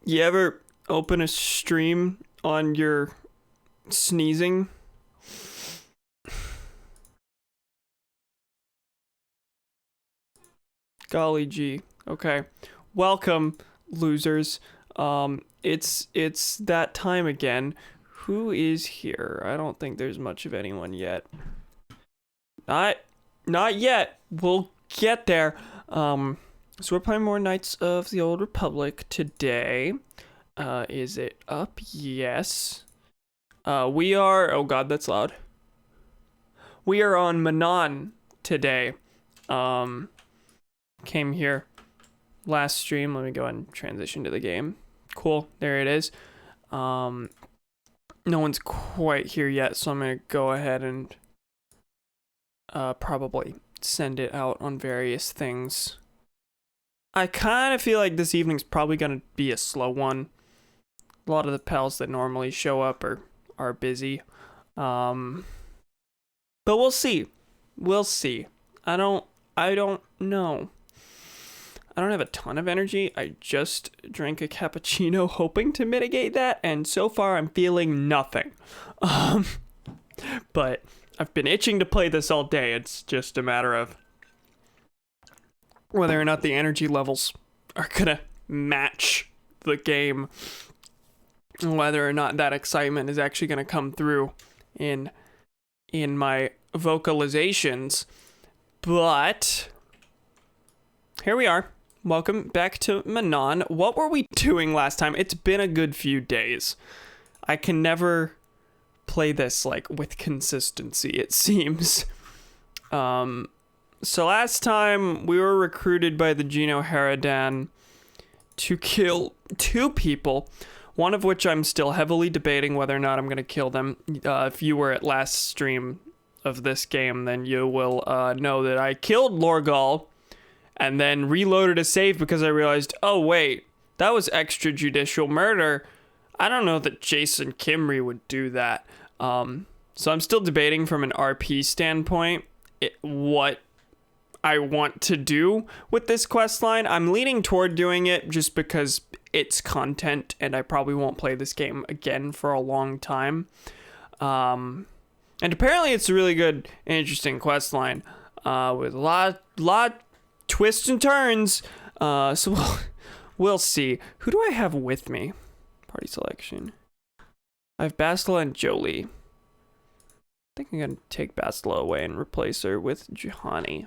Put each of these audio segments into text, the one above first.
You ever open a stream on your sneezing? Golly gee. Okay. Welcome, losers. It's that time again. Who is here? I don't think there's much of anyone yet. Not yet. We'll get there. So we're playing more Knights of the Old Republic today. Is it up? Yes. We are... Oh god, that's loud. We are on Manon today. Came here last stream. Let me go ahead and transition to the game. Cool. There it is. No one's quite here yet, so I'm going to go ahead and probably send it out on various things. I kind of feel like this evening's probably going to be a slow one. A lot of the pals that normally show up are busy. But we'll see. We'll see. I don't know. I don't have a ton of energy. I just drank a cappuccino hoping to mitigate that, and so far I'm feeling nothing. But I've been itching to play this all day. It's just a matter of whether or not the energy levels are gonna match the game, and whether or not that excitement is actually gonna come through in my vocalizations. But here we are. Welcome back to Manon. What were we doing last time? It's been a good few days. I can never play this like with consistency, it seems. So last time we were recruited by the Geno Haradan to kill 2 people, one of which I'm still heavily debating whether or not I'm going to kill them. If you were at last stream of this game, then you will know that I killed Lorgal and then reloaded a save because I realized, oh wait, that was extrajudicial murder. I don't know that Jason Kimry would do that. So I'm still debating from an RP standpoint what I want to do with this quest line. I'm leaning toward doing it just because it's content and I probably won't play this game again for a long time. And apparently it's a really good and interesting quest line with a lot twists and turns. So we'll see. Who do I have with me? Party selection. I have Bastila and Jolie. I think I'm gonna take Bastila away and replace her with Juhani.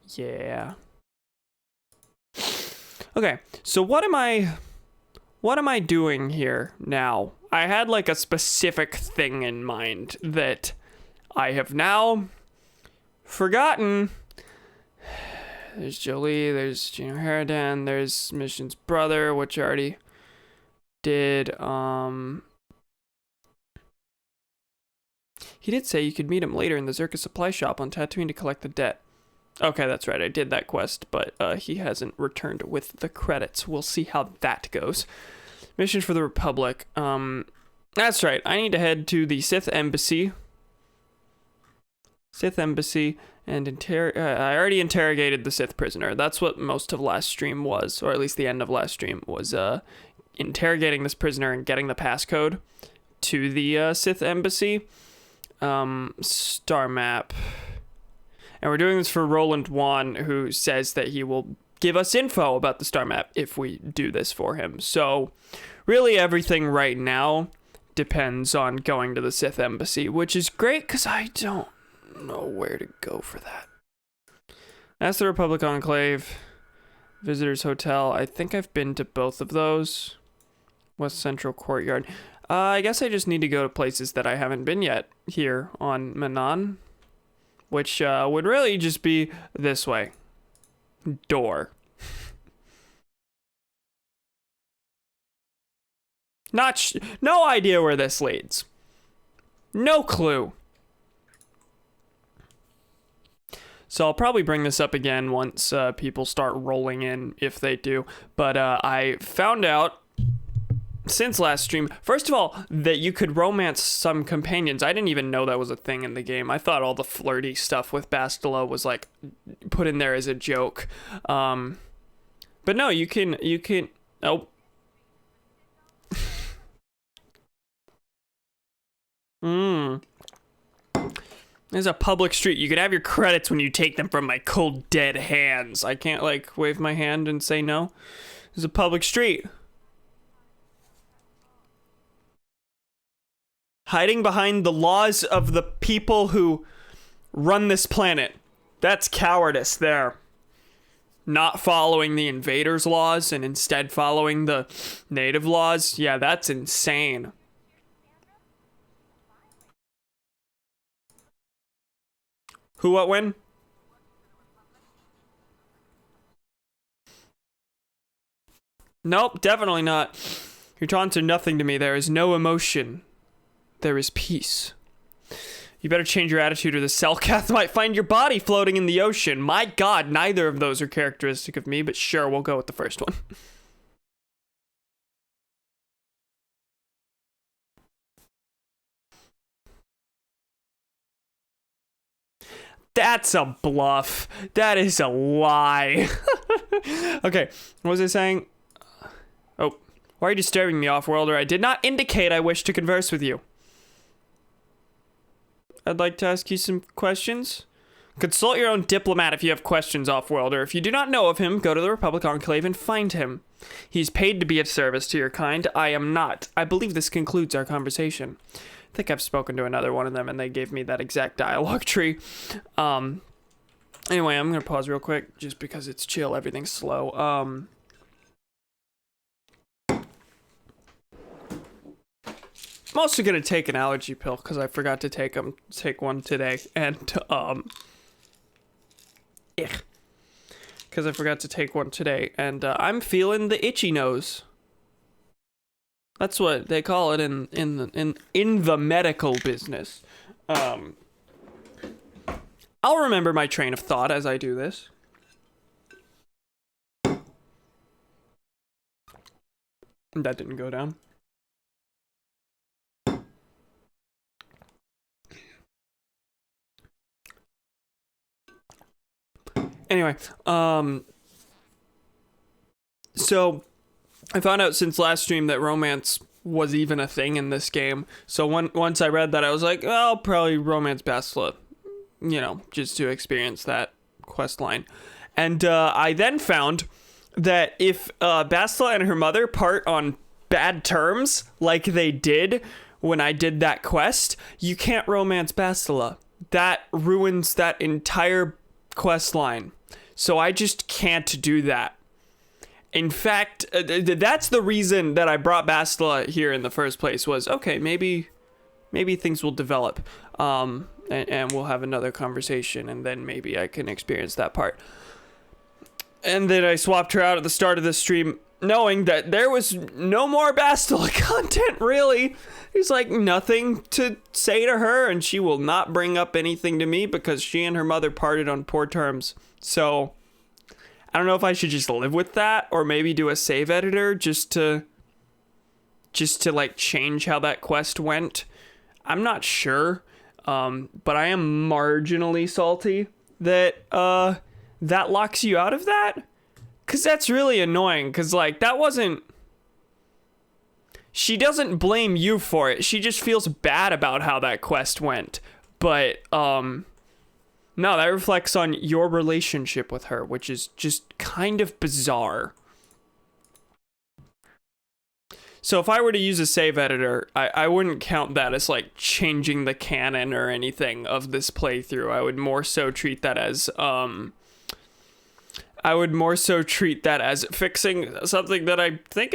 Yeah. Okay, so what am I doing here now? I had like a specific thing in mind that I have now forgotten. There's Jolie, there's Geno Haradan, there's Mission's brother, which I already did. He did say you could meet him later in the Zerka supply shop on Tatooine to collect the debt. Okay, that's right, I did that quest, but he hasn't returned with the credits. We'll see how that goes. Mission for the Republic. That's right, I need to head to the Sith Embassy. And I already interrogated the Sith prisoner. That's what most of last stream was, or at least the end of last stream was interrogating this prisoner and getting the passcode to the Sith Embassy. Star map. And we're doing this for Roland Wan, who says that he will give us info about the star map if we do this for him. So really everything right now depends on going to the Sith Embassy, which is great because I don't know where to go for that. That's the Republic Enclave, Visitors Hotel. I think I've been to both of those. West Central Courtyard. I guess I just need to go to places that I haven't been yet here on Manon, which would really just be this way. Door. No idea where this leads. No clue. So I'll probably bring this up again once people start rolling in, if they do. But I found out since last stream, first of all, that you could romance some companions. I didn't even know that was a thing in the game. I thought all the flirty stuff with Bastila was like put in there as a joke. But no, you can, oh. There's a public street. You could have your credits when you take them from my cold, dead hands. I can't, like, wave my hand and say no. There's a public street. Hiding behind the laws of the people who run this planet. That's cowardice there. Not following the invaders' laws and instead following the native laws. Yeah, that's insane. Who, what, when? Nope, definitely not. Your taunts are nothing to me. There is no emotion. There is peace. You better change your attitude or the Cellcath might find your body floating in the ocean. My god, neither of those are characteristic of me, but sure, we'll go with the first one. That's a bluff. That is a lie. Okay, what was I saying? Oh, why are you disturbing me, Off-Worlder? I did not indicate I wish to converse with you. I'd like to ask you some questions. Consult your own diplomat if you have questions, Off-Worlder. If you do not know of him, go to the Republic Enclave and find him. He's paid to be of service to your kind. I am not. I believe this concludes our conversation. I think I've spoken to another one of them and they gave me that exact dialogue tree. Anyway, I'm gonna pause real quick just because it's chill, everything's slow. I'm also gonna take an allergy pill because I forgot to take one today, and because I forgot to take one today, and I'm feeling the itchy nose. That's what they call it in the medical business. I'll remember my train of thought as I do this. That didn't go down. Anyway, so I found out since last stream that romance was even a thing in this game. So once I read that, I was like, oh, I'll probably romance Bastila, you know, just to experience that quest line. And I then found that if Bastila and her mother part on bad terms, like they did when I did that quest, you can't romance Bastila. That ruins that entire quest line. So I just can't do that. In fact, that's the reason that I brought Bastila here in the first place was, okay, maybe things will develop, and we'll have another conversation, and then maybe I can experience that part. And then I swapped her out at the start of the stream, knowing that there was no more Bastila content, really. There's like nothing to say to her, and she will not bring up anything to me because she and her mother parted on poor terms. So I don't know if I should just live with that or maybe do a save editor just to like change how that quest went. I'm not sure. But I am marginally salty that that locks you out of that. 'Cause that's really annoying. 'Cause like that wasn't. She doesn't blame you for it. She just feels bad about how that quest went. But no, that reflects on your relationship with her, which is just kind of bizarre. So if I were to use a save editor, I wouldn't count that as like changing the canon or anything of this playthrough. I would more so treat that as fixing something that I think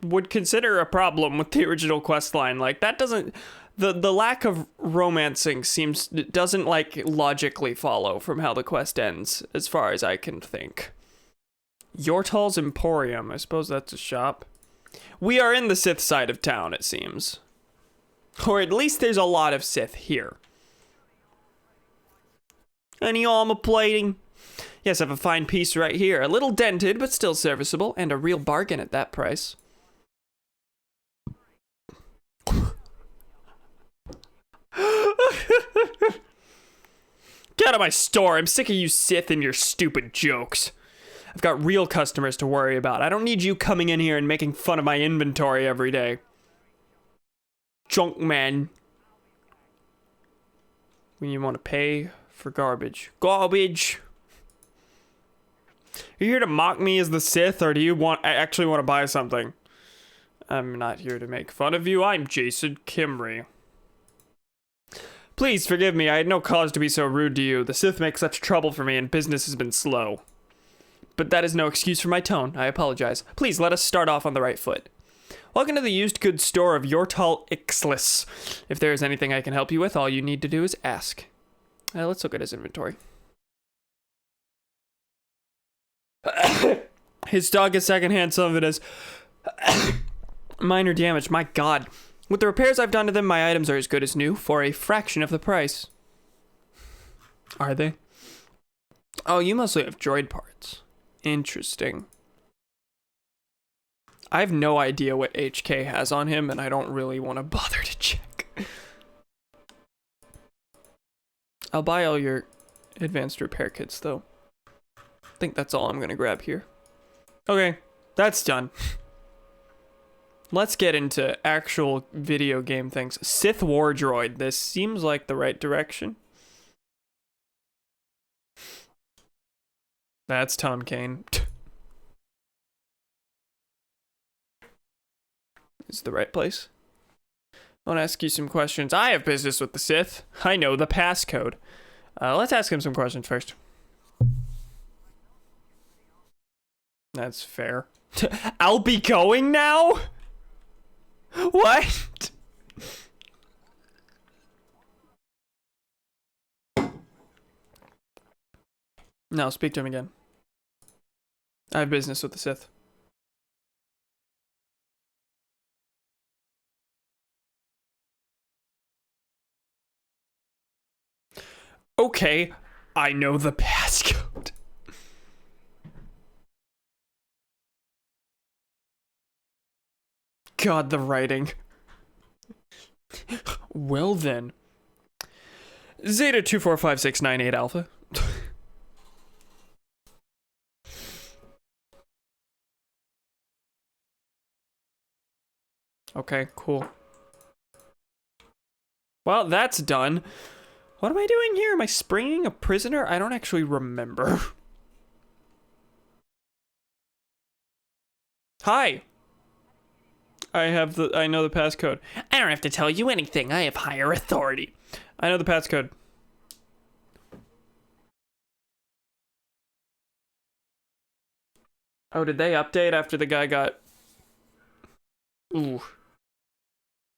would consider a problem with the original quest line. Like that doesn't. The lack of romancing doesn't like logically follow from how the quest ends, as far as I can think. Yortal's Emporium, I suppose that's a shop. We are in the Sith side of town, it seems. Or at least there's a lot of Sith here. Any armor plating? Yes, I have a fine piece right here. A little dented, but still serviceable, and a real bargain at that price. Get out of my store. I'm sick of you Sith and your stupid jokes. I've got real customers to worry about. I don't need you coming in here and making fun of my inventory every day. Junk man. When you want to pay for garbage. Garbage. Are you here to mock me as the Sith, or do you actually want to buy something? I'm not here to make fun of you. I'm Jason Kimry. Please forgive me. I had no cause to be so rude to you. The Sith make such trouble for me, and business has been slow. But that is no excuse for my tone. I apologize. Please let us start off on the right foot. Welcome to the used goods store of Yortal Ixlis. If there is anything I can help you with, all you need to do is ask. Let's look at his inventory. His stock is secondhand. Some of it is minor damage. My God. With the repairs I've done to them, my items are as good as new for a fraction of the price. Are they? Oh, you mostly have droid parts. Interesting. I have no idea what HK has on him, and I don't really want to bother to check. I'll buy all your advanced repair kits, though. I think that's all I'm going to grab here. Okay, that's done. Let's get into actual video game things. Sith War Droid. This seems like the right direction. That's Tom Kane. Is the right place? I want to ask you some questions. I have business with the Sith. I know the passcode. Let's ask him some questions first. That's fair. I'll be going now? What? No, speak to him again. I have business with the Sith. Okay, I know the passcode. God, the writing. Well then. Zeta 245698 Alpha. Okay, cool. Well, that's done. What am I doing here? Am I springing a prisoner? I don't actually remember. Hi. I know the passcode. I don't have to tell you anything. I have higher authority. I know the passcode. Oh, did they update after the guy got... Ooh.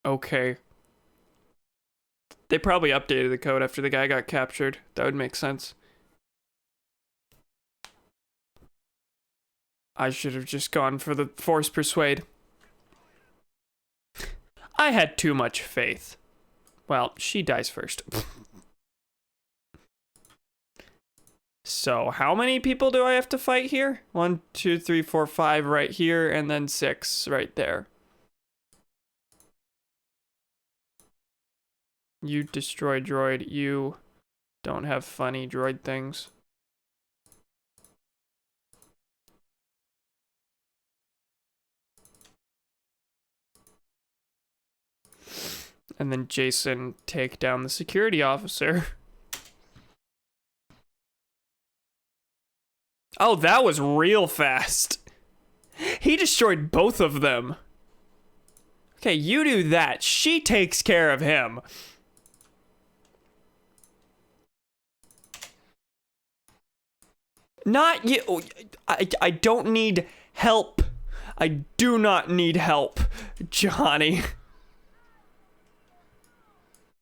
Okay. They probably updated the code after the guy got captured. That would make sense. I should have just gone for the Force Persuade. I had too much faith. Well, she dies first. So, how many people do I have to fight here? 1, 2, 3, 4, 5 right here, and then 6 right there. You destroy droid. You don't have funny droid things. And then Jason take down the security officer. Oh, that was real fast. He destroyed both of them. Okay, you do that. She takes care of him. Not you. I don't need help. I do not need help, Johnny.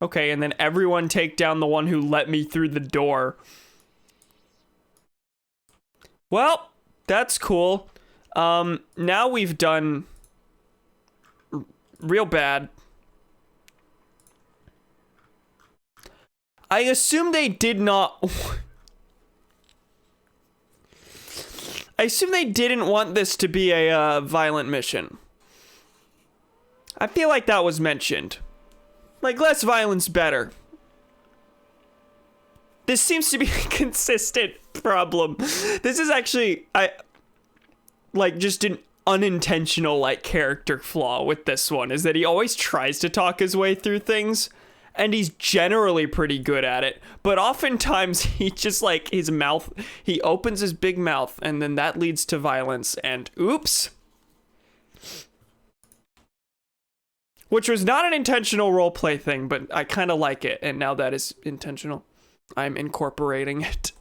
Okay, and then everyone take down the one who let me through the door. Well, that's cool. Now we've done real bad. I assume they did not... I assume they didn't want this to be a violent mission. I feel like that was mentioned. Like, less violence, better. This seems to be a consistent problem. This is actually, just an unintentional, character flaw with this one, is that he always tries to talk his way through things, and he's generally pretty good at it. But oftentimes, he just, his mouth, he opens his big mouth, and then that leads to violence, and oops. Which was not an intentional roleplay thing, but I kind of like it, and now that is intentional. I'm incorporating it.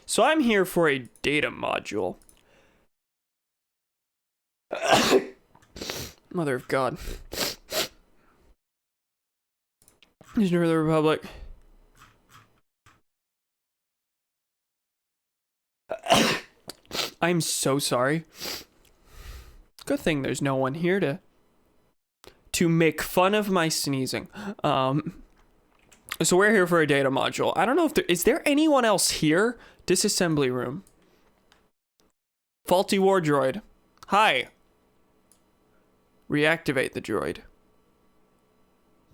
So I'm here for a data module. Mother of God. Prisoner of the Republic. I'm so sorry. Good thing there's no one here to make fun of my sneezing. So we're here for a data module. I don't know if is there anyone else here? Disassembly room. Faulty war droid. Hi. Reactivate the droid.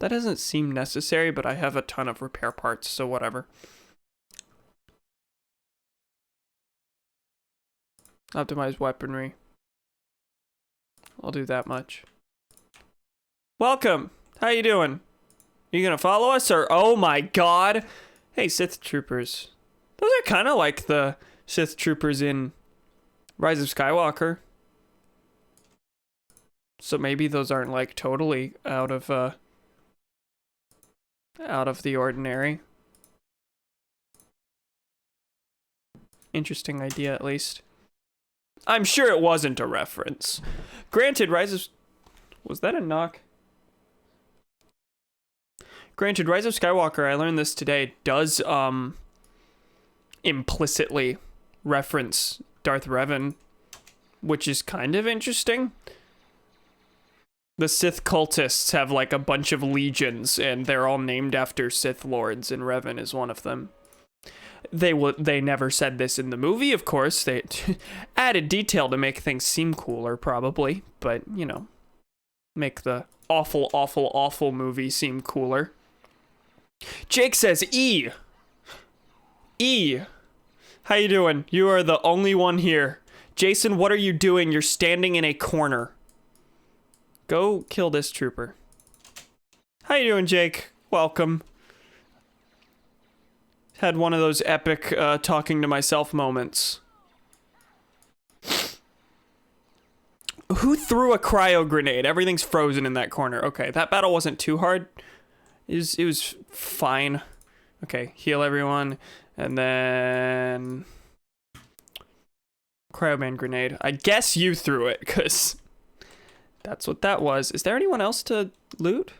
That doesn't seem necessary, but I have a ton of repair parts, so whatever. Optimize weaponry. I'll do that much. Welcome. How you doing? You gonna follow us or oh my god? Hey, Sith troopers. Those are kind of like the Sith troopers in Rise of Skywalker. So maybe those aren't totally out of the ordinary. Interesting idea, at least. I'm sure it wasn't a reference. Granted, was that a knock? Granted, Rise of Skywalker, I learned this today, does implicitly reference Darth Revan, which is kind of interesting. The Sith cultists have a bunch of legions, and they're all named after Sith lords, and Revan is one of them. They never said this in the movie, of course. They added detail to make things seem cooler, probably. But, make the awful, awful, awful movie seem cooler. Jake says, E. E. How you doing? You are the only one here. Jason, what are you doing? You're standing in a corner. Go kill this trooper. How you doing, Jake? Welcome. Had one of those epic talking to myself moments. Who threw a cryo grenade? Everything's frozen in that corner. Okay, that battle wasn't too hard. It was fine. Okay, heal everyone. And then... Cryoman grenade. I guess you threw it, because that's what that was. Is there anyone else to loot?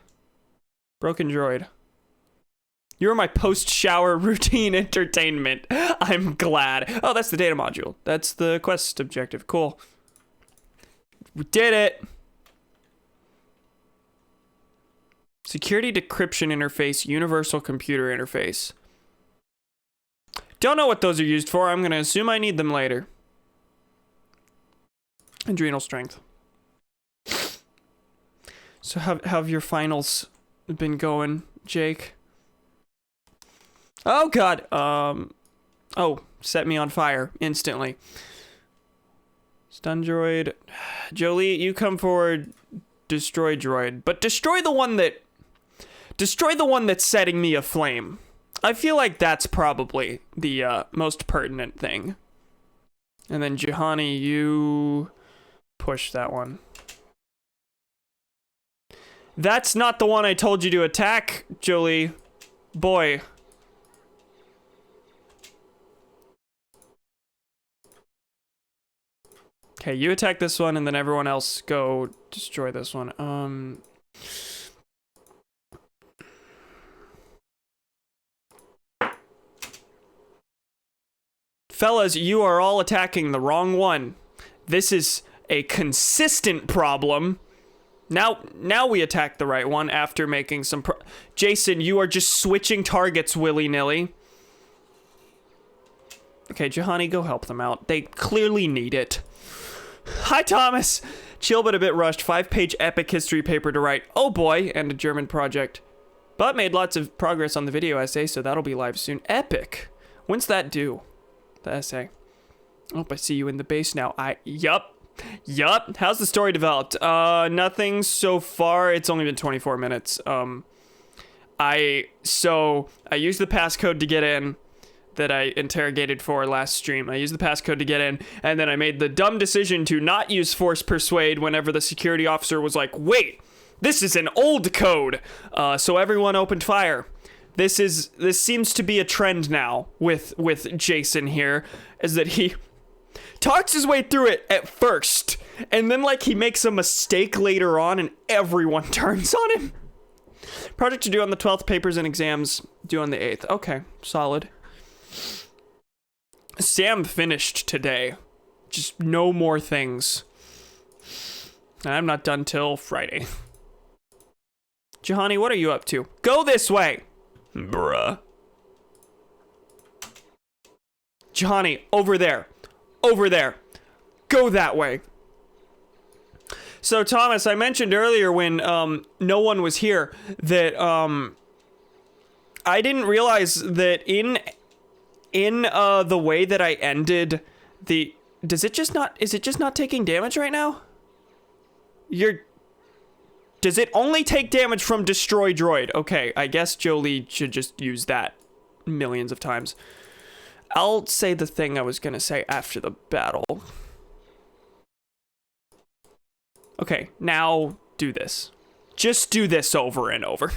Broken droid. You're my post-shower routine entertainment. I'm glad. Oh, that's the data module. That's the quest objective. Cool. We did it. Security decryption interface, universal computer interface. Don't know what those are used for. I'm going to assume I need them later. Adrenal strength. So how have your finals been going, Jake? Oh, God. Oh, set me on fire instantly. Stun droid. Jolie, you come forward. Destroy droid. But destroy the one that's setting me aflame. I feel like that's probably the most pertinent thing. And then Juhani, you push that one. That's not the one I told you to attack, Jolie. Boy. Okay, you attack this one, and then everyone else go destroy this one. Fellas, you are all attacking the wrong one. This is a consistent problem. Now we attack the right one after making some Jason, you are just switching targets willy-nilly. Okay, Juhani, go help them out. They clearly need it. Hi, Thomas. Chill but a bit rushed. 5-page epic history paper to write. Oh boy, and a German project. But made lots of progress on the video essay, so that'll be live soon. Epic. When's that due? The essay. Oh, I see you in the base now. Yup. How's the story developed? Nothing so far. It's only been 24 minutes. I used the passcode to get in that I interrogated for last stream. I used the passcode to get in, and then I made the dumb decision to not use force persuade whenever the security officer was like, wait, this is an old code. So everyone opened fire. This seems to be a trend now with Jason here, is that he talks his way through it at first, and then like he makes a mistake later on and everyone turns on him. Project to do on the 12th, papers and exams due on the 8th. Okay, solid. Sam finished today. Just no more things. And I'm not done till Friday. Jahani, what are you up to? Go this way! Bruh. Jahani, over there. Over there. Go that way. So, Thomas, I mentioned earlier when no one was here that I didn't realize that in the way that I ended the... is it just not taking damage right now? Does it only take damage from Destroy Droid? Okay, I guess Jolie should just use that millions of times. I'll say the thing I was gonna say after the battle. Okay, now do this. Just do this over and over.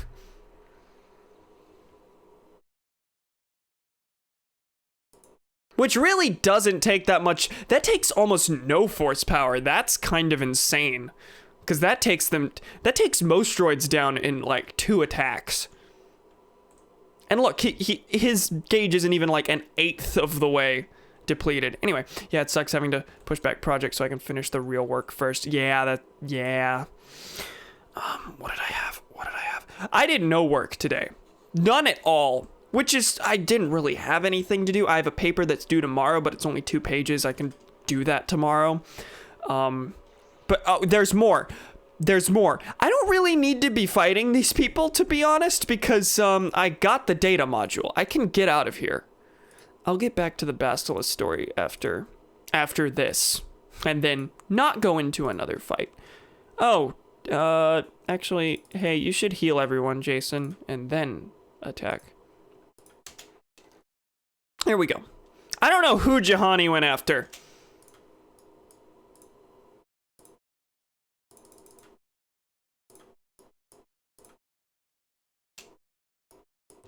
Which really doesn't take that much. That takes almost no force power. That's kind of insane. Because that takes most droids down in like 2 attacks. And look, his gauge isn't even like an 1/8 of the way depleted. Anyway, yeah, it sucks having to push back projects so I can finish the real work first. Yeah. What did I have? I did no work today. None at all. Which is, I didn't really have anything to do. I have a paper that's due tomorrow, but it's only 2 pages. I can do that tomorrow. But there's more. I don't really need to be fighting these people, to be honest, because I got the data module. I can get out of here. I'll get back to the Basilisk story after this, and then not go into another fight. Oh, actually, hey, you should heal everyone, Jason, and then attack. There we go. I don't know who Jahani went after.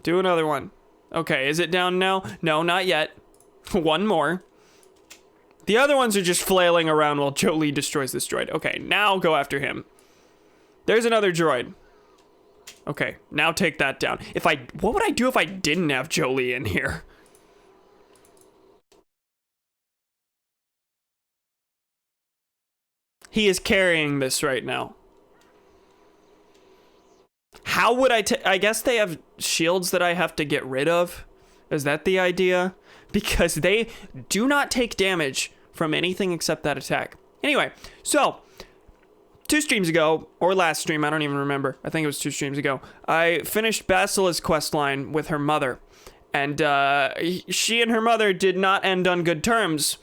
Do another one. Okay, is it down now? No, not yet. One more. The other ones are just flailing around while Jolie destroys this droid. Okay, now go after him. There's another droid. Okay, now take that down. What would I do if I didn't have Jolie in here? He is carrying this right now. How would I guess they have shields that I have to get rid of? Is that the idea? Because they do not take damage from anything except that attack. Anyway, so 2 streams ago, or last stream, I don't even remember. I think it was 2 streams ago. I finished Basilisk's questline with her mother. And she and her mother did not end on good terms.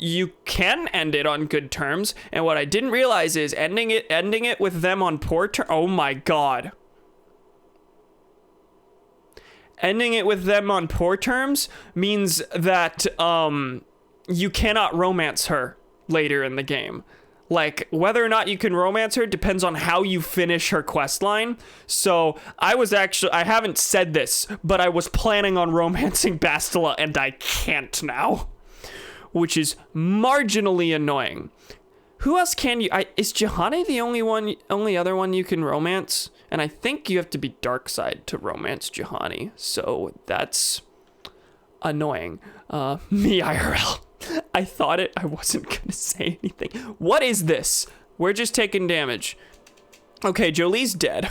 You can end it on good terms, and what I didn't realize is ending it with them on poor terms. Oh my god. Ending it with them on poor terms means that you cannot romance her later in the game. Like, whether or not you can romance her depends on how you finish her quest line. So, I haven't said this, but I was planning on romancing Bastila, and I can't now. Which is marginally annoying. Who else can you... is Jahani the only other one you can romance? And I think you have to be Darkseid to romance Jahani. So that's annoying. Me IRL. I thought I wasn't gonna say anything. What is this? We're just taking damage. Okay, Jolie's dead.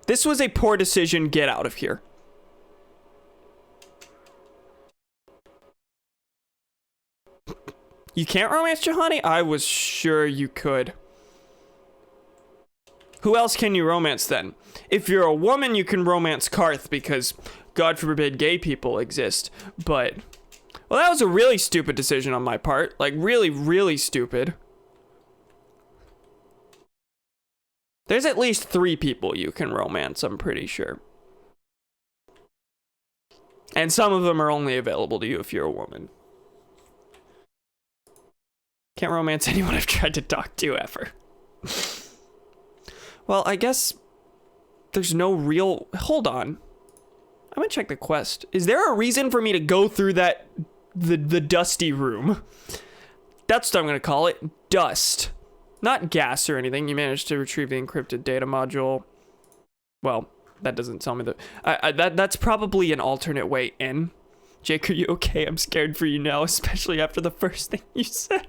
This was a poor decision. Get out of here. You can't romance Juhani? I was sure you could. Who else can you romance then? If you're a woman, you can romance Karth because, God forbid, gay people exist. But, well, that was a really stupid decision on my part. Like, really, really stupid. There's at least 3 people you can romance, I'm pretty sure. And some of them are only available to you if you're a woman. Can't romance anyone I've tried to talk to ever. Well, I guess there's no real... Hold on. I'm gonna check the quest. Is there a reason for me to go through that... the dusty room? That's what I'm gonna call it. Dust. Not gas or anything. You managed to retrieve the encrypted data module. Well, that doesn't tell me that... that's probably an alternate way in. Jake, are you okay? I'm scared for you now, especially after the first thing you said.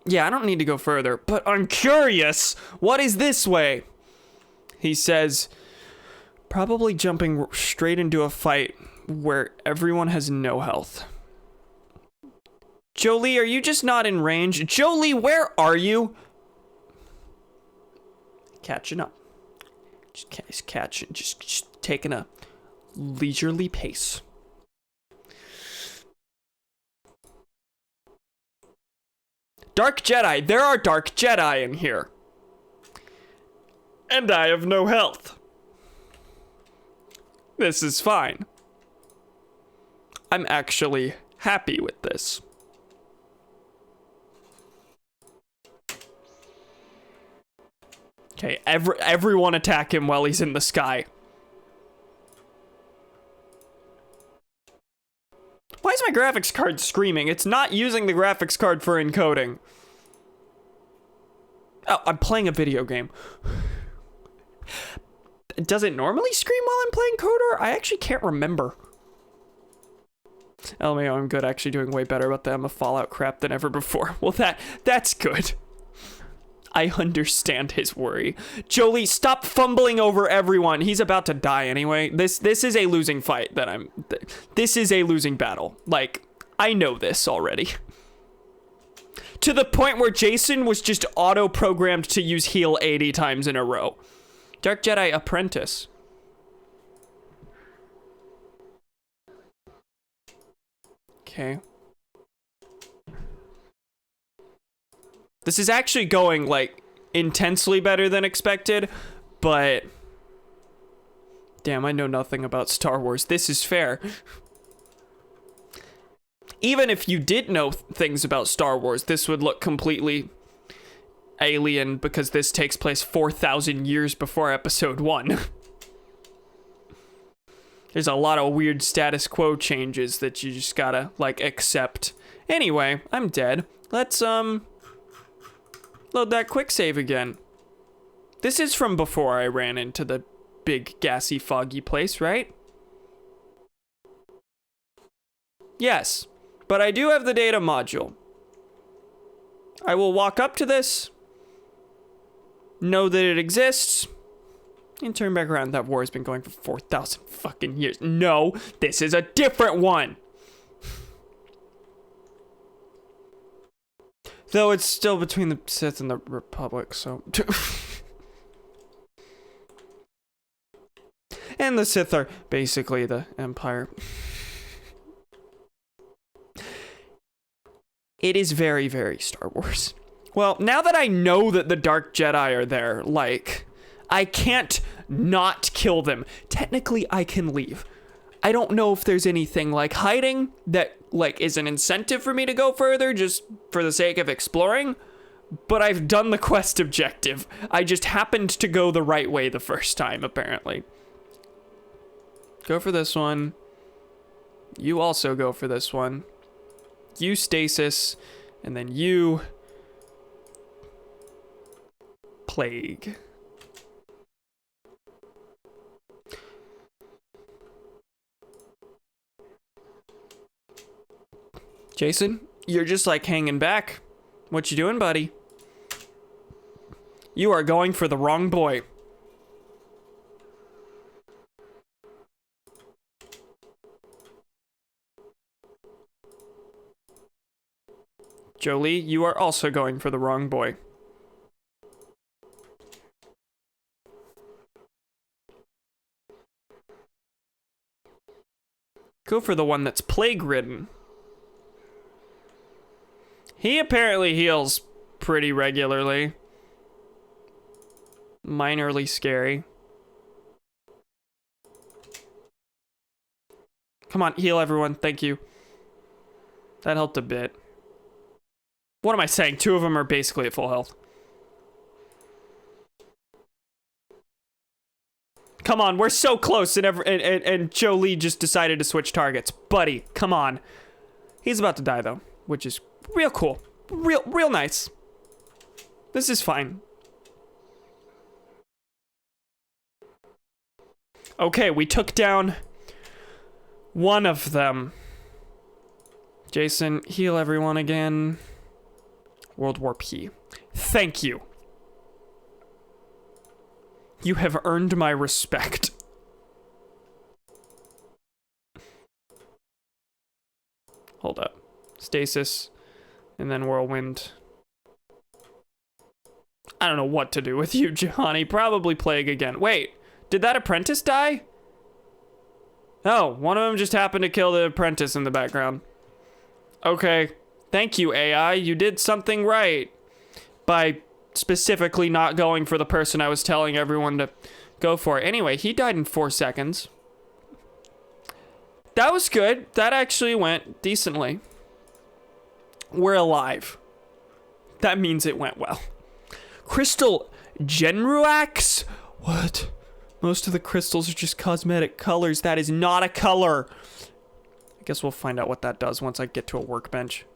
Yeah, I don't need to go further, but I'm curious. What is this way? He says, probably jumping straight into a fight where everyone has no health. Jolie, are you just not in range? Jolie, where are you? Catching up. Just catching, just taking a leisurely pace. Dark Jedi. There are Dark Jedi in here. And I have no health. This is fine. I'm actually happy with this. Okay, everyone attack him while he's in the sky. Why is my graphics card screaming? It's not using the graphics card for encoding. Oh, I'm playing a video game. Does it normally scream while I'm playing KOTOR? I actually can't remember. LMAO, I'm good. Actually doing way better about the Emma Fallout crap than ever before. Well, that's good. I understand his worry. Jolie, stop fumbling over everyone. He's about to die anyway. This is a losing fight this is a losing battle. Like, I know this already. To the point where Jason was just auto-programmed to use heal 80 times in a row. Dark Jedi Apprentice. Okay. This is actually going, like, intensely better than expected, but... Damn, I know nothing about Star Wars. This is fair. Even if you did know things about Star Wars, this would look completely alien because this takes place 4,000 years before Episode 1. There's a lot of weird status quo changes that you just gotta, like, accept. Anyway, I'm dead. Let's, load that quick save again. This is from before I ran into the big, gassy, foggy place, right? Yes, but I do have the data module. I will walk up to this, know that it exists, and turn back around. That war has been going for 4,000 fucking years. No, this is a different one. Though it's still between the Sith and the Republic, so... And the Sith are basically the Empire. It is very, very Star Wars. Well, now that I know that the Dark Jedi are there, like, I can't not kill them. Technically, I can leave. I don't know if there's anything like hiding that like is an incentive for me to go further just for the sake of exploring, but I've done the quest objective. I just happened to go the right way the first time, apparently. Go for this one. You also go for this one. You stasis, and then you plague. Jason, you're just like hanging back. What you doing, buddy? You are going for the wrong boy. Jolie, you are also going for the wrong boy. Go for the one that's plague-ridden. He apparently heals pretty regularly. Minorly scary. Come on, heal everyone. Thank you. That helped a bit. What am I saying? 2 of them are basically at full health. Come on, we're so close, and Jolie just decided to switch targets. Buddy, come on. He's about to die, though, which is real cool. Real nice. This is fine. Okay, we took down one of them. Jason, heal everyone again. World War P. Thank you. You have earned my respect. Hold up. Stasis. And then Whirlwind. I don't know what to do with you, Johnny. Probably Plague again. Wait, did that apprentice die? Oh, one of them just happened to kill the apprentice in the background. Okay. Thank you, AI. You did something right by specifically not going for the person I was telling everyone to go for. Anyway, he died in 4 seconds. That was good. That actually went decently. We're alive. That means it went well. Crystal Genruax? What? Most of the crystals are just cosmetic colors. That is not a color. I guess we'll find out what that does once I get to a workbench.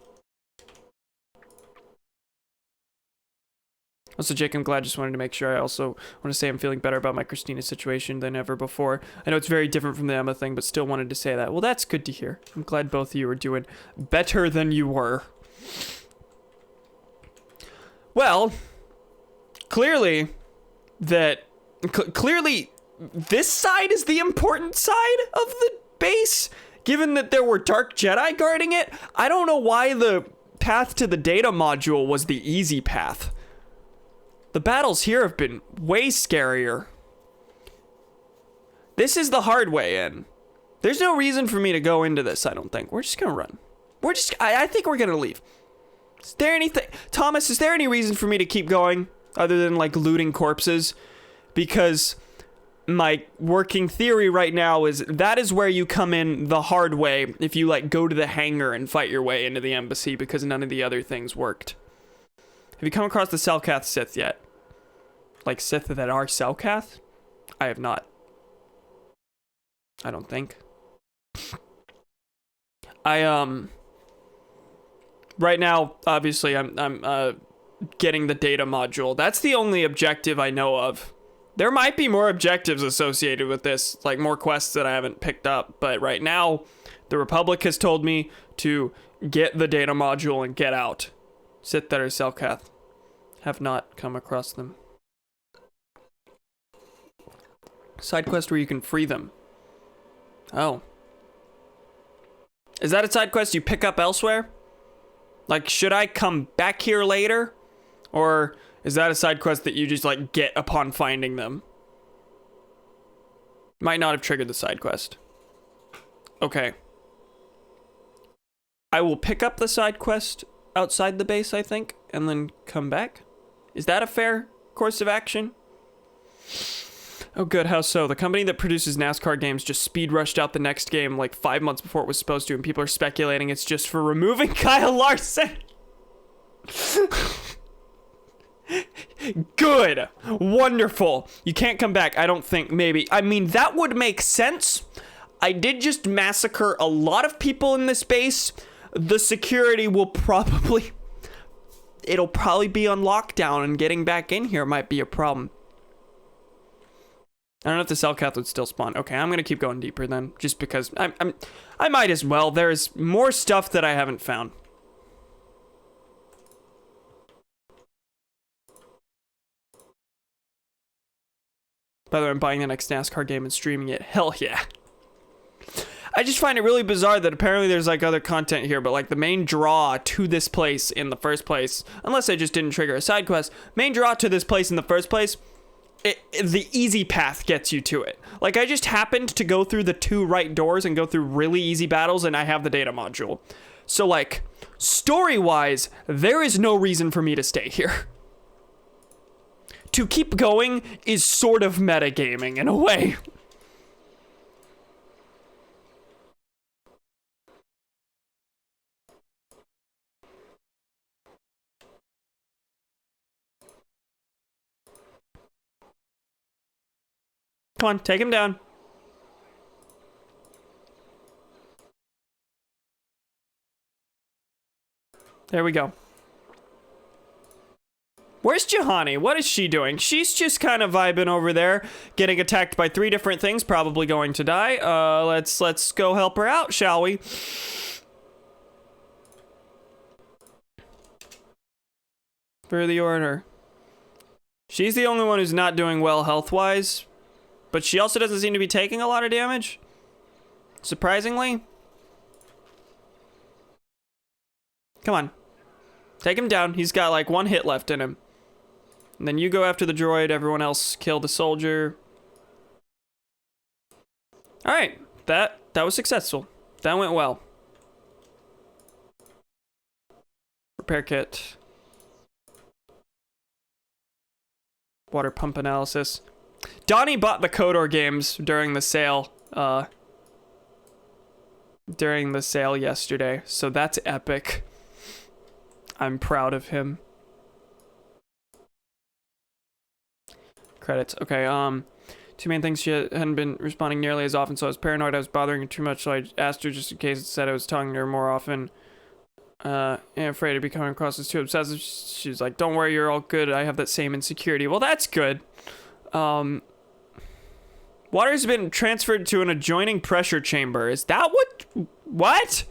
Also, Jake, I'm glad. Just wanted to make sure. I also want to say I'm feeling better about my Christina situation than ever before. I know it's very different from the Emma thing, but still wanted to say that. Well, that's good to hear. I'm glad both of you are doing better than you were. Well, clearly this side is the important side of the base, given that there were Dark Jedi guarding it. I don't know why the path to the data module was the easy path. The battles here have been way scarier. This is the hard way in. There's no reason for me to go into this, I don't think. We're just gonna run. I think we're gonna leave. Is there anything, Thomas, is there any reason for me to keep going other than like looting corpses? Because my working theory right now is that is where you come in the hard way if you like go to the hangar and fight your way into the embassy because none of the other things worked. Have you come across the Selkath Sith yet? Like Sith that are Selkath? I have not. I don't think. Right now, obviously, I'm getting the data module. That's the only objective I know of. There might be more objectives associated with this, like more quests that I haven't picked up, but right now, the Republic has told me to get the data module and get out. Sith that are Selkath. Have not come across them. Side quest where you can free them. Oh. Is that a side quest you pick up elsewhere? Like, should I come back here later? Or is that a side quest that you just, like, get upon finding them? Might not have triggered the side quest. Okay. I will pick up the side quest outside the base, I think, and then come back. Is that a fair course of action? Oh good, how so? The company that produces NASCAR games just speed rushed out the next game like 5 months before it was supposed to, and people are speculating it's just for removing Kyle Larson. Good. Wonderful. You can't come back, I don't think, maybe. I mean, that would make sense. I did just massacre a lot of people in this base. The security will probably... It'll probably be on lockdown, and getting back in here might be a problem. I don't know if the Selkath would still spawn. Okay, I'm gonna keep going deeper then, just because I might as well. There's more stuff that I haven't found. By the way, I'm buying the next NASCAR game and streaming it. Hell yeah. I just find it really bizarre that apparently there's like other content here, but like the main draw to this place in the first place, unless I just didn't trigger a side quest, main draw to this place in the first place, the easy path gets you to it. Like I just happened to go through the 2 right doors and go through really easy battles, and I have the data module. So like story-wise, there is no reason for me to stay here. To keep going is sort of metagaming in a way. Come on, take him down. There we go. Where's Juhani? What is she doing? She's just kind of vibing over there, getting attacked by 3 different things, probably going to die. Let's go help her out, shall we? For the order. She's the only one who's not doing well health-wise, but she also doesn't seem to be taking a lot of damage. Surprisingly. Come on. Take him down. He's got like 1 hit left in him. And then you go after the droid. Everyone else kill the soldier. Alright. That was successful. That went well. Repair kit. Water pump analysis. Donnie bought the Kodor games during the sale. During the sale yesterday. So that's epic. I'm proud of him. Credits. Okay, 2 main things. She hadn't been responding nearly as often, so I was paranoid I was bothering her too much, so I asked her just in case it said I was talking to her more often. And afraid of becoming across as too obsessive. She's like, don't worry, you're all good. I have that same insecurity. Well, that's good. Water's been transferred to an adjoining pressure chamber. Is that what?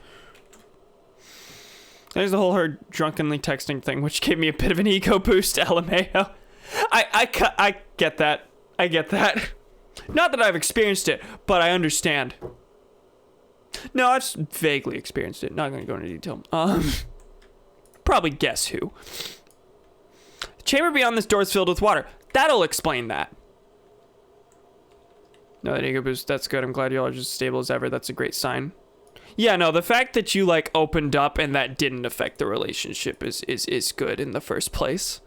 There's the whole her drunkenly texting thing, which gave me a bit of an ego boost, LMAO. I get that. I get that. Not that I've experienced it, but I understand. No, I've vaguely experienced it. Not going to go into detail. Probably guess who. The chamber beyond this door is filled with water. That'll explain that. No, that ego boost, that's good. I'm glad y'all are just as stable as ever. That's a great sign. Yeah, no, the fact that you, like, opened up and that didn't affect the relationship is good in the first place.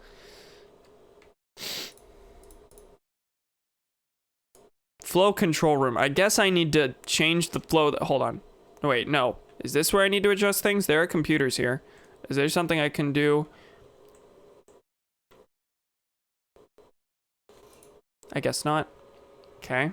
Flow control room. I guess I need to change the flow. Hold on. Oh, wait, no. Is this where I need to adjust things? There are computers here. Is there something I can do? I guess not. Okay.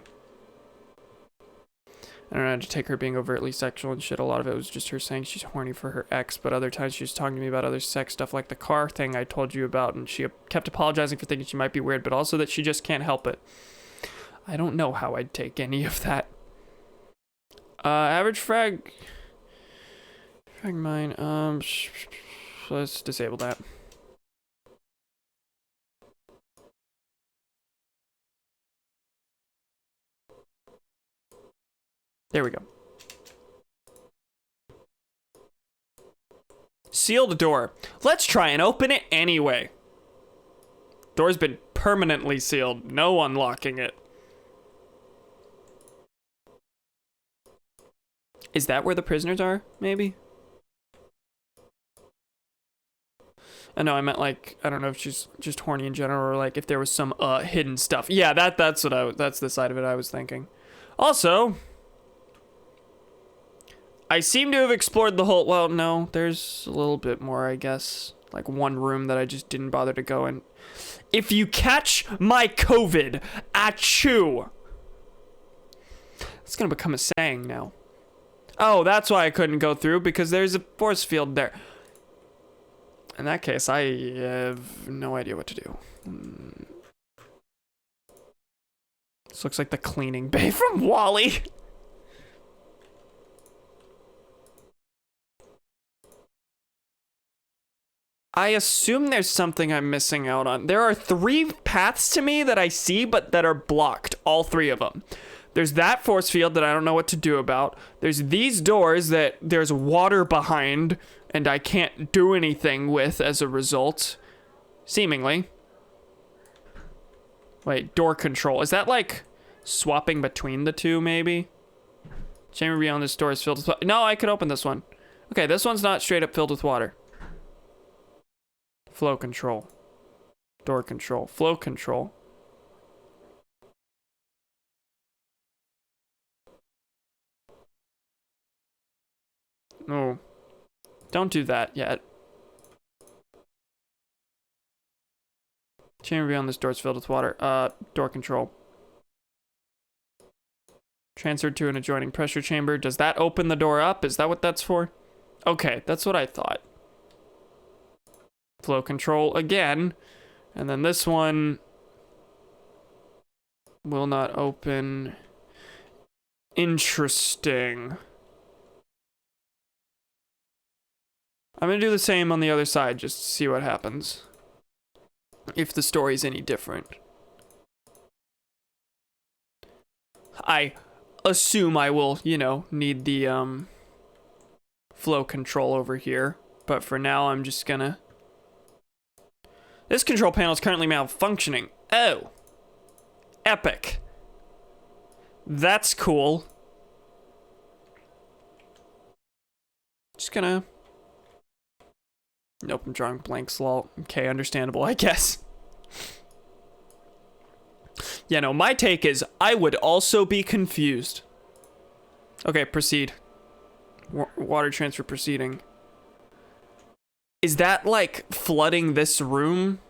I don't know how to take her being overtly sexual and shit. A lot of it was just her saying she's horny for her ex, but other times she was talking to me about other sex stuff like the car thing I told you about, and she kept apologizing for thinking she might be weird, but also that she just can't help it. I don't know how I'd take any of that. Average frag mine. Let's disable that. There we go. Sealed door. Let's try and open it anyway. Door's been permanently sealed. No unlocking it. Is that where the prisoners are, maybe? I know, I meant like, I don't know if she's just horny in general or like if there was some hidden stuff. Yeah, that's the side of it I was thinking. Also, I seem to have explored the whole, well, no, there's a little bit more, I guess. Like one room that I just didn't bother to go in. If you catch my COVID, achoo. It's gonna become a saying now. Oh, that's why I couldn't go through, because there's a force field there. In that case, I have no idea what to do. This looks like the cleaning bay from WALL-E. I assume there's something I'm missing out on. There are 3 paths to me that I see, but that are blocked. All 3 of them. There's that force field that I don't know what to do about. There's these doors that there's water behind and I can't do anything with as a result. Seemingly. Wait, door control. Is that like swapping between the two, maybe? Chamber beyond this door is filled with water. No, I could open this one. Okay, this one's not straight up filled with water. Flow control. Door control. Flow control. Oh. Don't do that yet. Chamber beyond this door is filled with water. Door control. Transferred to an adjoining pressure chamber. Does that open the door up? Is that what that's for? Okay, that's what I thought. Flow control again. And then this one will not open. Interesting. I'm gonna do the same on the other side just to see what happens. If the story's any different. I assume I will, you know, need the flow control over here. But for now, I'm just gonna... This control panel is currently malfunctioning. Oh. Epic. That's cool. Just gonna... Nope, I'm drawing blanks, lol. Okay, understandable, I guess. Yeah, no, my take is I would also be confused. Okay, proceed. Water transfer proceeding. Is that like flooding this room?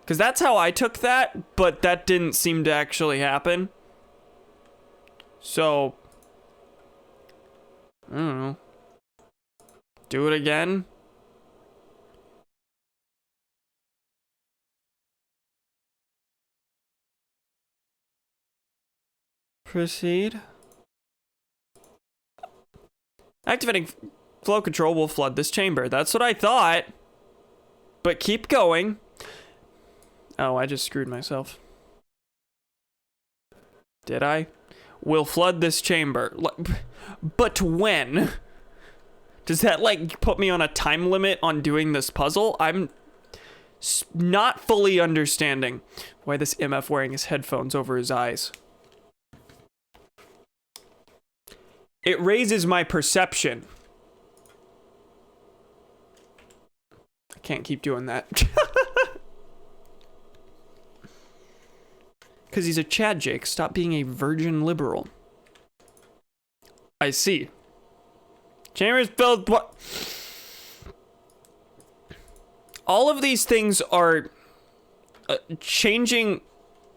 Because that's how I took that, but that didn't seem to actually happen. So, I don't know. Do it again? Proceed. Activating flow control will flood this chamber. That's what I thought. But keep going. Oh, I just screwed myself. Did I? Will flood this chamber. But when? Does that, like, put me on a time limit on doing this puzzle? I'm not fully understanding why this MF wearing his headphones over his eyes. It raises my perception. I can't keep doing that. Because he's a Chad Jake. Stop being a virgin liberal. I see. Chambers filled what? All of these things are changing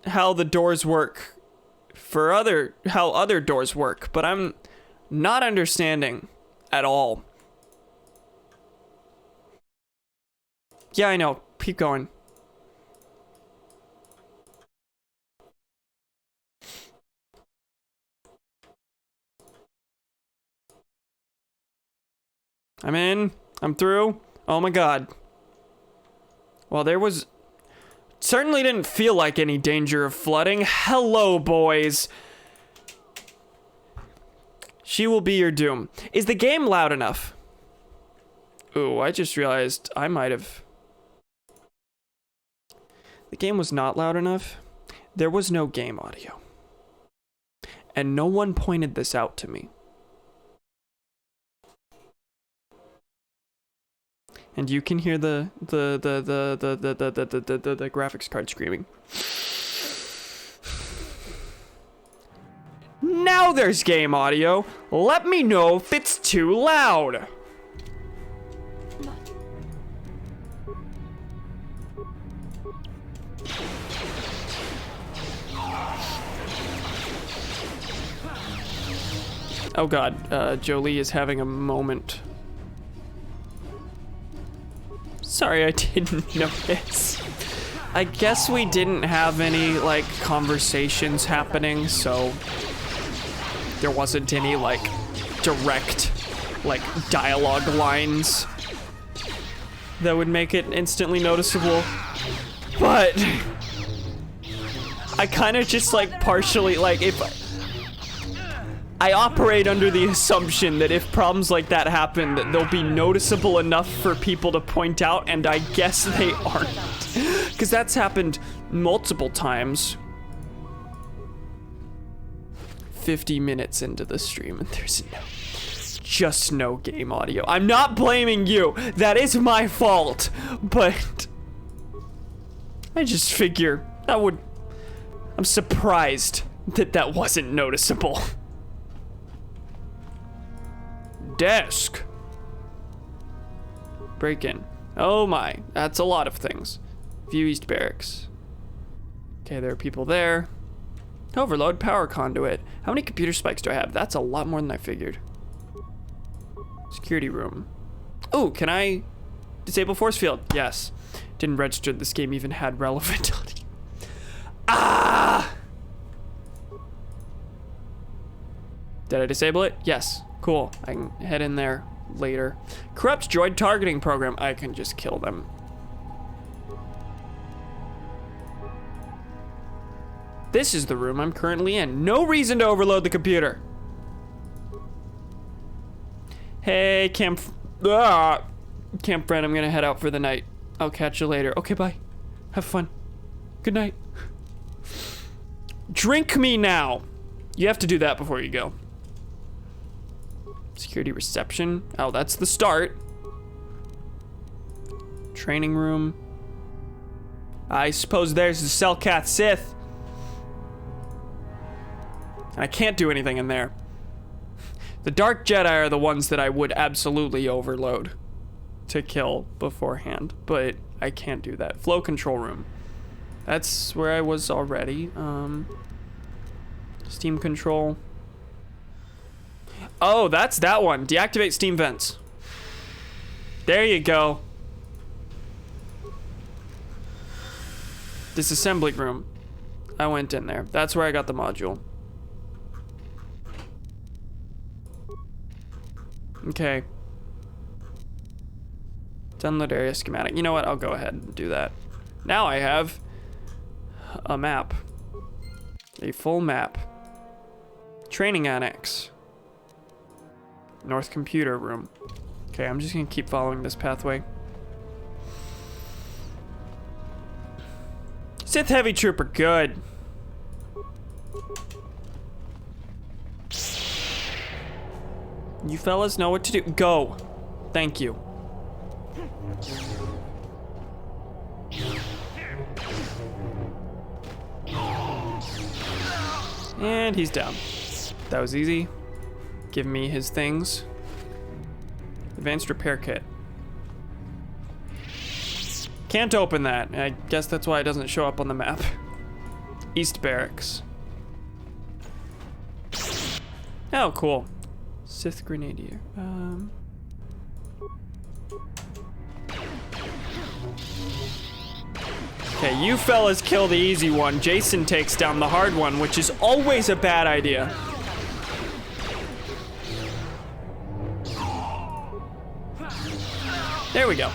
how the doors work for how other doors work, but I'm not understanding at all. Yeah, I know. Keep going. I'm in. I'm through. Oh my god. Well, there was... Certainly didn't feel like any danger of flooding. Hello, boys. She will be your doom. Is the game loud enough? Ooh, I just realized I might have... The game was not loud enough. There was no game audio. And no one pointed this out to me. And you can hear the graphics card screaming. Now there's game audio. Let me know if it's too loud. Oh god, Jolie is having a moment. Sorry, I didn't notice. I guess we didn't have any, like, conversations happening, so there wasn't any, like, direct, like, dialogue lines that would make it instantly noticeable. But I kind of just, like, partially, like, if I operate under the assumption that if problems like that happen, that they'll be noticeable enough for people to point out, and I guess they aren't. Because that's happened multiple times. 50 minutes into the stream, and there's just no game audio. I'm not blaming you. That is my fault. But I just figure that would... I'm surprised that that wasn't noticeable. Desk. Break in. Oh my, that's a lot of things. View East Barracks. Okay, there are people there. Overload power conduit. How many computer spikes do I have? That's a lot more than I figured. Security room. Oh, can I disable force field? Yes. Didn't register this game even had relevability. Ah! Did I disable it? Yes. Cool. I can head in there later. Corrupt droid targeting program. I can just kill them. This is the room I'm currently in. No reason to overload the computer. Hey, camp friend, I'm gonna head out for the night. I'll catch you later. Okay, bye. Have fun. Good night. Drink me now. You have to do that before you go. Security reception. Oh, that's the start. Training room. I suppose there's the Selkath Sith. And I can't do anything in there. The Dark Jedi are the ones that I would absolutely overload to kill beforehand, but I can't do that. Flow control room. That's where I was already. Steam control. Oh, that's that one. Deactivate steam vents. There you go. Disassembly room. I went in there. That's where I got the module. Okay. Download area schematic. You know what? I'll go ahead and do that. Now I have a map. A full map. Training annex. North computer room. Okay, I'm just gonna keep following this pathway. Sith heavy trooper, good. You fellas know what to do. Go. Thank you. And he's down. That was easy. Give me his things. Advanced repair kit. Can't open that. I guess that's why it doesn't show up on the map. East Barracks. Oh, cool. Sith Grenadier. Okay, you fellas kill the easy one. Jason takes down the hard one, which is always a bad idea. There we go.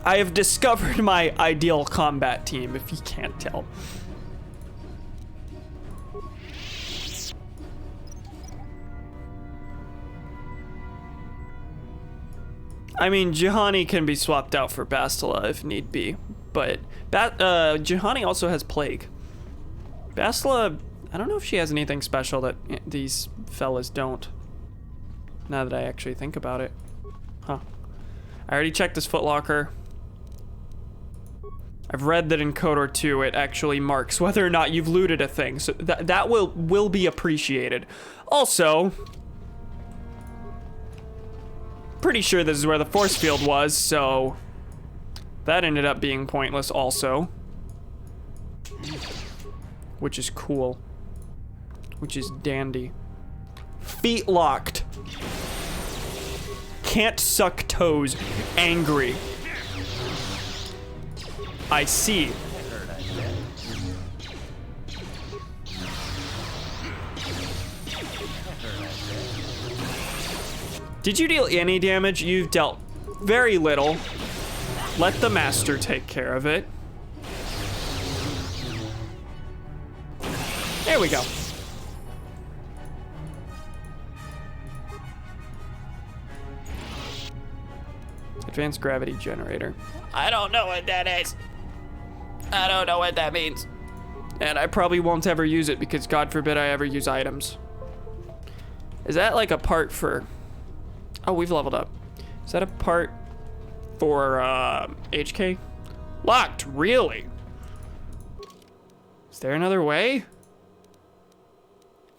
I have discovered my ideal combat team, if you can't tell. I mean, Juhani can be swapped out for Bastila if need be, but Juhani also has Plague. Bastila, I don't know if she has anything special that these fellas don't. Now that I actually think about it. Huh. I already checked this footlocker. I've read that in KOTOR 2 it actually marks whether or not you've looted a thing, so that will be appreciated. Also, pretty sure this is where the force field was, so that ended up being pointless also. Which is cool. Which is dandy. Feet locked. Can't suck toes. Angry. I see. Did you deal any damage? You've dealt very little. Let the master take care of it. There we go. Advanced gravity generator. I don't know what that is. I don't know what that means. And I probably won't ever use it because God forbid I ever use items. Is that like a part for... Oh, we've leveled up. Is that a part for HK? Locked, really? Is there another way?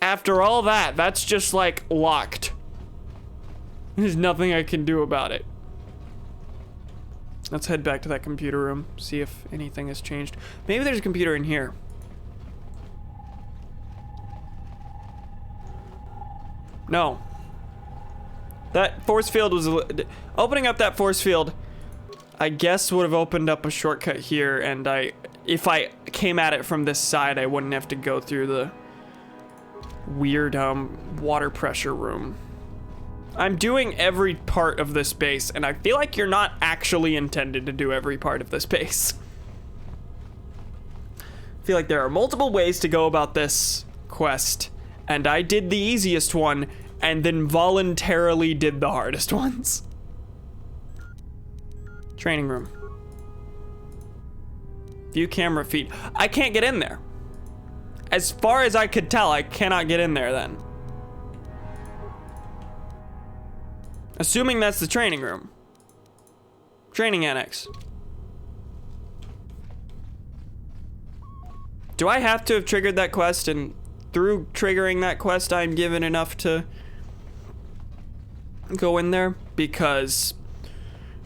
After all that, that's just like locked. There's nothing I can do about it. Let's head back to that computer room, see if anything has changed. Maybe there's a computer in here. No. That force field was... Opening up that force field, I guess would have opened up a shortcut here, and if I came at it from this side, I wouldn't have to go through the weird water pressure room. I'm doing every part of this base, and I feel like you're not actually intended to do every part of this base. I feel like there are multiple ways to go about this quest, and I did the easiest one, and then voluntarily did the hardest ones. Training room. View camera feed. I can't get in there. As far as I could tell, I cannot get in there then. Assuming that's the training room. Training annex. Do I have to have triggered that quest, and through triggering that quest I'm given enough to go in there? Because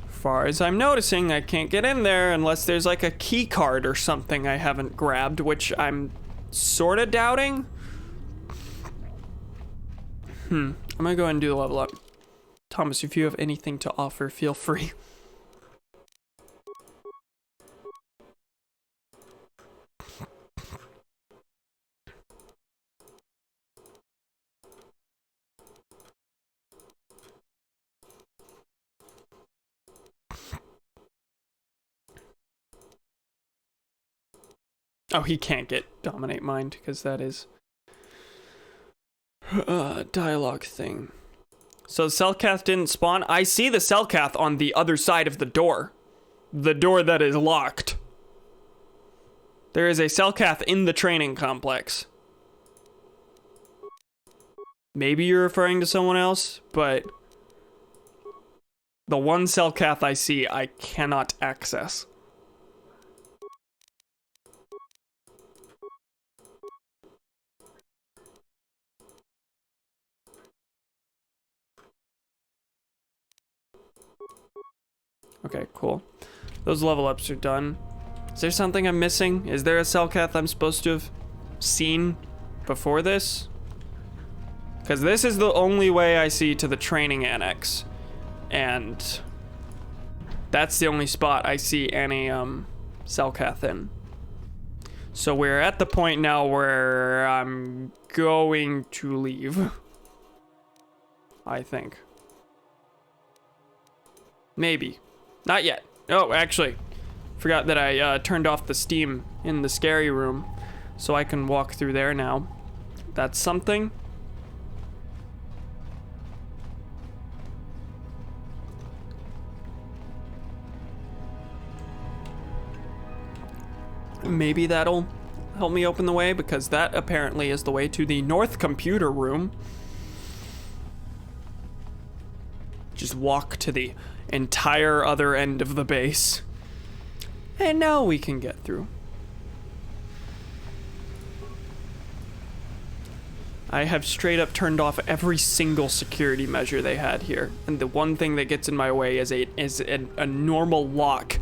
as far as I'm noticing, I can't get in there unless there's like a key card or something I haven't grabbed, which I'm sort of doubting. I'm gonna go ahead and do the level up. Thomas, if you have anything to offer, feel free. Oh, he can't get dominate mind because that is dialogue thing. So the Cellcath didn't spawn. I see the Cellcath on the other side of the door. The door that is locked. There is a Cellcath in the training complex. Maybe you're referring to someone else, but the one Cellcath I see, I cannot access. Okay, cool. Those level ups are done. Is there something I'm missing? Is there a Cellcath I'm supposed to have seen before this? Because this is the only way I see to the training annex. And that's the only spot I see any Cellcath in. So we're at the point now where I'm going to leave. I think. Maybe. Not yet. Oh, actually, forgot that I turned off the steam in the scary room, so I can walk through there now. That's something. Maybe that'll help me open the way, because that apparently is the way to the north computer room. Just walk to the entire other end of the base. And now we can get through. I have straight up turned off every single security measure they had here. And the one thing that gets in my way is a normal lock.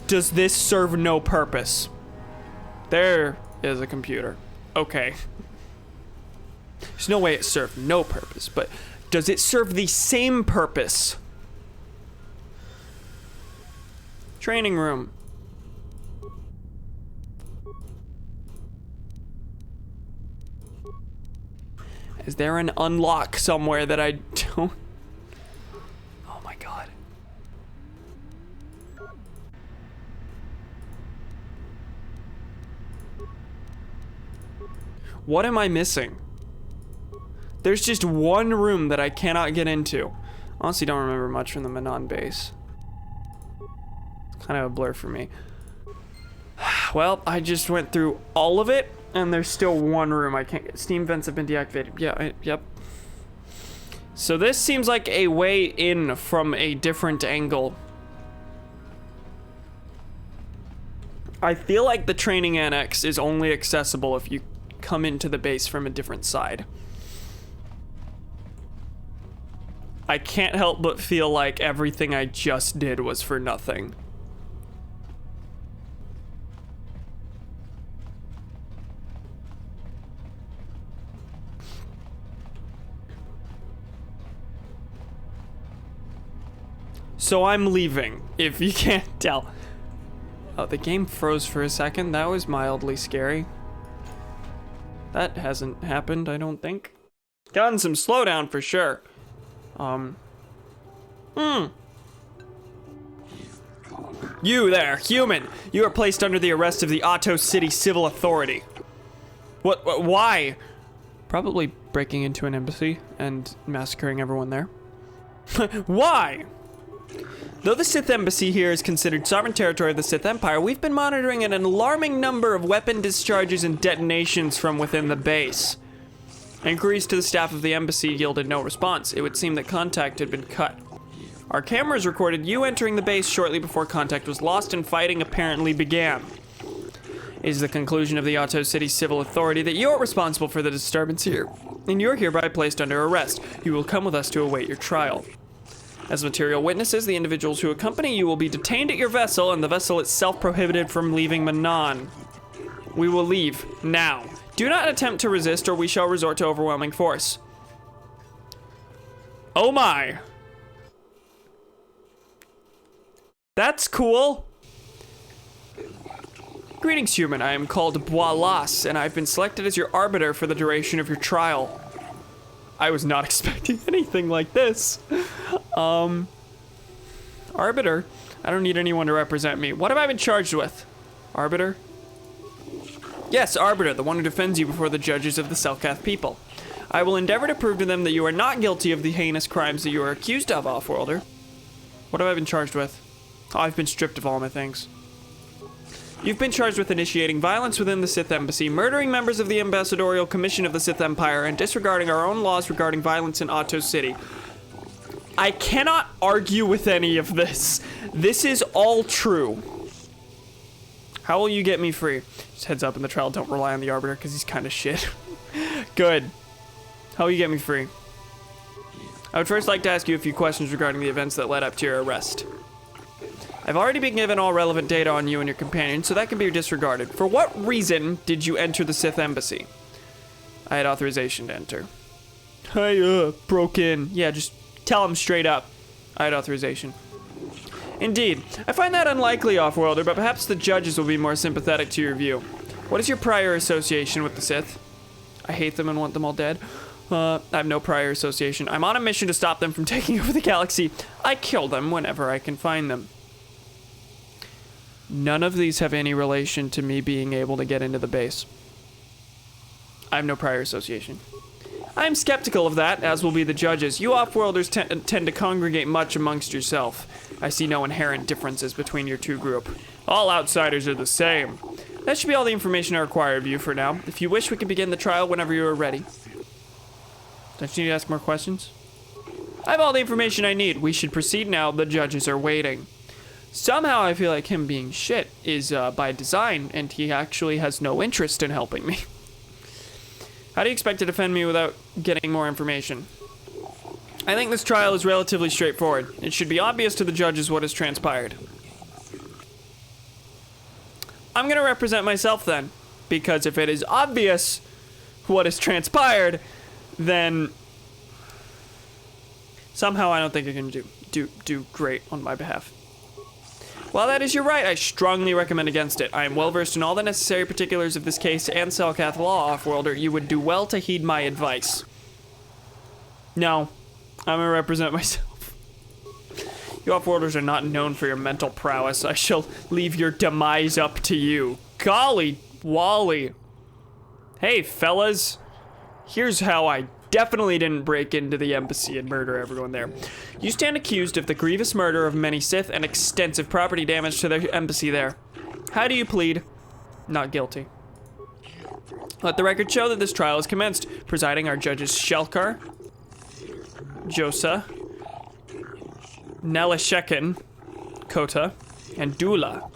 Does this serve no purpose? There is a computer. Okay. There's no way it served no purpose, but does it serve the same purpose? Training room. Is there an unlock somewhere that I don't? Oh my god. What am I missing? There's just one room that I cannot get into Honestly, don't remember much from the Manon base. It's kind of a blur for me. Well, I just went through all of it, and there's still one room I can't get. Steam vents have been deactivated. Yeah, yep. So this seems like a way in from a different angle. I feel like the training annex is only accessible if you come into the base from a different side. I can't help but feel like everything I just did was for nothing. So I'm leaving, if you can't tell. Oh, the game froze for a second. That was mildly scary. That hasn't happened, I don't think. Gotten some slowdown for sure. You there, human! You are placed under the arrest of the Otto City Civil Authority. What why? Probably breaking into an embassy and massacring everyone there. Why? Though the Sith Embassy here is considered sovereign territory of the Sith Empire, we've been monitoring an alarming number of weapon discharges and detonations from within the base. Inquiries to the staff of the embassy yielded no response. It would seem that contact had been cut. Our cameras recorded you entering the base shortly before contact was lost and fighting apparently began. It is the conclusion of the Otto City Civil Authority that you are responsible for the disturbance here, and you're hereby placed under arrest. You will come with us to await your trial. As material witnesses, the individuals who accompany you will be detained at your vessel, and the vessel itself prohibited from leaving Manon. We will leave now. Do not attempt to resist, or we shall resort to overwhelming force. Oh my. That's cool. Greetings, human. I am called Boilas, and I've been selected as your arbiter for the duration of your trial. I was not expecting anything like this. Arbiter? I don't need anyone to represent me. What have I been charged with? Arbiter? Yes, Arbiter, the one who defends you before the judges of the Selkath people. I will endeavor to prove to them that you are not guilty of the heinous crimes that you are accused of, Offworlder. What have I been charged with? Oh, I've been stripped of all my things. You've been charged with initiating violence within the Sith Embassy, murdering members of the Ambassadorial Commission of the Sith Empire, and disregarding our own laws regarding violence in Otto City. I cannot argue with any of this. This is all true. How will you get me free? Just heads up in the trial, don't rely on the Arbiter, because he's kind of shit. Good. How will you get me free? I would first like to ask you a few questions regarding the events that led up to your arrest. I've already been given all relevant data on you and your companion, so that can be disregarded. For what reason did you enter the Sith Embassy? I had authorization to enter. I, broke in. Yeah, just tell him straight up. I had authorization. Indeed. I find that unlikely, Offworlder, but perhaps the judges will be more sympathetic to your view. What is your prior association with the Sith? I hate them and want them all dead. I have no prior association. I'm on a mission to stop them from taking over the galaxy. I kill them whenever I can find them. None of these have any relation to me being able to get into the base. I have no prior association. I am skeptical of that, as will be the judges. You Offworlders tend to congregate much amongst yourself. I see no inherent differences between your two groups. All outsiders are the same. That should be all the information I require of you for now. If you wish, we can begin the trial whenever you are ready. Don't you need to ask more questions? I have all the information I need. We should proceed now. The judges are waiting. Somehow I feel like him being shit is by design, and he actually has no interest in helping me. How do you expect to defend me without getting more information? I think this trial is relatively straightforward. It should be obvious to the judges what has transpired. I'm gonna represent myself then, because if it is obvious what has transpired, then somehow I don't think I can do great on my behalf. While that is your right, I strongly recommend against it. I am well versed in all the necessary particulars of this case and Selkath law, Offworlder. You would do well to heed my advice. No, I'm gonna represent myself. You Offworlders are not known for your mental prowess. I shall leave your demise up to you. Golly Wally. Hey, fellas. Here's how I definitely didn't break into the embassy and murder everyone there. You stand accused of the grievous murder of many Sith and extensive property damage to the embassy there. How do you plead? Not guilty. Let the record show that this trial is commenced. Presiding are judges Shelkar, Josa, Nelisheken, Kota, and Dula.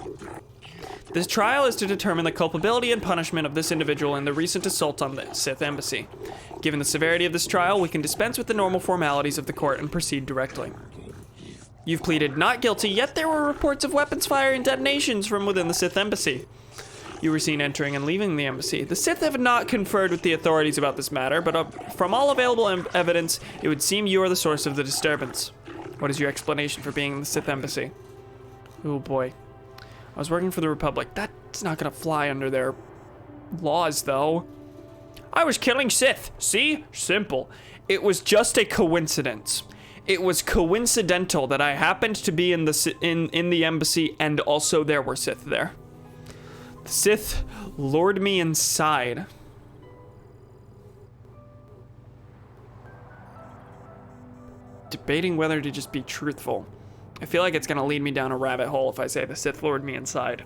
This trial is to determine the culpability and punishment of this individual in the recent assault on the Sith embassy. Given the severity of this trial, we can dispense with the normal formalities of the court and proceed directly. You've pleaded not guilty, yet there were reports of weapons fire and detonations from within the Sith embassy. You were seen entering and leaving the embassy. The Sith have not conferred with the authorities about this matter, but from all available evidence, it would seem you are the source of the disturbance. What is your explanation for being in the Sith embassy? Oh boy. I was working for the Republic. That's not gonna fly under their laws, though. I was killing Sith. See? Simple. It was just a coincidence. It was coincidental that I happened to be in the embassy, and also there were Sith there. The Sith lured me inside. Debating whether to just be truthful. I feel like it's gonna lead me down a rabbit hole if I say the Sith lured me inside.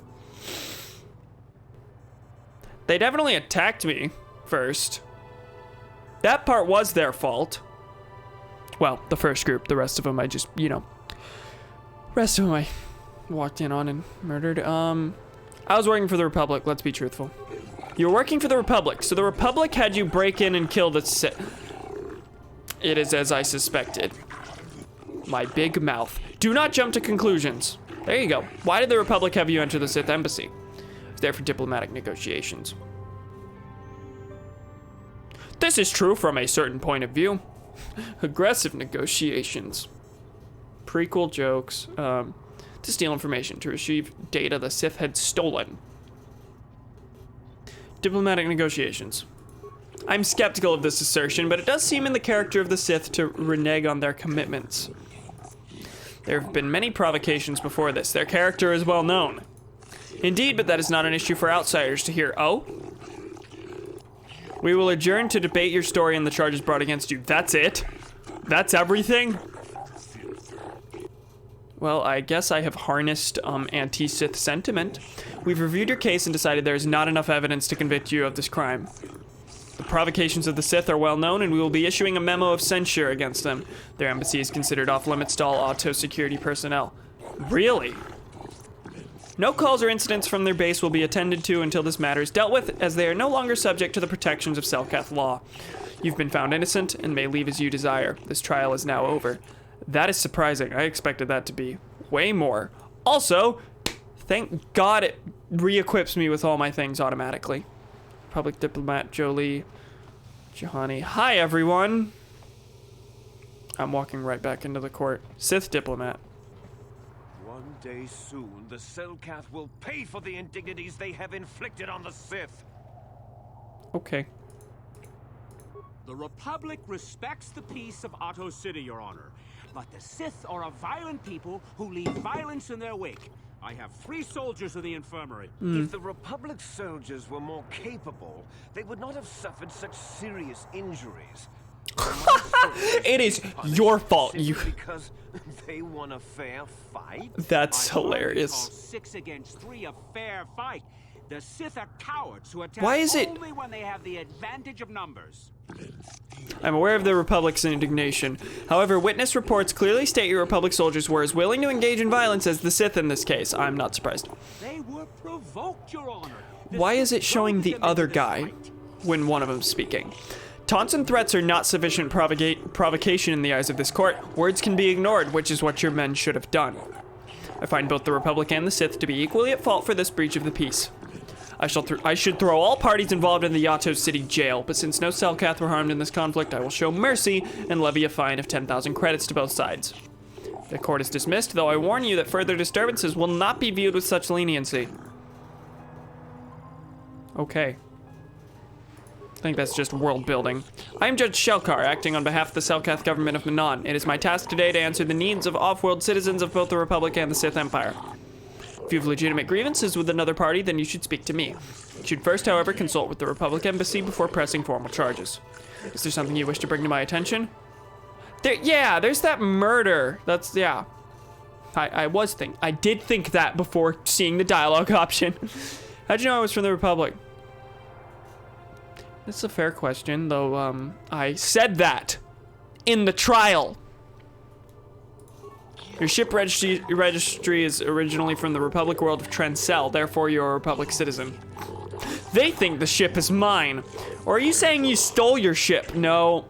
They definitely attacked me first. That part was their fault. Well, the first group. The rest of them I just, rest of them I walked in on and murdered. I was working for the Republic, let's be truthful. You were working for the Republic, so the Republic had you break in and kill the Sith. It is as I suspected. My big mouth. Do not jump to conclusions. There you go. Why did the Republic have you enter the Sith embassy? It's there for diplomatic negotiations. This is true from a certain point of view. Aggressive negotiations. Prequel jokes. To steal information, to retrieve data the Sith had stolen. Diplomatic negotiations. I'm skeptical of this assertion, but it does seem in the character of the Sith to renege on their commitments. There have been many provocations before this. Their character is well known. Indeed, but that is not an issue for outsiders to hear. Oh? We will adjourn to debate your story and the charges brought against you. That's it? That's everything? Well, I guess I have harnessed anti-Sith sentiment. We've reviewed your case and decided there is not enough evidence to convict you of this crime. The provocations of the Sith are well known, and we will be issuing a memo of censure against them. Their embassy is considered off-limits to all auto-security personnel. Really? No calls or incidents from their base will be attended to until this matter is dealt with, as they are no longer subject to the protections of Selkath law. You've been found innocent and may leave as you desire. This trial is now over. That is surprising. I expected that to be way more. Also, thank God it re-equips me with all my things automatically. Public diplomat Jolie Jahani. Hi, everyone. I'm walking right back into the court. Sith diplomat. One day soon, the Selkath will pay for the indignities they have inflicted on the Sith. Okay. The Republic respects the peace of Otto City, Your Honor. But the Sith are a violent people who leave violence in their wake. I have 3 soldiers in the infirmary. If the Republic's soldiers were more capable, they would not have suffered such serious injuries. It is your fault. You. Because they won a fair fight? That's hilarious. 6 against 3 a fair fight. The Sith are cowards who attack Why is it only when they have the advantage of numbers. I'm aware of the Republic's indignation. However, witness reports clearly state your Republic soldiers were as willing to engage in violence as the Sith in this case. I'm not surprised. They were provoked, Your Honor. Why is it showing the other guy when one of them's speaking? Taunts and threats are not sufficient provocation in the eyes of this court. Words can be ignored, which is what your men should have done. I find both the Republic and the Sith to be equally at fault for this breach of the peace. I should throw all parties involved in the Yato City jail, but since no Selkath were harmed in this conflict, I will show mercy and levy a fine of 10,000 credits to both sides. The court is dismissed, though I warn you that further disturbances will not be viewed with such leniency. Okay. I think that's just world building. I am Judge Shelkar, acting on behalf of the Selkath government of Manon. It is my task today to answer the needs of off-world citizens of both the Republic and the Sith Empire. If you have legitimate grievances with another party, then you should speak to me. You should first, however, consult with the Republic Embassy before pressing formal charges. Is there something you wish to bring to my attention? Yeah, there's that murder. That's, yeah. I did think that before seeing the dialogue option. How'd you know I was from the Republic? That's a fair question, though, I said that in the trial. Your ship registry is originally from the Republic world of Trencel, therefore you're a Republic citizen. They think the ship is mine. Or are you saying you stole your ship? No,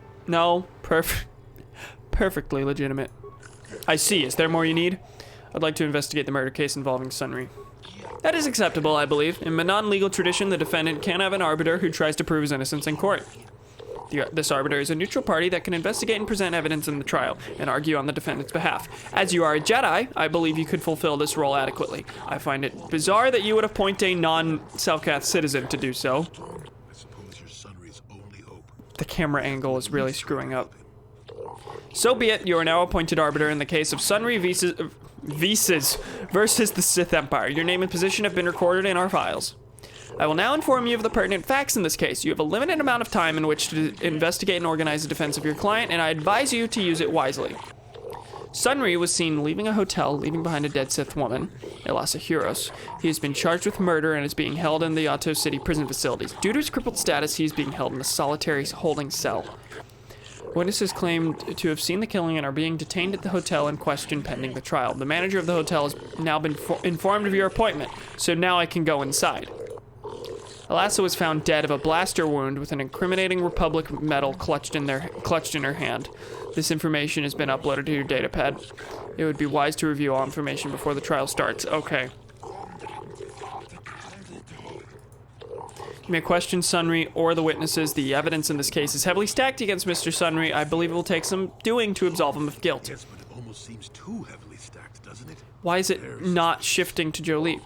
perfectly legitimate. I see, is there more you need? I'd like to investigate the murder case involving Sunri. That is acceptable, I believe. In Manon legal tradition, the defendant can have an arbiter who tries to prove his innocence in court. This arbiter is a neutral party that can investigate and present evidence in the trial and argue on the defendant's behalf. As you are a Jedi, I believe you could fulfill this role adequately. I find it bizarre that you would appoint a non-Selkath citizen to do so. I suppose you're Sunri's only hope. The camera angle is really screwing up. So be it, you are now appointed arbiter in the case of Sunri Vises versus the Sith Empire. Your name and position have been recorded in our files. I will now inform you of the pertinent facts in this case. You have a limited amount of time in which to investigate and organize the defense of your client, and I advise you to use it wisely. Sunri was seen leaving a hotel, leaving behind a dead Sith woman, Elasa Huros. He has been charged with murder and is being held in the Otto City prison facilities. Due to his crippled status, he is being held in a solitary holding cell. Witnesses claimed to have seen the killing and are being detained at the hotel in question pending the trial. The manager of the hotel has now been informed of your appointment, so now I can go inside. Elasa was found dead of a blaster wound with an incriminating Republic medal clutched in her hand. This information has been uploaded to your datapad. It would be wise to review all information before the trial starts. Okay. You may question Sunri or the witnesses. The evidence in this case is heavily stacked against Mr. Sunri. I believe it will take some doing to absolve him of guilt. Yes, but it almost seems too heavily stacked, doesn't it? Why is it not shifting to Jolie?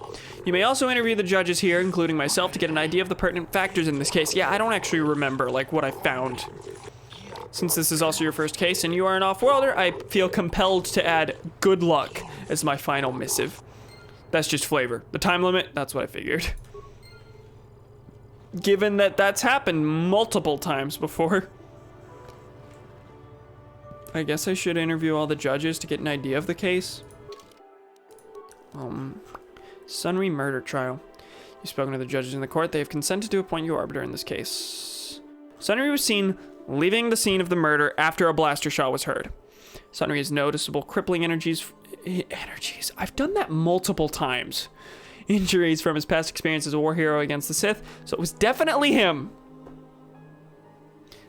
You may also interview the judges here, including myself, to get an idea of the pertinent factors in this case. Yeah, I don't actually remember, like, what I found. Since this is also your first case and you are an off-worlder, I feel compelled to add good luck as my final missive. That's just flavor. The time limit, that's what I figured. Given that that's happened multiple times before. I guess I should interview all the judges to get an idea of the case. Sunri murder trial. You've spoken to the judges in the court. They have consented to appoint you arbiter in this case. Sunri was seen leaving the scene of the murder after a blaster shot was heard. Sunri has noticeable crippling energies. I've done that multiple times. Injuries from his past experience as a war hero against the Sith, so it was definitely him.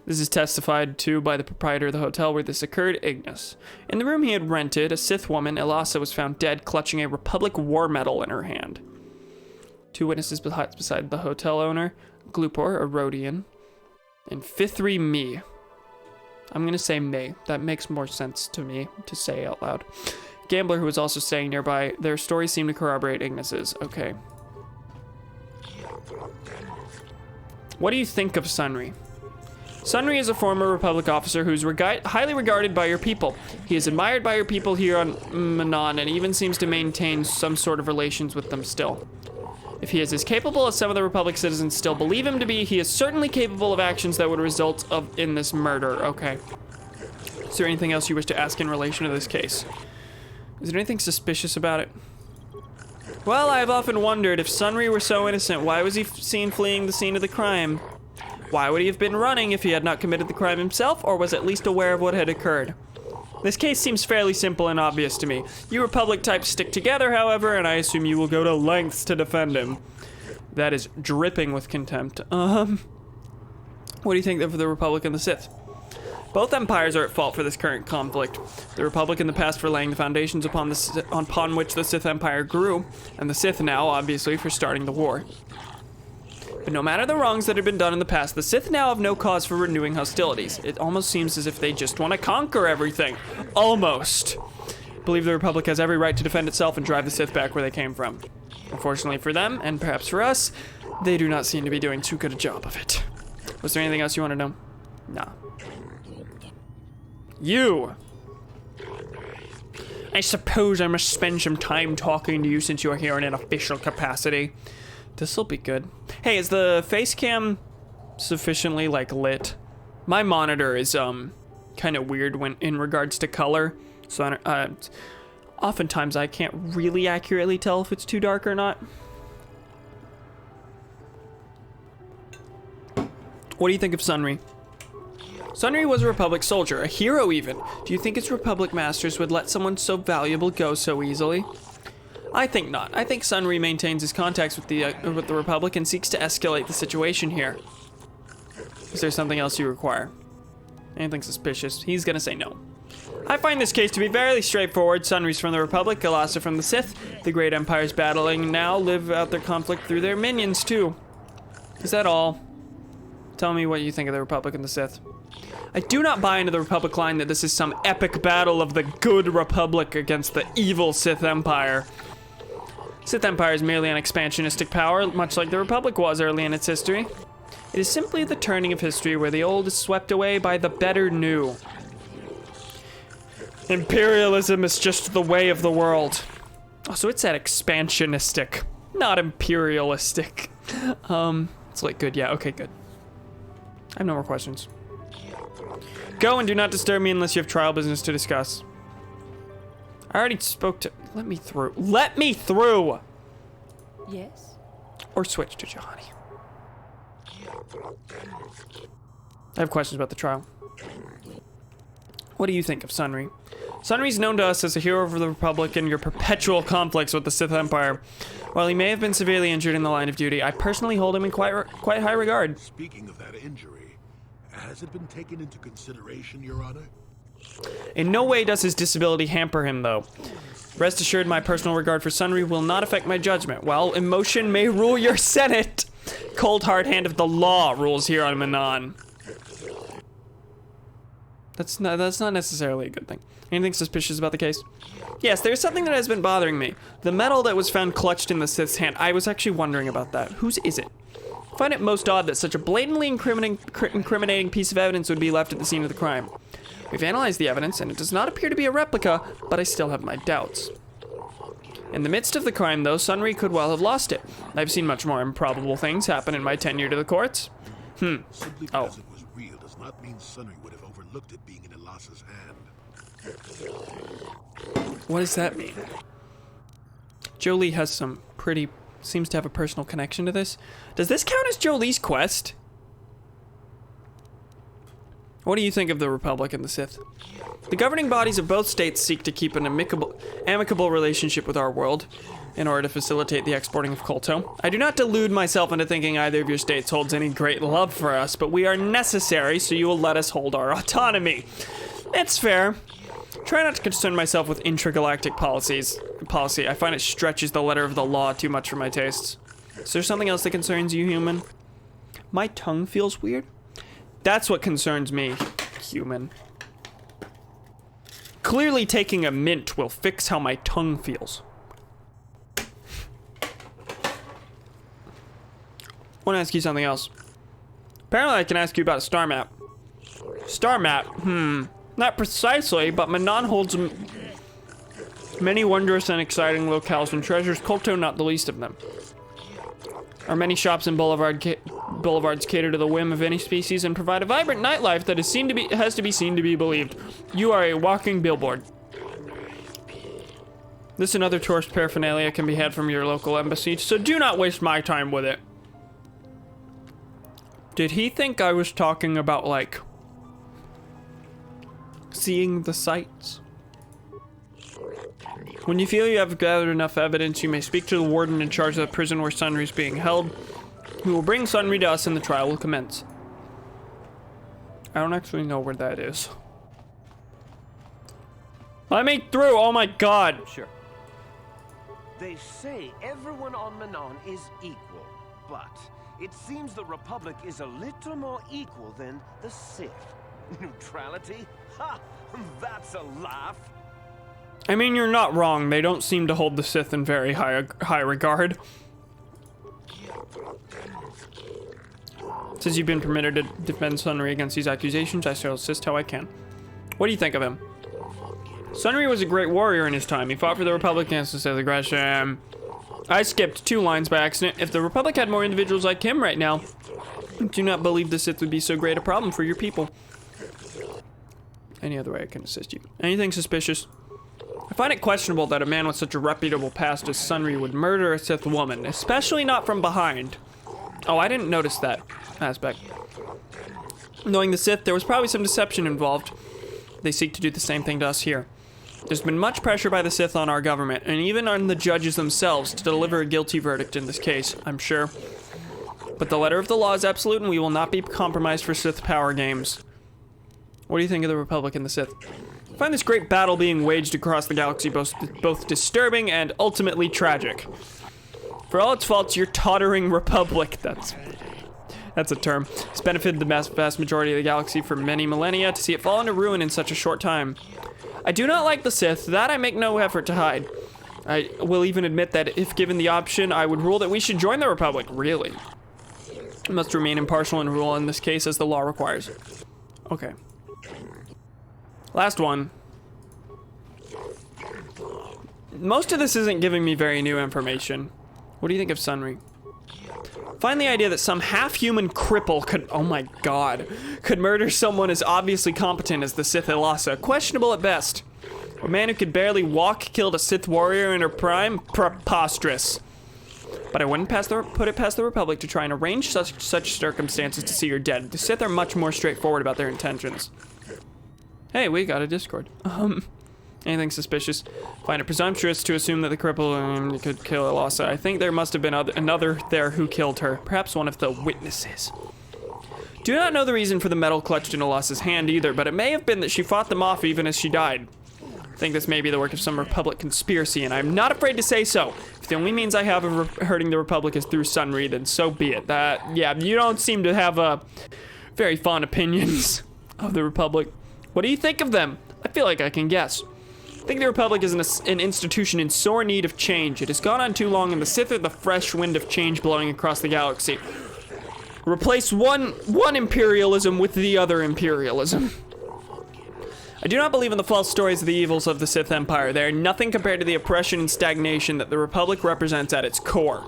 This is testified to by the proprietor of the hotel where this occurred, Ignis. In the room he had rented, a Sith woman, Elasa, was found dead, clutching a Republic war medal in her hand. Two witnesses beside the hotel owner, Glupor, a Rhodian, and Fithri Me. I'm gonna say May. That makes more sense to me to say out loud. Gambler, who was also staying nearby. Their stories seem to corroborate Ignis's. Okay. What do you think of Sunri? Sunri is a former Republic officer who's highly regarded by your people. He is admired by your people here on Manon and even seems to maintain some sort of relations with them still. If he is as capable as some of the Republic citizens still believe him to be, he is certainly capable of actions that would result in this murder. Okay. Is there anything else you wish to ask in relation to this case? Is there anything suspicious about it? Well, I have often wondered if Sunri were so innocent, why was he seen fleeing the scene of the crime? Why would he have been running if he had not committed the crime himself, or was at least aware of what had occurred? This case seems fairly simple and obvious to me. You Republic types stick together, however, and I assume you will go to lengths to defend him. That is dripping with contempt. What do you think of the Republic and the Sith? Both empires are at fault for this current conflict. The Republic in the past for laying the foundations upon which the Sith Empire grew, and the Sith now, obviously, for starting the war. But no matter the wrongs that had been done in the past, the Sith now have no cause for renewing hostilities. It almost seems as if they just want to conquer everything. Almost. I believe the Republic has every right to defend itself and drive the Sith back where they came from. Unfortunately for them, and perhaps for us, they do not seem to be doing too good a job of it. Was there anything else you want to know? Nah. You! I suppose I must spend some time talking to you since you're here in an official capacity. This'll be good. Hey, is the face cam sufficiently, like, lit? My monitor is, kind of weird when in regards to color. So, oftentimes I can't really accurately tell if it's too dark or not. What do you think of Sunri? Sunri was a Republic soldier, a hero even. Do you think its Republic masters would let someone so valuable go so easily? I think not. I think Sunri maintains his contacts with the Republic and seeks to escalate the situation here. Is there something else you require? Anything suspicious? He's gonna say no. I find this case to be fairly straightforward. Sunri's from the Republic, Galassa from the Sith. The great empires battling now live out their conflict through their minions too. Is that all? Tell me what you think of the Republic and the Sith. I do not buy into the Republic line that this is some epic battle of the good Republic against the evil Sith Empire. Sith Empire is merely an expansionistic power, much like the Republic was early in its history. It is simply the turning of history where the old is swept away by the better new. Imperialism is just the way of the world. Oh, so it said expansionistic, not imperialistic. It's like good, yeah, okay, good. I have no more questions. Go and do not disturb me unless you have trial business to discuss. I already spoke to... Let me through. Let me through! Yes? Or switch to Johnny. I have questions about the trial. What do you think of Sunri? Sunri's known to us as a hero of the Republic in your perpetual conflicts with the Sith Empire. While he may have been severely injured in the line of duty, I personally hold him in quite high regard. Speaking of that injury, has it been taken into consideration, Your Honor? In no way does his disability hamper him, though. Rest assured, my personal regard for Sunri will not affect my judgment. While emotion may rule your Senate, cold hard hand of the law rules here on Manon. That's not necessarily a good thing. Anything suspicious about the case? Yes, there's something that has been bothering me. The medal that was found clutched in the Sith's hand. I was actually wondering about that. Whose is it? I find it most odd that such a blatantly incriminating piece of evidence would be left at the scene of the crime. We've analyzed the evidence, and it does not appear to be a replica, but I still have my doubts. In the midst of the crime, though, Sunri could well have lost it. I've seen much more improbable things happen in my tenure to the courts. Simply because it was real does not mean Sunri would have overlooked it being in Elassa's hand. What does that mean? Jolie has some pretty... seems to have a personal connection to this. Does this count as Jolie's quest? What do you think of the Republic and the Sith? The governing bodies of both states seek to keep an amicable relationship with our world in order to facilitate the exporting of colto. I do not delude myself into thinking either of your states holds any great love for us, but we are necessary, so you will let us hold our autonomy. It's fair. Try not to concern myself with intragalactic policy. I find it stretches the letter of the law too much for my tastes. Is there something else that concerns you, human? My tongue feels weird. That's what concerns me, human. Clearly taking a mint will fix how my tongue feels. I want to ask you something else. Apparently I can ask you about a star map. Star map? Not precisely, but Manon holds many wondrous and exciting locales and treasures, Kolto not the least of them. Our many shops and boulevards cater to the whim of any species and provide a vibrant nightlife that has to be seen to be believed. You are a walking billboard. This and other tourist paraphernalia can be had from your local embassy, so do not waste my time with it. Did he think I was talking about, like, seeing the sights? When you feel you have gathered enough evidence, you may speak to the warden in charge of the prison where Sunri is being held. He will bring Sunri to us and the trial will commence. I don't actually know where that is. Let me through! Oh my god! Sure. They say everyone on Manon is equal, but it seems the Republic is a little more equal than the Sith. Neutrality? Ha! That's a laugh! I mean, you're not wrong. They don't seem to hold the Sith in very high regard. Since you've been permitted to defend Sunri against these accusations, I shall assist how I can. What do you think of him? Sunry was a great warrior in his time. He fought for the Republic against the Sith aggression. I skipped 2 lines by accident. If the Republic had more individuals like him right now, I do not believe the Sith would be so great a problem for your people. Any other way I can assist you? Anything suspicious? I find it questionable that a man with such a reputable past as Sunry would murder a Sith woman, especially not from behind. Oh, I didn't notice that aspect. Knowing the Sith, there was probably some deception involved. They seek to do the same thing to us here. There's been much pressure by the Sith on our government, and even on the judges themselves, to deliver a guilty verdict in this case, I'm sure. But the letter of the law is absolute, and we will not be compromised for Sith power games. What do you think of the Republic and the Sith? I find this great battle being waged across the galaxy both disturbing and ultimately tragic. For all its faults, your tottering Republic, that's a term, has benefited the vast majority of the galaxy for many millennia. To see it fall into ruin in such a short time. I do not like the Sith, that I make no effort to hide. I will even admit that if given the option, I would rule that we should join the Republic. Really? I must remain impartial and rule in this case as the law requires. Okay. Last one. Most of this isn't giving me very new information. What do you think of Sunry? Find the idea that some half-human cripple could, oh my god, could murder someone as obviously competent as the Sith Ilasa. Questionable at best. A man who could barely walk killed a Sith warrior in her prime? Preposterous. But I wouldn't put it past the Republic to try and arrange such circumstances to see her dead. The Sith are much more straightforward about their intentions. Hey, we got a Discord. Anything suspicious? Find it presumptuous to assume that the cripple could kill Ilasa. I think there must have been another there who killed her. Perhaps one of the witnesses. Do not know the reason for the medal clutched in Ilasa's hand either, but it may have been that she fought them off even as she died. I think this may be the work of some Republic conspiracy, and I'm not afraid to say so. If the only means I have of hurting the Republic is through Sunry, then so be it. Yeah, you don't seem to have very fond opinions of the Republic. What do you think of them? I feel like I can guess. I think the Republic is an institution in sore need of change. It has gone on too long, and the Sith are the fresh wind of change blowing across the galaxy. Replace one imperialism with the other imperialism. I do not believe in the false stories of the evils of the Sith Empire. They are nothing compared to the oppression and stagnation that the Republic represents at its core.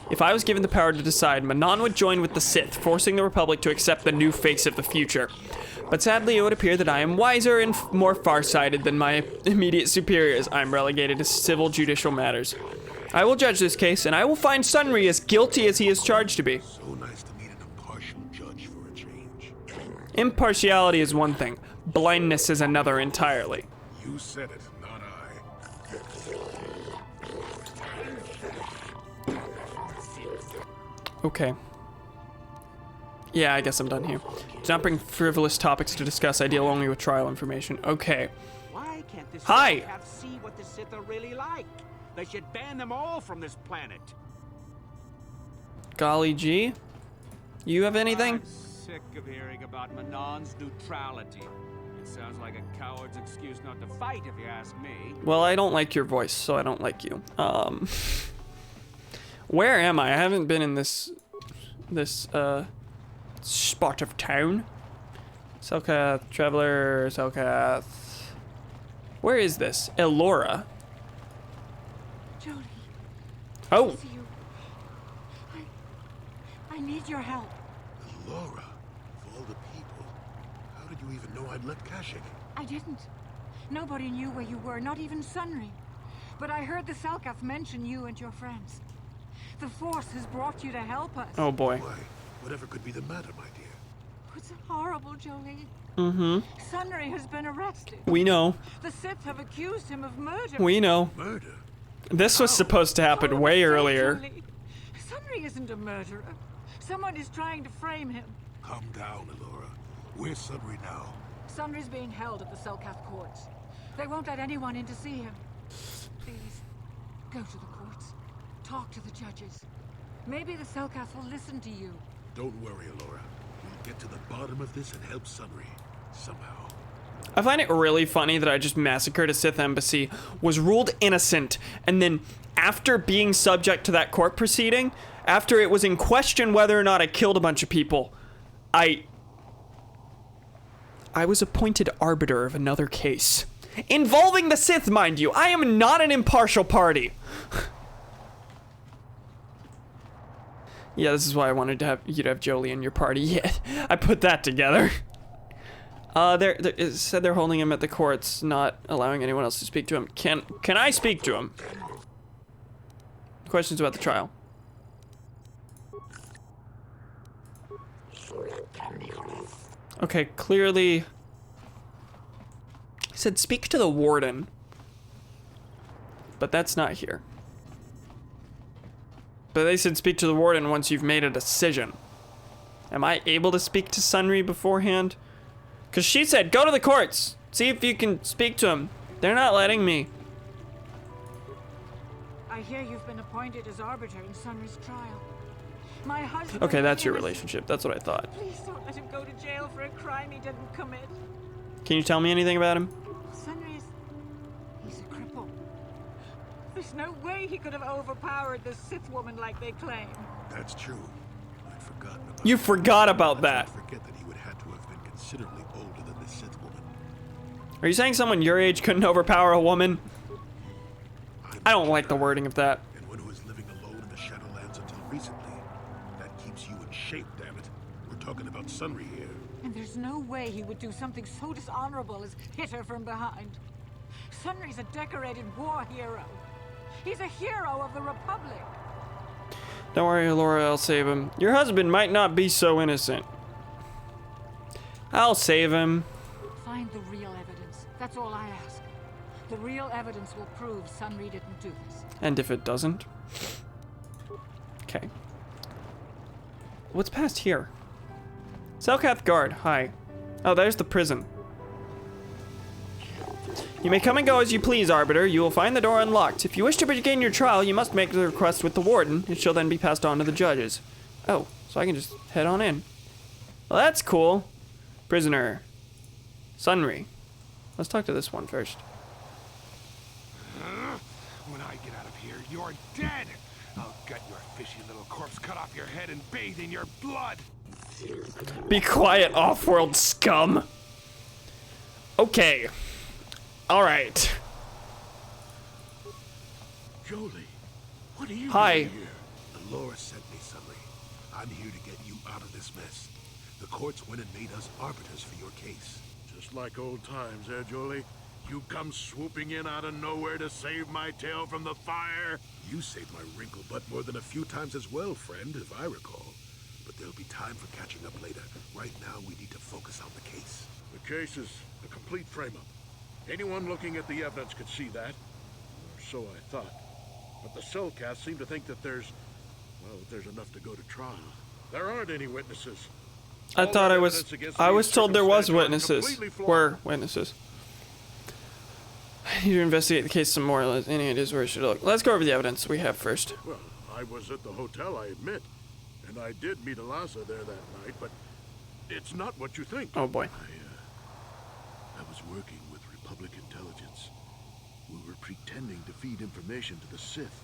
If I was given the power to decide, Manon would join with the Sith, forcing the Republic to accept the new face of the future. But sadly, it would appear that I am wiser and more far-sighted than my immediate superiors. I am relegated to civil judicial matters. I will judge this case, and I will find Sunry as guilty as he is charged to be. So nice to meet an impartial judge for a change. Impartiality is one thing. Blindness is another entirely. You said it, not I. Okay. Yeah, I guess I'm done here. Do not bring frivolous topics to discuss. I deal only with trial information. Okay. Why can't this Hi. have see what the Sith are really like? They should ban them all from this planet. Golly gee. You have anything? I'm sick of hearing about Manon's neutrality. It sounds like a coward's excuse not to fight, if you ask me. Well, I don't like your voice, so I don't like you. Where am I? I haven't been in this spot of town. Selkath, Traveler, Selkath. Where is this? Elora. Jodie. Oh, See you. I need your help. Laura, of all the people, how did you even know I'd left Kashyyyk? I didn't. Nobody knew where you were, not even Sunry. But I heard the Selkath mention you and your friends. The Force has brought you to help us. oh boy. Why? Whatever could be the matter, my dear? It's horrible, Jolie. Mm-hmm. Sunry has been arrested. We know. The Sith have accused him of murder. We know. Murder? This was supposed to happen way earlier. Jolie. Sunry isn't a murderer. Someone is trying to frame him. Calm down, Elora. Where's Sunry now? Sunry's being held at the Selkath courts. They won't let anyone in to see him. Please, go to the courts. Talk to the judges. Maybe the Selkath will listen to you. Don't worry, Elora. We'll get to the bottom of this and help Sunry. Somehow. I find it really funny that I just massacred a Sith embassy, was ruled innocent, and then after being subject to that court proceeding, after it was in question whether or not I killed a bunch of people, I was appointed arbiter of another case. Involving the Sith, mind you. I am not an impartial party. Yeah, this is why I wanted to have you to have Jolie in your party. Yeah, I put that together. It said they're holding him at the courts, not allowing anyone else to speak to him. Can I speak to him? Questions about the trial. Okay, clearly. He said speak to the warden. But that's not here. But they said speak to the warden once you've made a decision. Am I able to speak to Sunri beforehand? Because she said, go to the courts. See if you can speak to him. They're not letting me. I hear you've been appointed as arbiter in Sunri's trial. My husband... Okay, that's your relationship. That's what I thought. Please don't let him go to jail for a crime he didn't commit. Can you tell me anything about him? Sunri's... he's a cripple. There's no way he could have overpowered the Sith woman like they claim. That's true. I'd forgotten about You that. forgot about that. Let's not forget that he would have to have been considerably older than the Sith woman. Are you saying someone your age couldn't overpower a woman? I don't like the wording of that. And one who is living alone in the Shadowlands until recently. That keeps you in shape, damn it. We're talking about Sunri here. And there's no way he would do something so dishonorable as hit her from behind. Sunri's a decorated war hero. He's a hero of the Republic. Don't worry, Laura, I'll save him. Your husband might not be so innocent. I'll save him. Find the real evidence. That's all I ask. The real evidence will prove Sunri didn't do this. And if it doesn't? Okay. What's past here? Selkath Guard, hi. Oh, there's the prison. You may come and go as you please, Arbiter. You will find the door unlocked. If you wish to begin your trial, you must make the request with the warden. It shall then be passed on to the judges. Oh, so I can just head on in. Well, that's cool. Prisoner. Sunri. Let's talk to this one first. When I get out of here, you're dead! I'll gut your fishy little corpse, cut off your head, and bathe in your blood! Be quiet, off-world scum. Okay. Alright. Jolie, what are you Hi. doing here? Laura sent me, Sunri. I'm here to get you out of this mess. The courts went and made us arbiters for your case. Just like old times, eh, Jolie? You come swooping in out of nowhere to save my tail from the fire? You saved my wrinkle butt more than a few times as well, friend, if I recall. But there'll be time for catching up later. Right now, we need to focus on the case. The case is a complete frame-up. Anyone looking at the evidence could see that. Or so I thought. But the Cellcast seem to think that there's enough to go to trial. There aren't any witnesses. I thought I was told there was witnesses. Were witnesses. I need to investigate the case some more. Any ideas where I should look? Let's go over the evidence we have first. Well, I was at the hotel, I admit. And I did meet Alasa there that night, but it's not what you think. Oh boy. I was working with Republic intelligence. We were pretending to feed information to the Sith.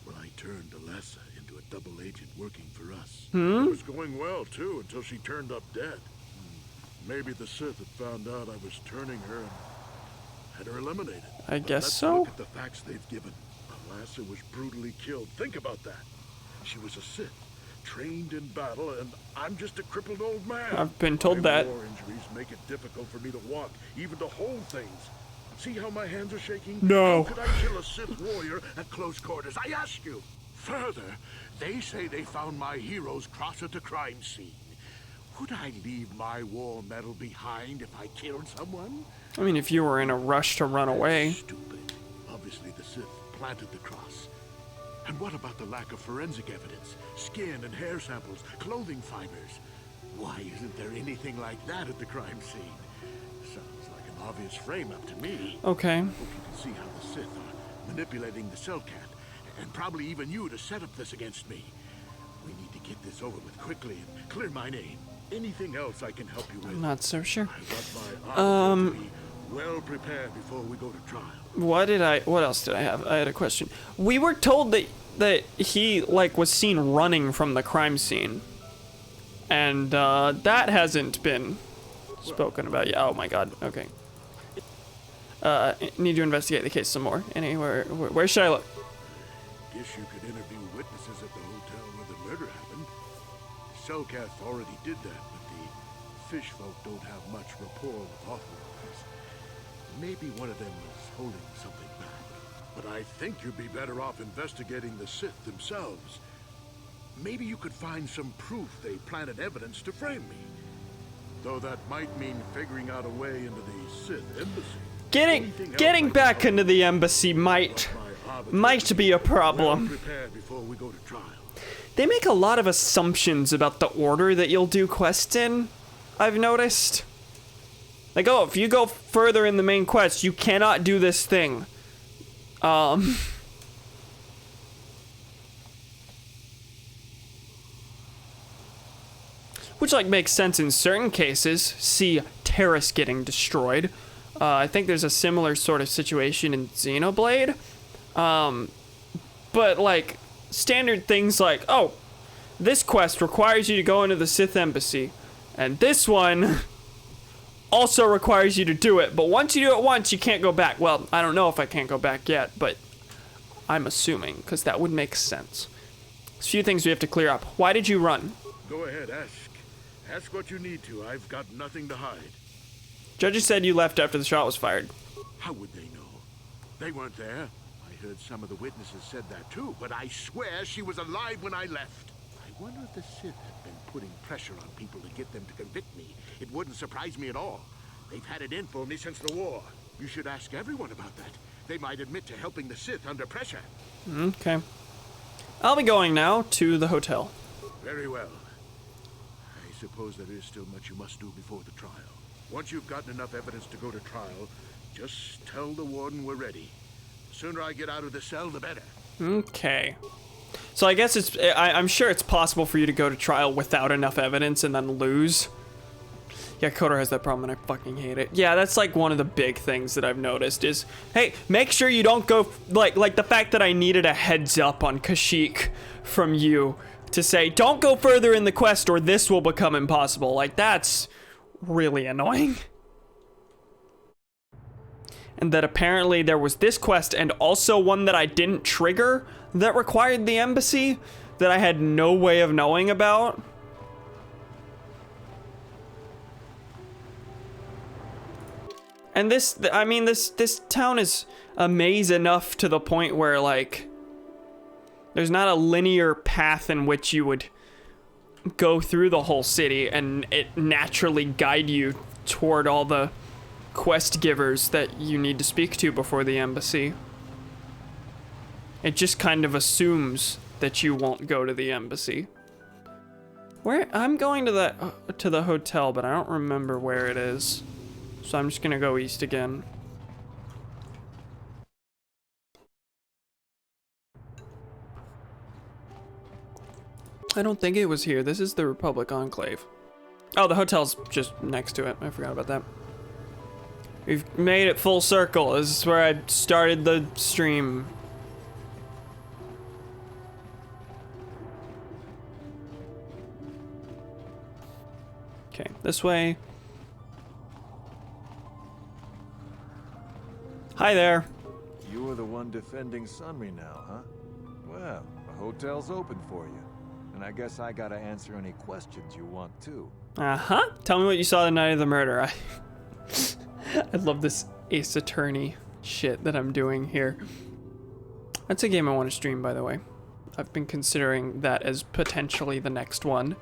Well, I turned Alasa into a double agent working for us. It was going well, too, until she turned up dead. Maybe the Sith had found out I was turning her and had her eliminated. I guess Let's so. look at the facts they've given. Alasa was brutally killed. Think about that. She was a Sith, trained in battle, and I'm just a crippled old man. I've been told My that. war injuries make it difficult for me to walk, even to hold things. See how my hands are shaking? No. How could I kill a Sith warrior at close quarters? I ask you. Further, they say they found my heroes cross at a crime scene. Would I leave my war medal behind if I killed someone? I mean, if you were in a rush to run away. Stupid. Obviously, the Sith planted the cross. And what about the lack of forensic evidence? Skin and hair samples, clothing fibers. Why isn't there anything like that at the crime scene? Sounds like an obvious frame-up to me. Okay. Hope you can see how the Sith are manipulating the Cellcat, and probably even you to set up this against me. We need to get this over with quickly and clear my name. Anything else I can help you with? I'm not so sure. I want my armor to be well prepared before we go to trial. What else did I have? I had a question. We were told that he, like, was seen running from the crime scene. And, that hasn't been spoken about yet. Oh my god, okay. Need to investigate the case some more. Anywhere, where should I look? Guess you could interview witnesses at the hotel where the murder happened. Selkath already did that, but the fish folk don't have much rapport with Hawthorns. Maybe one of them was holding something back. But I think you'd be better off investigating the Sith themselves. Maybe you could find some proof they planted evidence to frame me. Though that might mean figuring out a way into the Sith embassy. Getting back into the embassy might be a problem. Prepared before we go to trial. They make a lot of assumptions about the order that you'll do quests in, I've noticed. Like, oh, if you go further in the main quest, you cannot do this thing. Which, like, makes sense in certain cases. See Terrace getting destroyed. I think there's a similar sort of situation in Xenoblade. But, like, standard things like, oh, this quest requires you to go into the Sith embassy. And this one also requires you to do it. But once you do it once, you can't go back. Well, I don't know if I can't go back yet, but I'm assuming, because that would make sense. There's a few things we have to clear up. Why did you run? Go ahead, ask. Ask what you need to. I've got nothing to hide. Judges said you left after the shot was fired. How would they know? They weren't there. I heard some of the witnesses said that too, but I swear she was alive when I left. I wonder if the Sith have been putting pressure on people to get them to convict me. It wouldn't surprise me at all. They've had it in for me since the war. You should ask everyone about that. They might admit to helping the Sith under pressure. Okay. I'll be going now to the hotel. Very well. I suppose there is still much you must do before the trial. Once you've gotten enough evidence to go to trial, just tell the warden we're ready. The sooner I get out of the cell, the better. Okay. So I guess I'm sure it's possible for you to go to trial without enough evidence and then lose. Yeah, KOTOR has that problem and I fucking hate it. Yeah, that's like one of the big things that I've noticed is, hey, make sure you don't go, like the fact that I needed a heads up on Kashyyyk from you to say, don't go further in the quest or this will become impossible. Like, that's really annoying. And that apparently there was this quest and also one that I didn't trigger that required the embassy that I had no way of knowing about. And this, I mean, this town is a maze enough to the point where, like, there's not a linear path in which you would go through the whole city and it naturally guide you toward all the quest givers that you need to speak to before the embassy. It just kind of assumes that you won't go to the embassy. I'm going to the hotel, but I don't remember where it is. So I'm just gonna go east again. I don't think it was here. This is the Republic Enclave. Oh, the hotel's just next to it. I forgot about that. We've made it full circle. This is where I started the stream. Okay, this way. Hi there. You are the one defending Sunry now, huh? Well, the hotel's open for you. And I guess I gotta answer any questions you want too. Uh-huh. Tell me what you saw the night of the murder. I love this Ace Attorney shit that I'm doing here. That's a game I want to stream, by the way. I've been considering that as potentially the next one.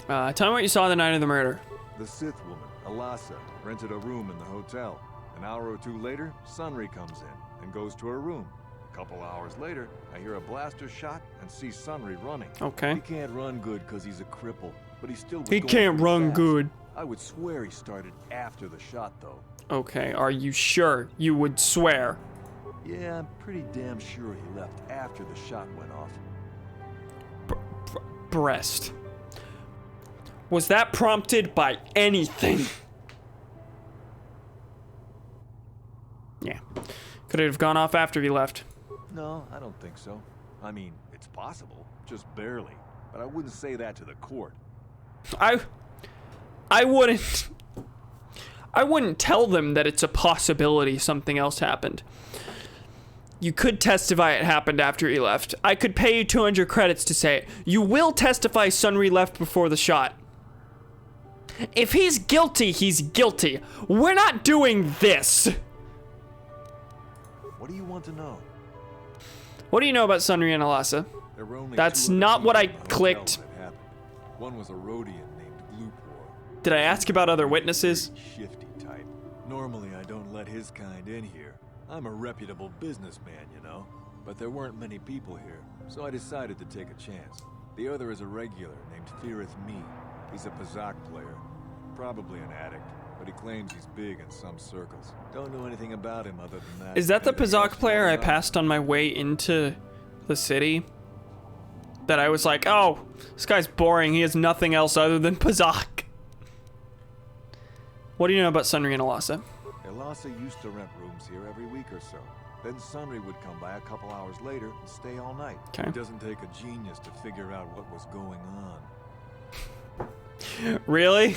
Tell me what you saw the night of the murder. The Sith woman, Alasa, rented a room in the hotel. An hour or two later, Sunry comes in and goes to her room. A couple hours later, I hear a blaster shot and see Sunry running. Okay. He can't run good because he's a cripple, but he still was He going can't pretty run fast. good. I would swear he started after the shot, though. Okay, are you sure? You would swear. Yeah, I'm pretty damn sure he left after the shot went off. Breast. Was that prompted by anything? Yeah. Could it have gone off after he left? No, I don't think so. I mean, it's possible, just barely. But I wouldn't say that to the court. I wouldn't. I wouldn't tell them that it's a possibility something else happened. You could testify it happened after he left. I could pay you 200 credits to say it. You will testify Sunry left before the shot. If he's guilty, he's guilty. We're not doing this. What do you want to know? What do you know about Sunry and Alasa? There were only That's 2 other not what I people in the hotel clicked. when it happened. One was a Rhodian named Gloopor. Did I ask about other witnesses? Shifty type. Normally I don't let his kind in here. I'm a reputable businessman, you know. But there weren't many people here, so I decided to take a chance. The other is a regular named Feareth Me. He's a Pazak player. Probably an addict, but he claims he's big in some circles. Don't know anything about him other than that. Is that the Anything else Pazak player I going on? passed on my way into the city? That I was like, oh, this guy's boring. He has nothing else other than Pazak. What do you know about Sunry and Alasa? Elasa used to rent rooms here every week or so. Then Sunry would come by a couple hours later and stay all night. Okay. It doesn't take a genius to figure out what was going on. Really?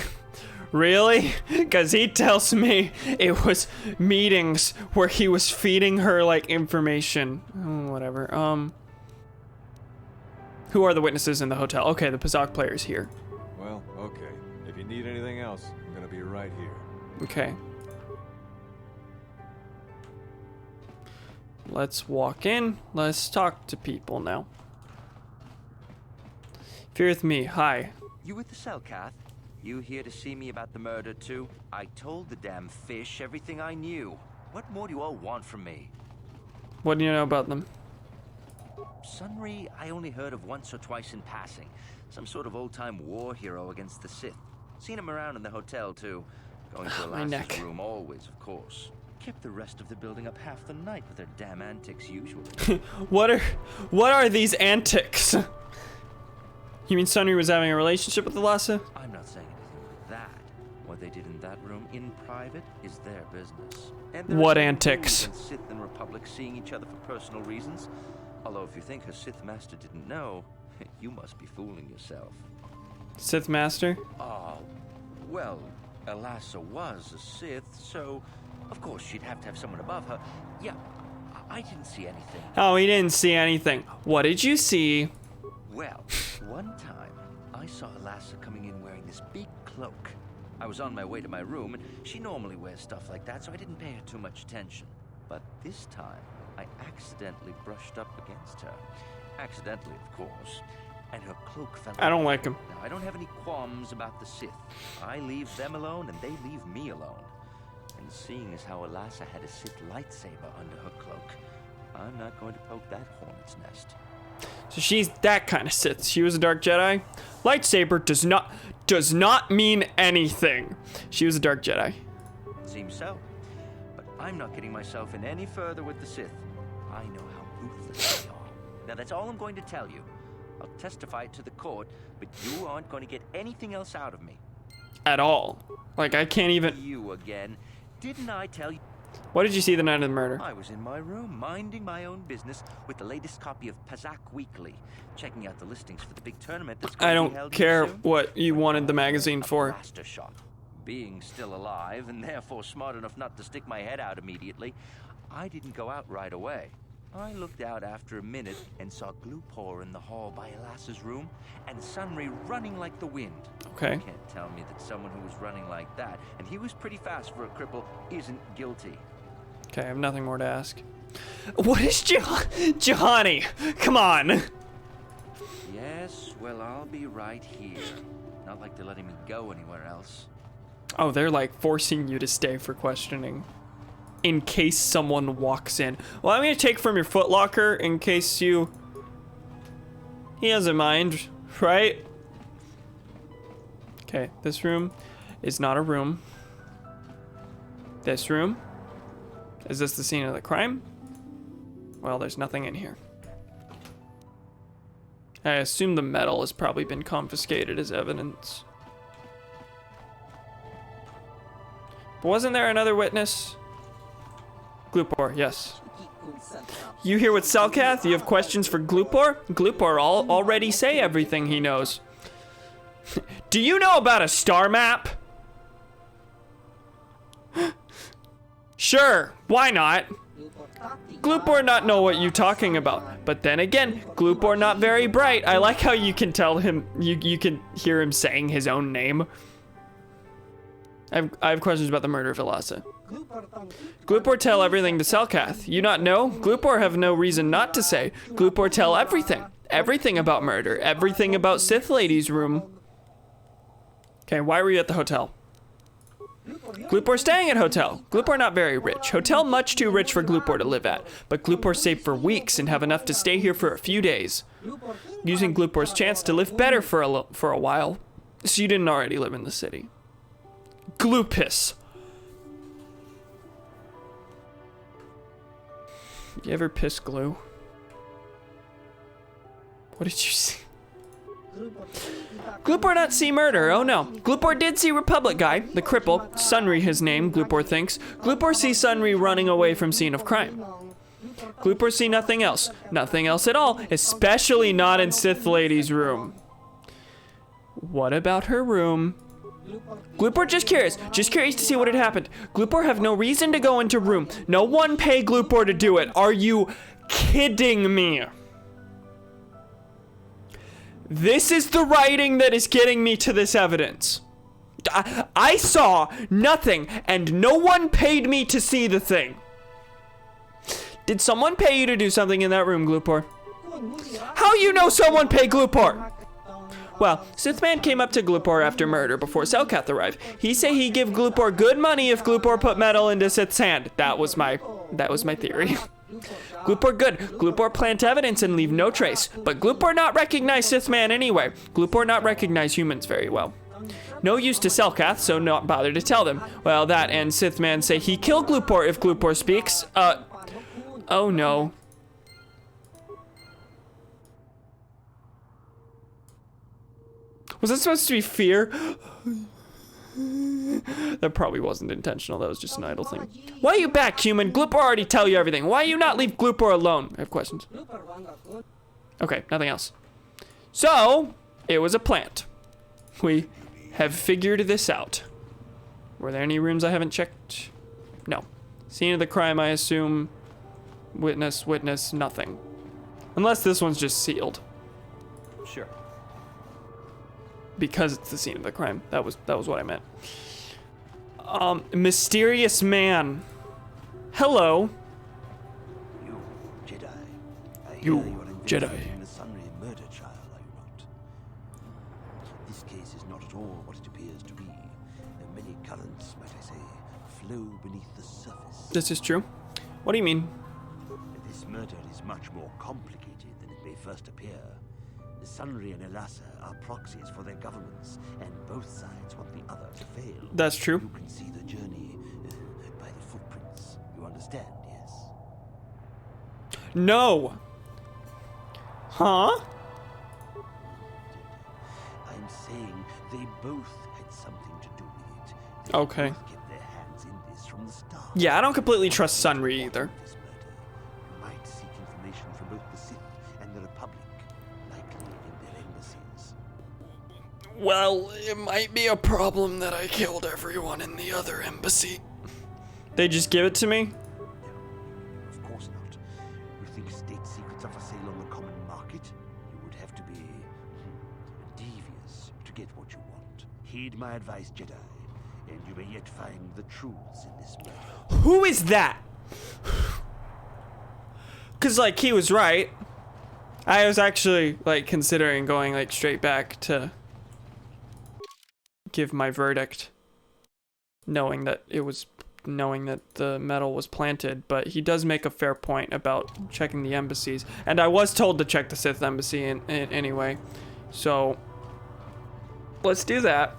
Really? Because he tells me it was meetings where he was feeding her, like, information. Oh, whatever. Who are the witnesses in the hotel? Okay, the Pazak player's here. Well, okay. If you need anything else, I'm gonna be right here. Okay. Let's walk in. Let's talk to people now. Feareth Me, hi. You with the Selkath? You here to see me about the murder too? I told the damn fish everything I knew. What more do you all want from me? What do you know about them? Sunry, I only heard of once or twice in passing. Some sort of old-time war hero against the Sith. Seen him around in the hotel too. Going to My neck. Alasta's room always, of course. Kept the rest of the building up half the night with their damn antics usually. What are these antics? You mean Sunry was having a relationship with Alasa? I'm not saying anything like that. What they did in that room in private is their business. And there What is no antics? rule against Sith and Republic seeing each other for personal reasons. Although if you think her Sith master didn't know, you must be fooling yourself. Sith Master? Oh, well, Alasa was a Sith, so of course she'd have to have someone above her. Yeah, I didn't see anything. Oh, he didn't see anything. What did you see? Well, one time, I saw Alasa coming in wearing this big cloak. I was on my way to my room, and she normally wears stuff like that, so I didn't pay her too much attention. But this time, I accidentally brushed up against her. Accidentally, of course. And her cloak fell I don't off. like him. Now, I don't have any qualms about the Sith. I leave them alone, and they leave me alone. And seeing as how Alasa had a Sith lightsaber under her cloak, I'm not going to poke that hornet's nest. So she's that kind of Sith. She was a Dark Jedi. Lightsaber does not mean anything. She was a Dark Jedi. Seems so. But I'm not getting myself in any further with the Sith. I know how ruthless they are. Now that's all I'm going to tell you. I'll testify it to the court, but you aren't going to get anything else out of me. At all. Like, I can't even... You again. Didn't I tell you? What did you see the night of the murder? I was in my room, minding my own business, with the latest copy of Pazak Weekly, checking out the listings for the big tournament that's going I to be don't held care soon. what you wanted the magazine A for. blaster shot. Being still alive, and therefore smart enough not to stick my head out immediately, I didn't go out right away. I looked out after a minute and saw Gloopor in the hall by Alasa's room, and Sunry running like the wind. Okay. You can't tell me that someone who was running like that, and he was pretty fast for a cripple, isn't guilty. Okay, I have nothing more to ask. What is Juhani? Come on. Yes, well, I'll be right here. Not like they're letting me go anywhere else. Oh, they're like forcing you to stay for questioning. In case someone walks in. Well, I'm gonna take from your footlocker in case you... He doesn't mind, right? Okay, this room is not a room. This room. Is this the scene of the crime? Well, there's nothing in here. I assume the metal has probably been confiscated as evidence. But wasn't there another witness? Gloopor, yes. You here with Selkath? You have questions for Gloopor? Gloopor already say everything he knows. Do you know about a star map? Sure, why not? Gloopor not know what you talking about. But then again, Gloopor not very bright. I like how you can tell him, you can hear him saying his own name. I have questions about the murder of Elasa. Gloopor tell everything to Selkath. You not know? Gloopor have no reason not to say. Gloopor tell everything. Everything about murder. Everything about Sith Lady's room. Okay, why were you at the hotel? Gloopor staying at hotel. Gloopor not very rich. Hotel much too rich for Gloopor to live at. But Gloopor save for weeks and have enough to stay here for a few days. Using Gloopor's chance to live better for a while. So you didn't already live in the city. Gloopis. You ever piss glue? What did you see? Gloopor not see murder, oh no. Gloopor did see Republic guy, the cripple, Sunry his name, Gloopor thinks. Gloopor see Sunry running away from scene of crime. Gloopor see nothing else at all, especially not in Sith Lady's room. What about her room? Gloopor just curious to see what had happened. Gloopor have no reason to go into room. No one pay Gloopor to do it. Are you kidding me? This is the writing that is getting me to this evidence. I saw nothing and no one paid me to see the thing. Did someone pay you to do something in that room, Gloopor? How you know someone paid Gloopor? Well, Sithman came up to Gloopor after murder before Selkath arrived. He say he give Gloopor good money if Gloopor put metal into Sith's hand. That was my theory. Gloopor good. Gloopor plant evidence and leave no trace. But Gloopor not recognize Sithman anyway. Gloopor not recognize humans very well. No use to Selkath, so not bother to tell them. Well, that and Sithman say he kill Gloopor if Gloopor speaks. Oh no. Was that supposed to be fear? That probably wasn't intentional. That was just an idle thing. Why are you back, human? Gloopor already tell you everything. Why you not leave Gloopor alone? I have questions. Okay, nothing else. So, it was a plant. We have figured this out. Were there any rooms I haven't checked? No. Scene of the crime, I assume. Witness, nothing. Unless this one's just sealed. Sure. Because it's the scene of the crime. That was what I meant. Mysterious man. Hello. You, Jedi. You, Jedi. In the Sunry murder trial, are you not? This case is not at all what it appears to be. Many currents, might I say, flow beneath the surface. This is true. What do you mean? This murder is much more complicated than it may first appear. The Sunry and Elasa are proxies for their governments, and both sides want the other to fail. That's true. You can see the journey by the footprints. You understand, yes? No. Huh? I'm saying they both had something to do with it. They Okay. both kept their hands in this from the start. Yeah, I don't completely trust Sunry either. This murder. You might seek information from both the Sith and the Republic, likely in their embassies. Well, it might be a problem that I killed everyone in the other embassy. They just give it to me? Of course not. You think state secrets are for sale on the common market? You would have to be devious to get what you want. Heed my advice, Jedi, and you may yet find the truths in this matter. Who is that? Cause like he was right. I was actually like considering going like straight back to give my verdict, knowing that the metal was planted, but he does make a fair point about checking the embassies, and I was told to check the Sith embassy anyway, so let's do that.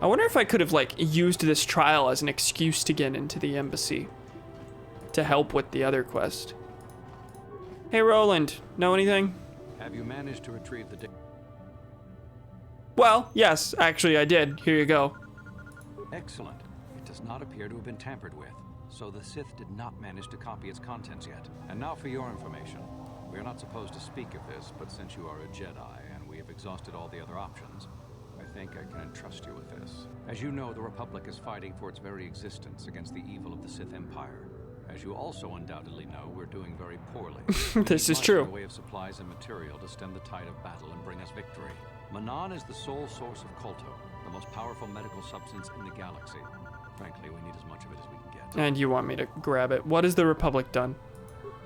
I wonder if I could have like used this trial as an excuse to get into the embassy to help with the other quest. Hey Roland, know anything? Have you managed to retrieve the Well, yes, actually I did. Here you go. Excellent. It does not appear to have been tampered with, so the Sith did not manage to copy its contents yet. And now for your information. We are not supposed to speak of this, but since you are a Jedi and we have exhausted all the other options, I think I can entrust you with this. As you know, the Republic is fighting for its very existence against the evil of the Sith Empire. As you also undoubtedly know, we're doing very poorly. This is In true. the way of supplies and material to stem the tide of battle and bring us victory. Manon is the sole source of Kolto, the most powerful medical substance in the galaxy. Frankly, we need as much of it as we can get. And you want me to grab it. What has the Republic done?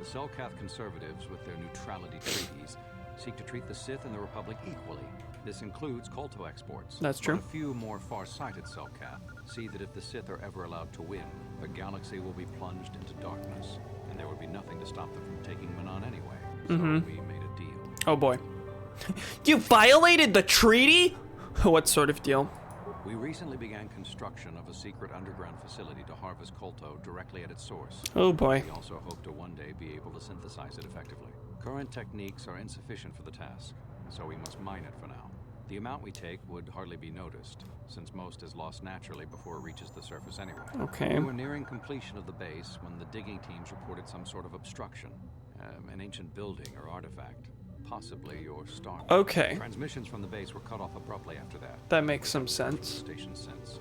The Selkath conservatives, with their neutrality treaties, seek to treat the Sith and the Republic equally. This includes Kolto exports. That's true. But a few more far-sighted Selkath see that if the Sith are ever allowed to win, the galaxy will be plunged into darkness, and there would be nothing to stop them from taking Manon anyway. So we made a deal. Oh boy. You violated the treaty? What sort of deal? We recently began construction of a secret underground facility to harvest Kolto directly at its source. Oh boy. We also hope to one day be able to synthesize it effectively. Current techniques are insufficient for the task, so we must mine it for now. The amount we take would hardly be noticed, since most is lost naturally before it reaches the surface anyway. Okay. We were nearing completion of the base when the digging teams reported some sort of obstruction. An ancient building or artifact. Possibly your star. Okay. Transmissions from the base were cut off abruptly after that. That makes some sense. Station since.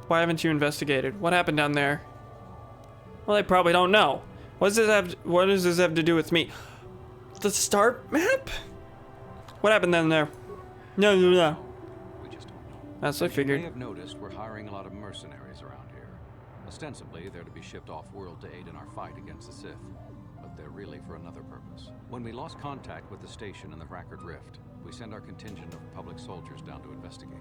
Why haven't you investigated? What happened down there? Well, they probably don't know. What does this have to do with me? The star map? What happened down there? No. We just don't know. That's what I You figured. may have noticed we're hiring a lot of mercenaries around here. Ostensibly, they're to be shipped off-world to aid in our fight against the Sith. But they're really for another purpose. When we lost contact with the station in the Rackard Rift, we sent our contingent of Republic soldiers down to investigate.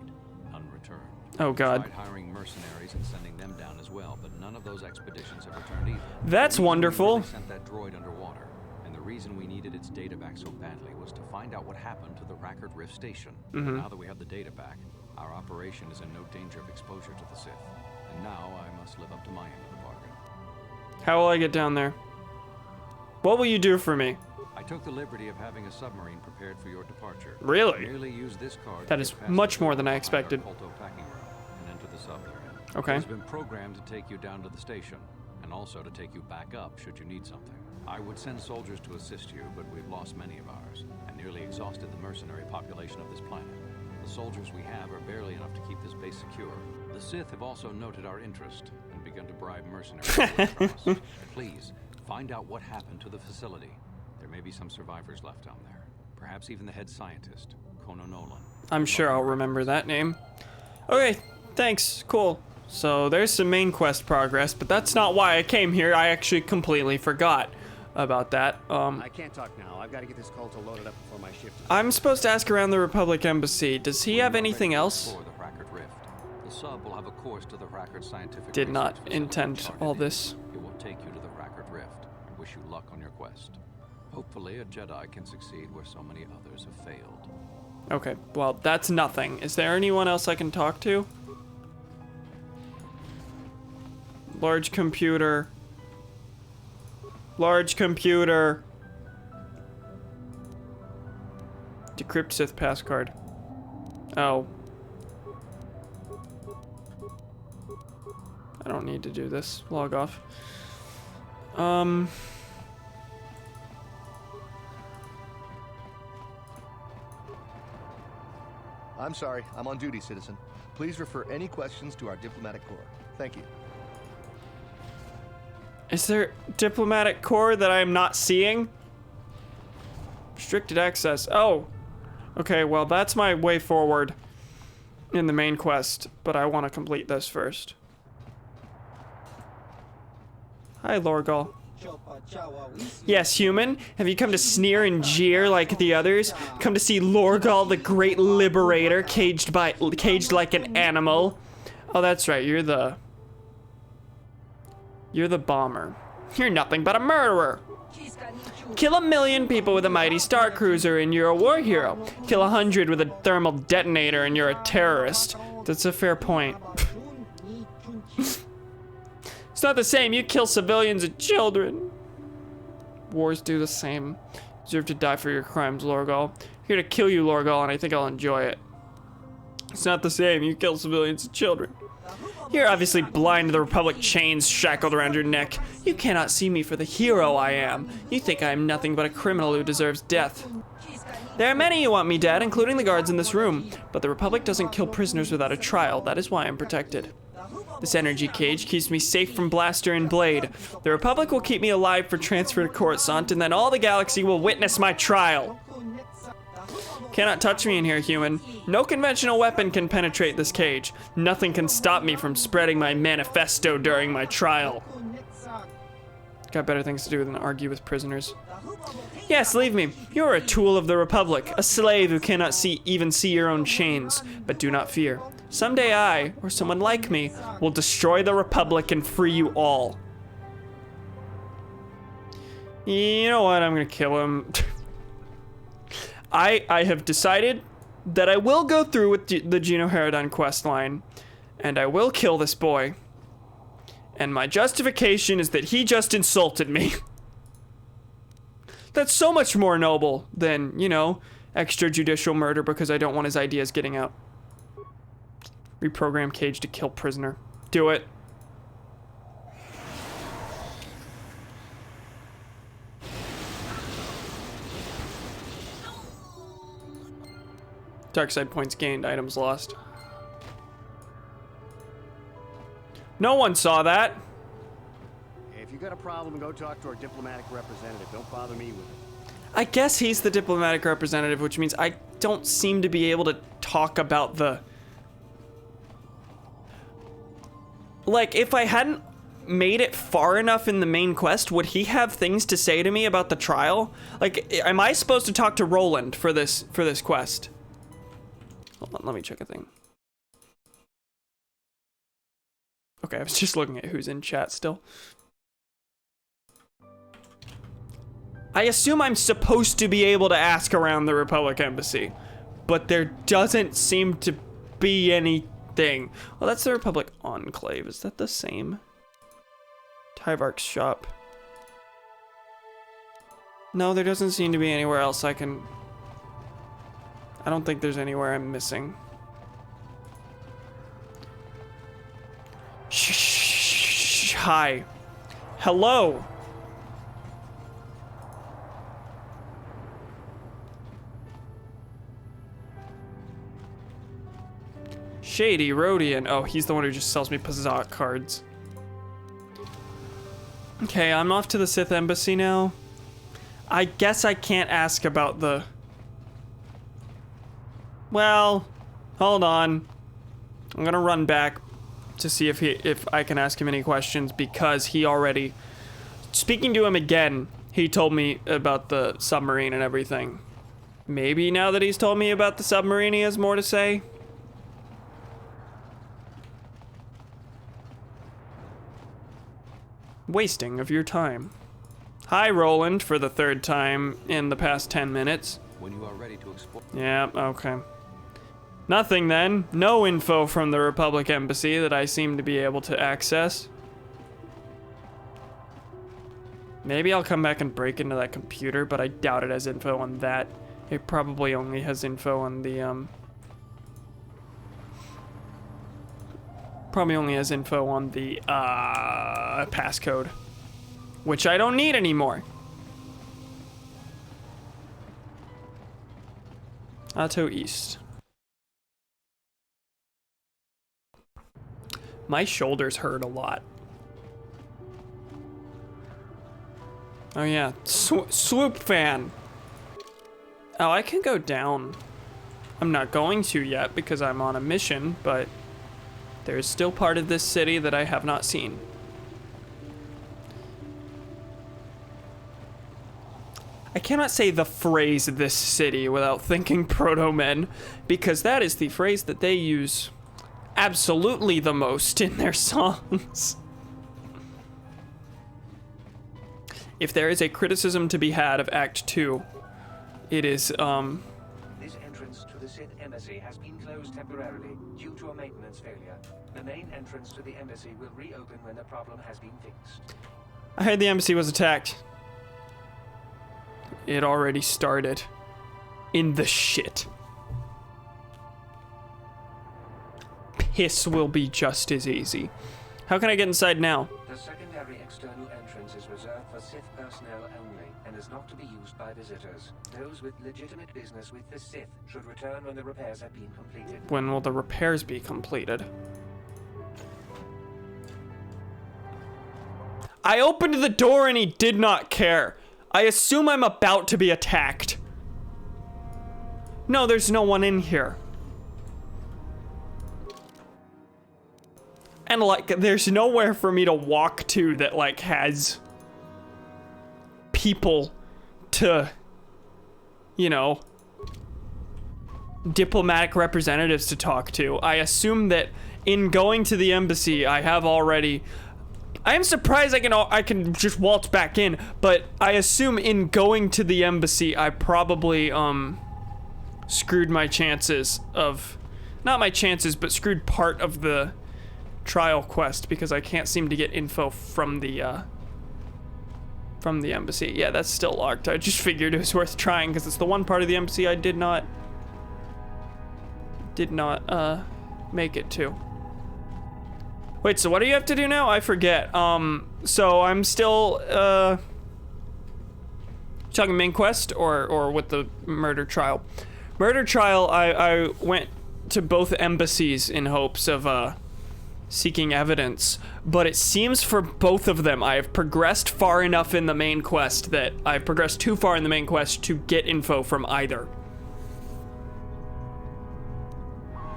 None returned. Oh god. We tried hiring mercenaries and sending them down as well, but none of those expeditions have returned either. That's The reason wonderful. We really sent that droid underwater, and the reason we needed its data back so badly was to find out what happened to the Rackard Rift station. Now that we have the data back, our operation is in no danger of exposure to the Sith. And now I must live up to my end of the bargain. How will I get down there? What will you do for me? I took the liberty of having a submarine prepared for your departure. Really? Merely use this card. That to is get past much the more door than I behind our expected. Kolto packing room and enter the sub therein. Okay. It's been programmed to take you down to the station, and also to take you back up should you need something. I would send soldiers to assist you, but we've lost many of ours, and nearly exhausted the mercenary population of this planet. The soldiers we have are barely enough to keep this base secure. The Sith have also noted our interest and begun to bribe mercenaries to work for us. Please, find out what happened to the facility. There may be some survivors left down there. Perhaps even the head scientist, Kono Nolan. I'm sure I'll remember that name. Okay, thanks. Cool. So there's some main quest progress, but that's not why I came here. I actually completely forgot about that. I can't talk now. I've got to get this Kolto loaded up before my shift. I'm supposed to ask around the Republic Embassy. Does he have anything else? For the Rackard Rift. The sub will have a course to the Rackard Scientific Did not Research Facility intend charted all in. this. It will take you to the Rackard Rift. I wish you luck on your quest. Hopefully a Jedi can succeed where so many others have failed. Okay, well, that's nothing. Is there anyone else I can talk to? Large computer. Large computer. Decrypt Sith passcard. Oh. I don't need to do this. Log off. I'm sorry, I'm on duty, citizen. Please refer any questions to our diplomatic corps. Thank you. Is there diplomatic corps that I am not seeing? Restricted access. Oh. Okay, well, that's my way forward in the main quest, but I want to complete this first. Hi, Lorgal. Yes, human? Have you come to sneer and jeer like the others? Come to see Lorgal, the great liberator, caged like an animal? Oh, that's right, you're the bomber. You're nothing but a murderer. Kill 1 million people with a mighty star cruiser and you're a war hero. Kill 100 with a thermal detonator and you're a terrorist. That's a fair point. It's not the same. You kill civilians and children. Wars do the same. You deserve to die for your crimes, Lorgal. I'm here to kill you, Lorgal, and I think I'll enjoy it. It's not the same. You kill civilians and children. You're obviously blind to the Republic chains shackled around your neck. You cannot see me for the hero I am. You think I am nothing but a criminal who deserves death. There are many who want me dead, including the guards in this room, but the Republic doesn't kill prisoners without a trial. That is why I'm protected. This energy cage keeps me safe from Blaster and Blade. The Republic will keep me alive for transfer to Coruscant, and then all the galaxy will witness my trial. Cannot touch me in here, human. No conventional weapon can penetrate this cage. Nothing can stop me from spreading my manifesto during my trial. Got better things to do than argue with prisoners. Yes, leave me. You are a tool of the Republic, a slave who cannot even see your own chains. But do not fear. Someday I, or someone like me, will destroy the Republic and free you all. You know what? I'm gonna kill him. I have decided that I will go through with the Gino Haradan quest line, and I will kill this boy. And my justification is that he just insulted me. That's so much more noble than, you know, extrajudicial murder because I don't want his ideas getting out. Reprogram cage to kill prisoner. Do it. Dark side points gained, items lost. No one saw that. If you got a problem, go talk to our diplomatic representative. Don't bother me with it. I guess he's the diplomatic representative, which means I don't seem to be able to talk about the... Like, if I hadn't made it far enough in the main quest, would he have things to say to me about the trial? Like, am I supposed to talk to Roland for this quest? Hold on, let me check a thing. Okay, I was just looking at who's in chat still. I assume I'm supposed to be able to ask around the Republic Embassy, but there doesn't seem to be anything. Well, that's the Republic Enclave. Is that the same? Tyvark's shop. No, there doesn't seem to be anywhere else I can... I don't think there's anywhere I'm missing. Shh. Hi. Hello. Shady Rodian. Oh, he's the one who just sells me Pazak cards. Okay, I'm off to the Sith Embassy now. I guess I can't ask about the... Well, hold on. I'm gonna run back to see if I can ask him any questions because he already... Speaking to him again, he told me about the submarine and everything. Maybe now that he's told me about the submarine, he has more to say. Wasting of your time. Hi, Roland, for the third time in the past 10 minutes. When you are ready to explore. Yeah, okay. Nothing then. No info from the Republic Embassy that I seem to be able to access. Maybe I'll come back and break into that computer, but I doubt it has info on that. It probably only has info on the, Probably only has info on the, passcode. Which I don't need anymore. Otto East. My shoulders hurt a lot. Oh yeah, swoop fan. Oh, I can go down. I'm not going to yet because I'm on a mission, but there's still part of this city that I have not seen. I cannot say the phrase "this city" without thinking Proto-Men, because that is the phrase that they use absolutely the most in their songs. If there is a criticism to be had of Act 2, it is, This entrance to the Sith Embassy has been closed temporarily due to a maintenance failure. The main entrance to the embassy will reopen when the problem has been fixed. I heard the embassy was attacked. It already started. In the shit. Piss will be just as easy. How can I get inside now? The secondary external entrance is reserved for Sith personnel only and is not to be used by visitors. Those with legitimate business with the Sith should return when the repairs have been completed. When will the repairs be completed? I opened the door and he did not care. I assume I'm about to be attacked. No, there's no one in here. And like, there's nowhere for me to walk to that like has people to, you know, diplomatic representatives to talk to. I assume that in going to the embassy, I have already. I am surprised I can just waltz back in, but I assume in going to the embassy, I probably screwed my chances of, not my chances, but screwed part of the trial quest because I can't seem to get info from the embassy. Yeah, that's still locked. I just figured it was worth trying because it's the one part of the embassy I did not make it to. Wait, so what do you have to do now? I forget. So I'm still talking main quest or with the murder trial. Murder trial, I went to both embassies in hopes of seeking evidence, but it seems for both of them I have progressed far enough in the main quest that I've progressed too far in the main quest to get info from either.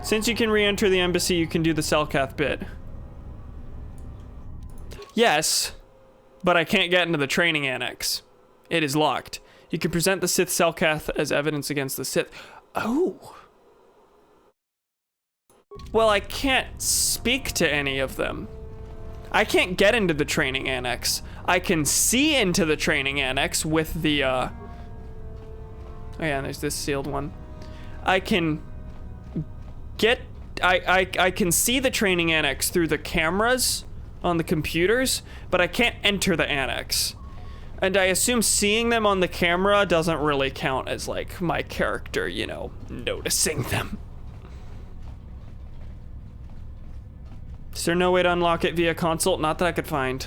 Since you can re-enter the embassy, you can do the Selkath bit. Yes, but I can't get into the training annex. It is locked. You can present the Sith Selkath as evidence against the Sith. Oh. Well, I can't speak to any of them. I can't get into the training annex. I can see into the training annex with the, oh yeah, there's this sealed one. I can get, I can see the training annex through the cameras on the computers, but I can't enter the annex. And I assume seeing them on the camera doesn't really count as like my character, you know, noticing them. Is there no way to unlock it via console? Not that I could find.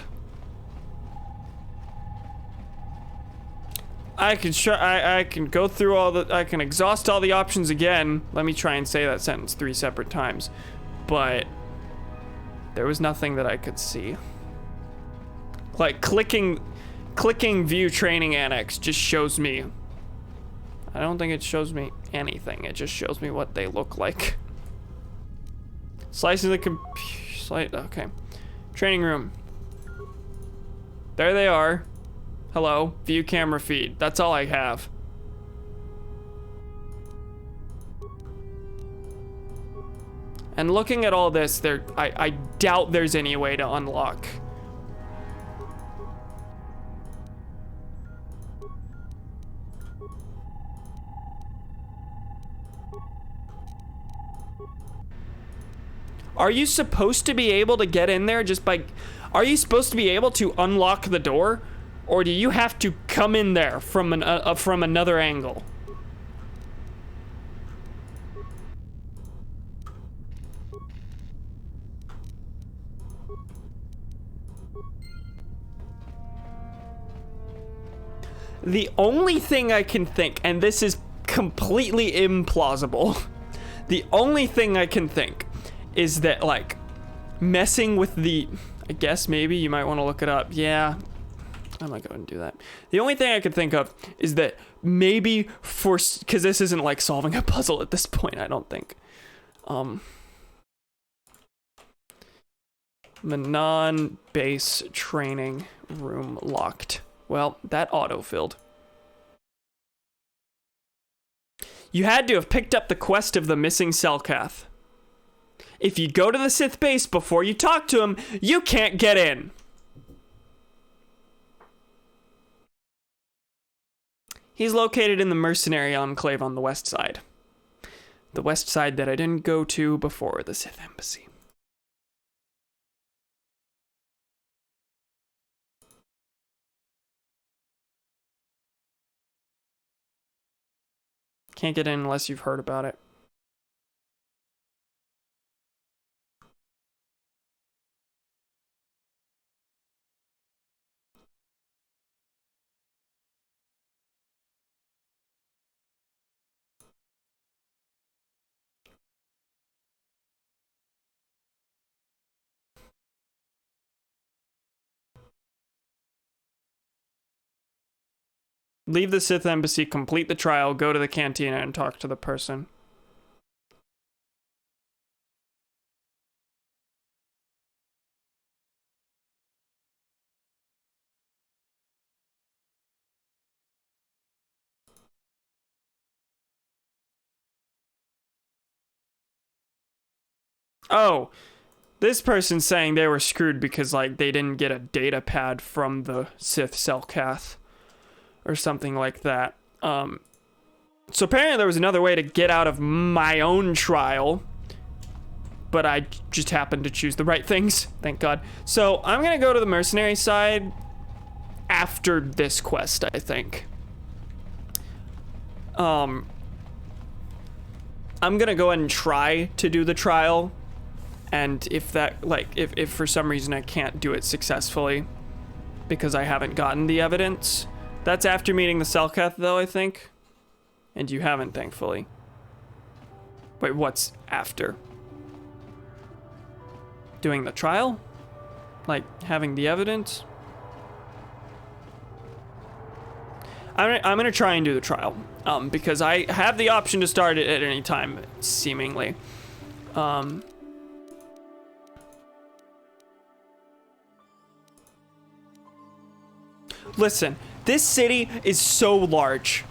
I can go through all the, I can exhaust all the options again. Let me try and say that sentence 3 separate times. But there was nothing that I could see. Like clicking view training annex just shows me. I don't think it shows me anything. It just shows me what they look like. Slicing the okay. Training room. There they are. Hello, view camera feed. That's all I have. And looking at all this, I doubt there's any way to unlock. Are you supposed to be able to get in there just by... Are you supposed to be able to unlock the door? Or do you have to come in there from another angle? The only thing I can think, and this is completely implausible, the only thing I can think is that, like, messing with the... I guess maybe you might want to look it up. Yeah, I might go and do that. The only thing I could think of is that maybe for... Because this isn't, like, solving a puzzle at this point, I don't think. Manon base training room locked. Well, that auto-filled. You had to have picked up the quest of the missing Selkath. If you go to the Sith base before you talk to him, you can't get in. He's located in the mercenary enclave on the west side. The west side that I didn't go to before the Sith embassy. Can't get in unless you've heard about it. Leave the Sith embassy, complete the trial, go to the cantina, and talk to the person. Oh, this person's saying they were screwed because, like, they didn't get a data pad from the Sith Selkath or something like that. So apparently there was another way to get out of my own trial, but I just happened to choose the right things, thank God. So I'm gonna go to the mercenary side after this quest, I think. I'm gonna go ahead and try to do the trial. And if that, like, if for some reason I can't do it successfully because I haven't gotten the evidence, that's after meeting the Selkath, though, I think. And you haven't, thankfully. Wait, what's after? Doing the trial? Like, having the evidence? I'm gonna try and do the trial, because I have the option to start it at any time, seemingly. Listen, this city is so large.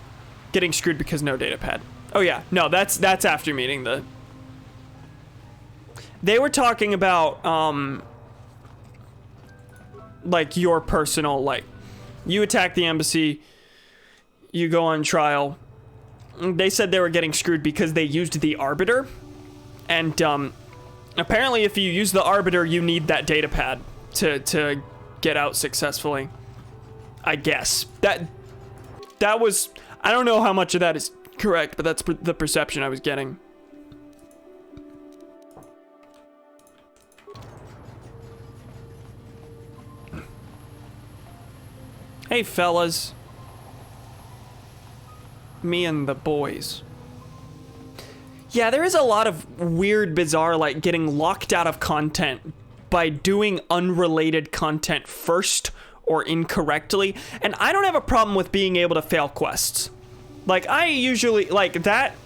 Getting screwed because no data pad. Oh yeah, no, that's after meeting the... They were talking about, like, your personal, like, you attack the embassy, you go on trial. They said they were getting screwed because they used the Arbiter. And, apparently if you use the Arbiter, you need that data pad to get out successfully. I guess. That was... I don't know how much of that is correct, but that's the perception I was getting. Hey, fellas. Me and the boys. Yeah, there is a lot of weird, bizarre, like, getting locked out of content by doing unrelated content first or incorrectly, and I don't have a problem with being able to fail quests. Like, I usually, like, that,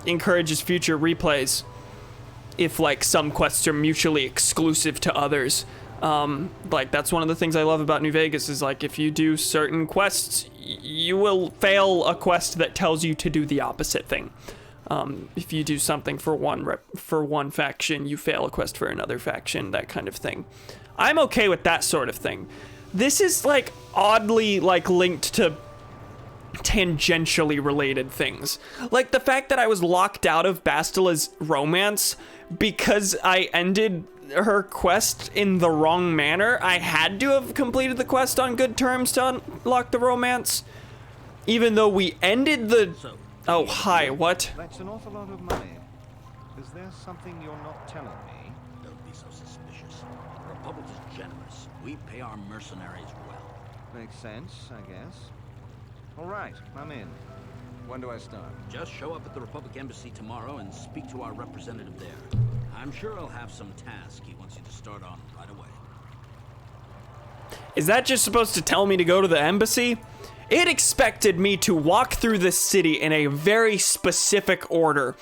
encourages future replays if, like, some quests are mutually exclusive to others. Like, that's one of the things I love about New Vegas is, like, if you do certain quests, you will fail a quest that tells you to do the opposite thing. If you do something for one faction, you fail a quest for another faction, that kind of thing. I'm okay with that sort of thing. This is, like, oddly, like, linked to tangentially related things. Like the fact that I was locked out of Bastila's romance because I ended her quest in the wrong manner. I had to have completed the quest on good terms to unlock the romance. Even though we ended the... Oh, hi, what? That's an awful lot of money. Is there something you're not telling me? Don't be so suspicious. The Republic is generous. We pay our mercenaries well. Makes sense, I guess. All right, I'm in. When do I start? Just show up at the Republic Embassy tomorrow and speak to our representative there. I'm sure he'll have some task he wants you to start on right away. Is that just supposed to tell me to go to the embassy? It expected me to walk through this city in a very specific order,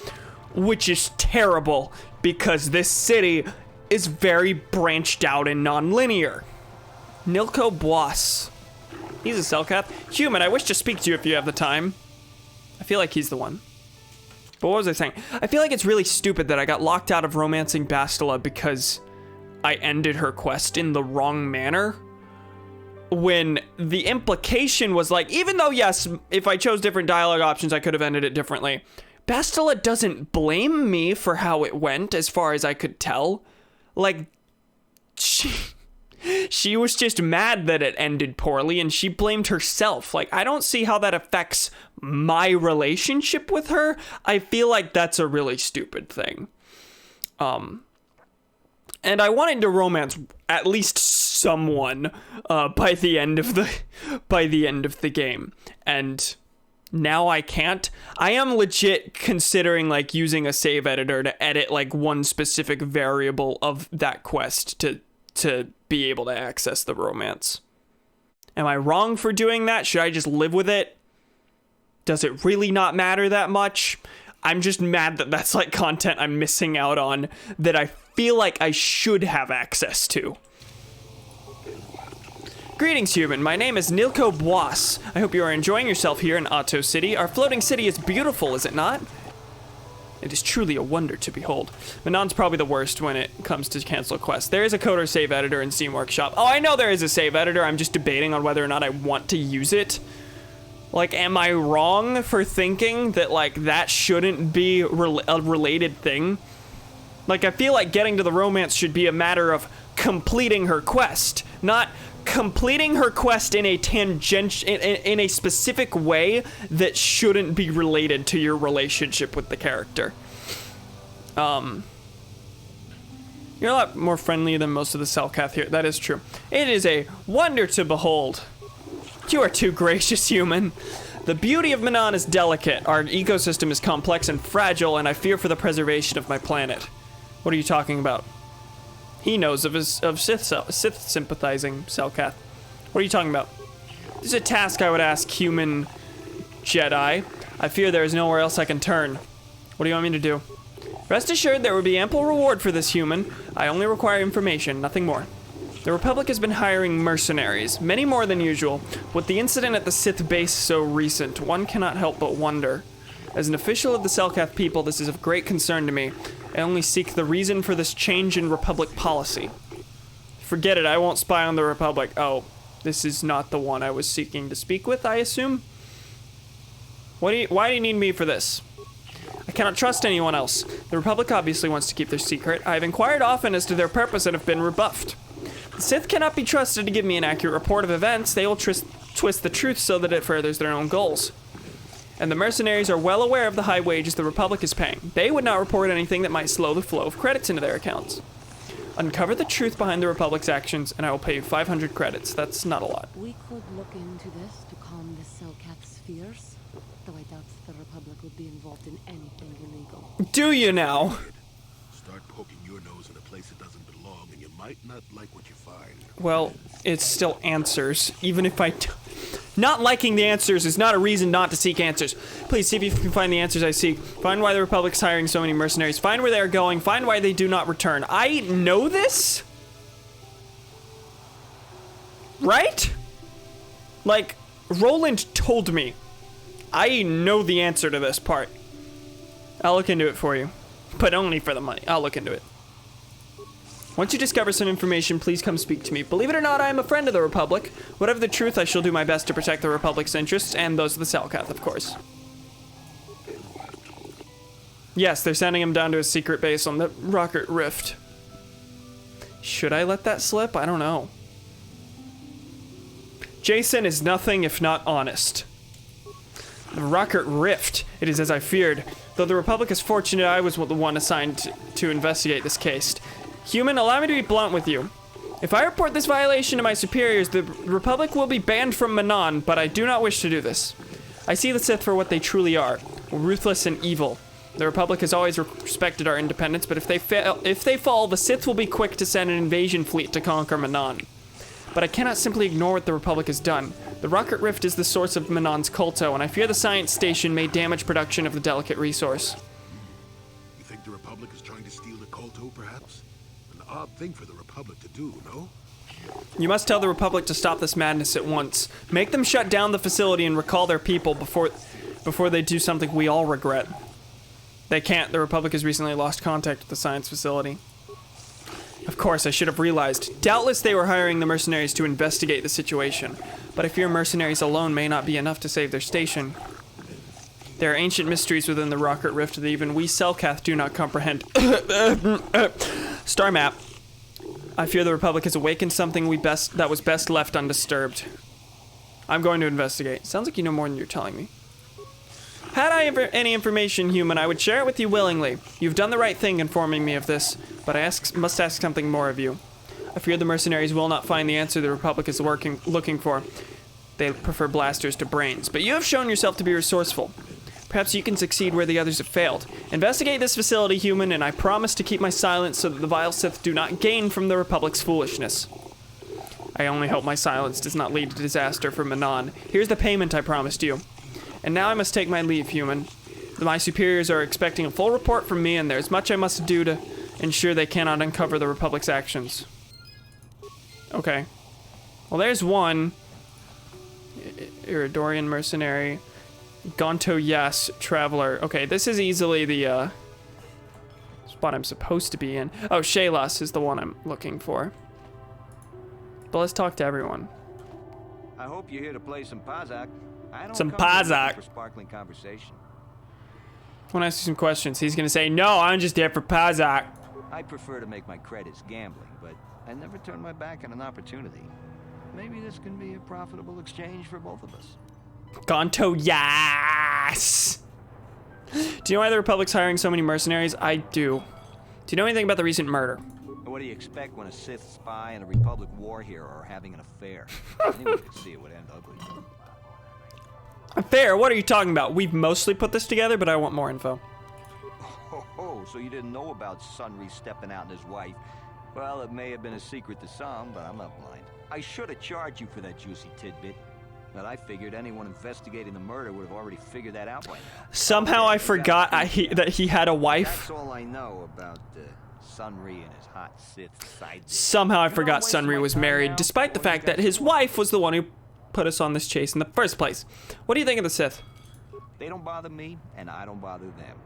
which is terrible because this city is very branched out and non-linear. Nilko Bois. He's a Selkath. Human, I wish to speak to you if you have the time. I feel like he's the one. But what was I saying? I feel like it's really stupid that I got locked out of romancing Bastila because I ended her quest in the wrong manner. When the implication was like, even though, yes, if I chose different dialogue options, I could have ended it differently. Bastila doesn't blame me for how it went, as far as I could tell. Like, she was just mad that it ended poorly, and she blamed herself. Like, I don't see how that affects my relationship with her. I feel like that's a really stupid thing. And I wanted to romance at least someone by the end of the game, and now I can't. I am legit considering like using a save editor to edit like one specific variable of that quest to be able to access the romance. Am I wrong for doing that? Should I just live with it? Does it really not matter that much? I'm just mad that that's like content I'm missing out on that I feel like I should have access to. Greetings, human. My name is Nilko Bois. I hope you are enjoying yourself here in Otto City. Our floating city is beautiful, is it not? It is truly a wonder to behold. Manon's probably the worst when it comes to cancel quests. There is a coder save editor in Steam Workshop. Oh, I know there is a save editor. I'm just debating on whether or not I want to use it. Like, am I wrong for thinking that, like, that shouldn't be a related thing? Like, I feel like getting to the romance should be a matter of completing her quest, not completing her quest in a in a specific way that shouldn't be related to your relationship with the character. You're a lot more friendly than most of the Selkath here. That is true. It is a wonder to behold. You are too gracious, human. The beauty of Manon is delicate. Our ecosystem is complex and fragile, and I fear for the preservation of my planet. What are you talking about? He knows of Sith sympathizing Selkath. What are you talking about? This is a task I would ask human Jedi. I fear there is nowhere else I can turn. What do you want me to do? Rest assured there will be ample reward for this human. I only require information, nothing more. The Republic has been hiring mercenaries, many more than usual. With the incident at the Sith base so recent, one cannot help but wonder. As an official of the Selkath people, this is of great concern to me. I only seek the reason for this change in Republic policy. Forget it, I won't spy on the Republic. Oh, this is not the one I was seeking to speak with, I assume? Why do you need me for this? I cannot trust anyone else. The Republic obviously wants to keep their secret. I have inquired often as to their purpose and have been rebuffed. The Sith cannot be trusted to give me an accurate report of events. They will twist the truth so that it furthers their own goals. And the mercenaries are well aware of the high wages the Republic is paying. They would not report anything that might slow the flow of credits into their accounts. Uncover the truth behind the Republic's actions, and I will pay you 500 credits. That's not a lot. We could look into this to calm the Selkath's fears, though I doubt the Republic would be involved in anything illegal. Do you now? Start poking your nose in a place it doesn't belong, and you might not like what you find. Well, it's still answers, even if I... Not liking the answers is not a reason not to seek answers. Please see if you can find the answers I seek. Find why the Republic's hiring so many mercenaries. Find where they are going. Find why they do not return. I know this? Right? Like, Roland told me. I know the answer to this part. I'll look into it for you. But only for the money. I'll look into it. Once you discover some information, please come speak to me. Believe it or not, I am a friend of the Republic. Whatever the truth, I shall do my best to protect the Republic's interests, and those of the Selkath, of course. Yes, they're sending him down to a secret base on the Rocket Rift. Should I let that slip? I don't know. Jason is nothing if not honest. The Rocket Rift. It is as I feared. Though the Republic is fortunate I was the one assigned to investigate this case. Human, allow me to be blunt with you. If I report this violation to my superiors, the Republic will be banned from Manon, but I do not wish to do this. I see the Sith for what they truly are, ruthless and evil. The Republic has always respected our independence, but if they fall, the Sith will be quick to send an invasion fleet to conquer Manon. But I cannot simply ignore what the Republic has done. The Rocket Rift is the source of Manon's colto, and I fear the science station may damage production of the delicate resource. You think the Republic is trying to steal the colto, perhaps? An odd thing for the Republic to do, no? You must tell the Republic to stop this madness at once. Make them shut down the facility and recall their people before they do something we all regret. They can't. The Republic has recently lost contact with the science facility. Of course, I should have realized. Doubtless they were hiring the mercenaries to investigate the situation, but I fear mercenaries alone may not be enough to save their station. There are ancient mysteries within the Rocket Rift that even we Selkath do not comprehend. Star map. I fear the Republic has awakened something that was best left undisturbed. I'm going to investigate. Sounds like you know more than you're telling me. Had I ever any information, human, I would share it with you willingly. You've done the right thing informing me of this, but I must ask something more of you. I fear the mercenaries will not find the answer the Republic is looking for. They prefer blasters to brains, but you have shown yourself to be resourceful. Perhaps you can succeed where the others have failed. Investigate this facility, human, and I promise to keep my silence so that the vile Sith do not gain from the Republic's foolishness. I only hope my silence does not lead to disaster for Manon. Here's the payment I promised you. And now I must take my leave, human. My superiors are expecting a full report from me, and there's much I must do to ensure they cannot uncover the Republic's actions. Okay. Well, there's one. Iridorian mercenary. Gonto, yes. Traveler. Okay, this is easily the, spot I'm supposed to be in. Oh, Shalos is the one I'm looking for. But let's talk to everyone. I hope you're here to play some Pazak. I don't Some come here Pazak. for sparkling conversation. I want to ask you some questions. He's gonna say, no, I'm just here for Pazak. I prefer to make my credits gambling, but I never turn my back on an opportunity. Maybe this can be a profitable exchange for both of us. Gonto, yes! Do you know why the Republic's hiring so many mercenaries? I do. Do you know anything about the recent murder? What do you expect when a Sith spy and a Republic war hero are having an affair? Anyone could see it would end ugly. Fair, what are you talking about? We've mostly put this together, but I want more info. Oh, so you didn't know about Sunry stepping out and his wife. Well, it may have been a secret to some, but I'm not blind. I should have charged you for that juicy tidbit. But I figured anyone investigating the murder would have already figured that out by now. Somehow I forgot that he had a wife. That's all I know about Sunry and his hot Sith side. Somehow I forgot Sunry was married, despite the fact that his wife was the one who put us on this chase in the first place. What do you think of the Sith? They don't bother me, and I don't bother them.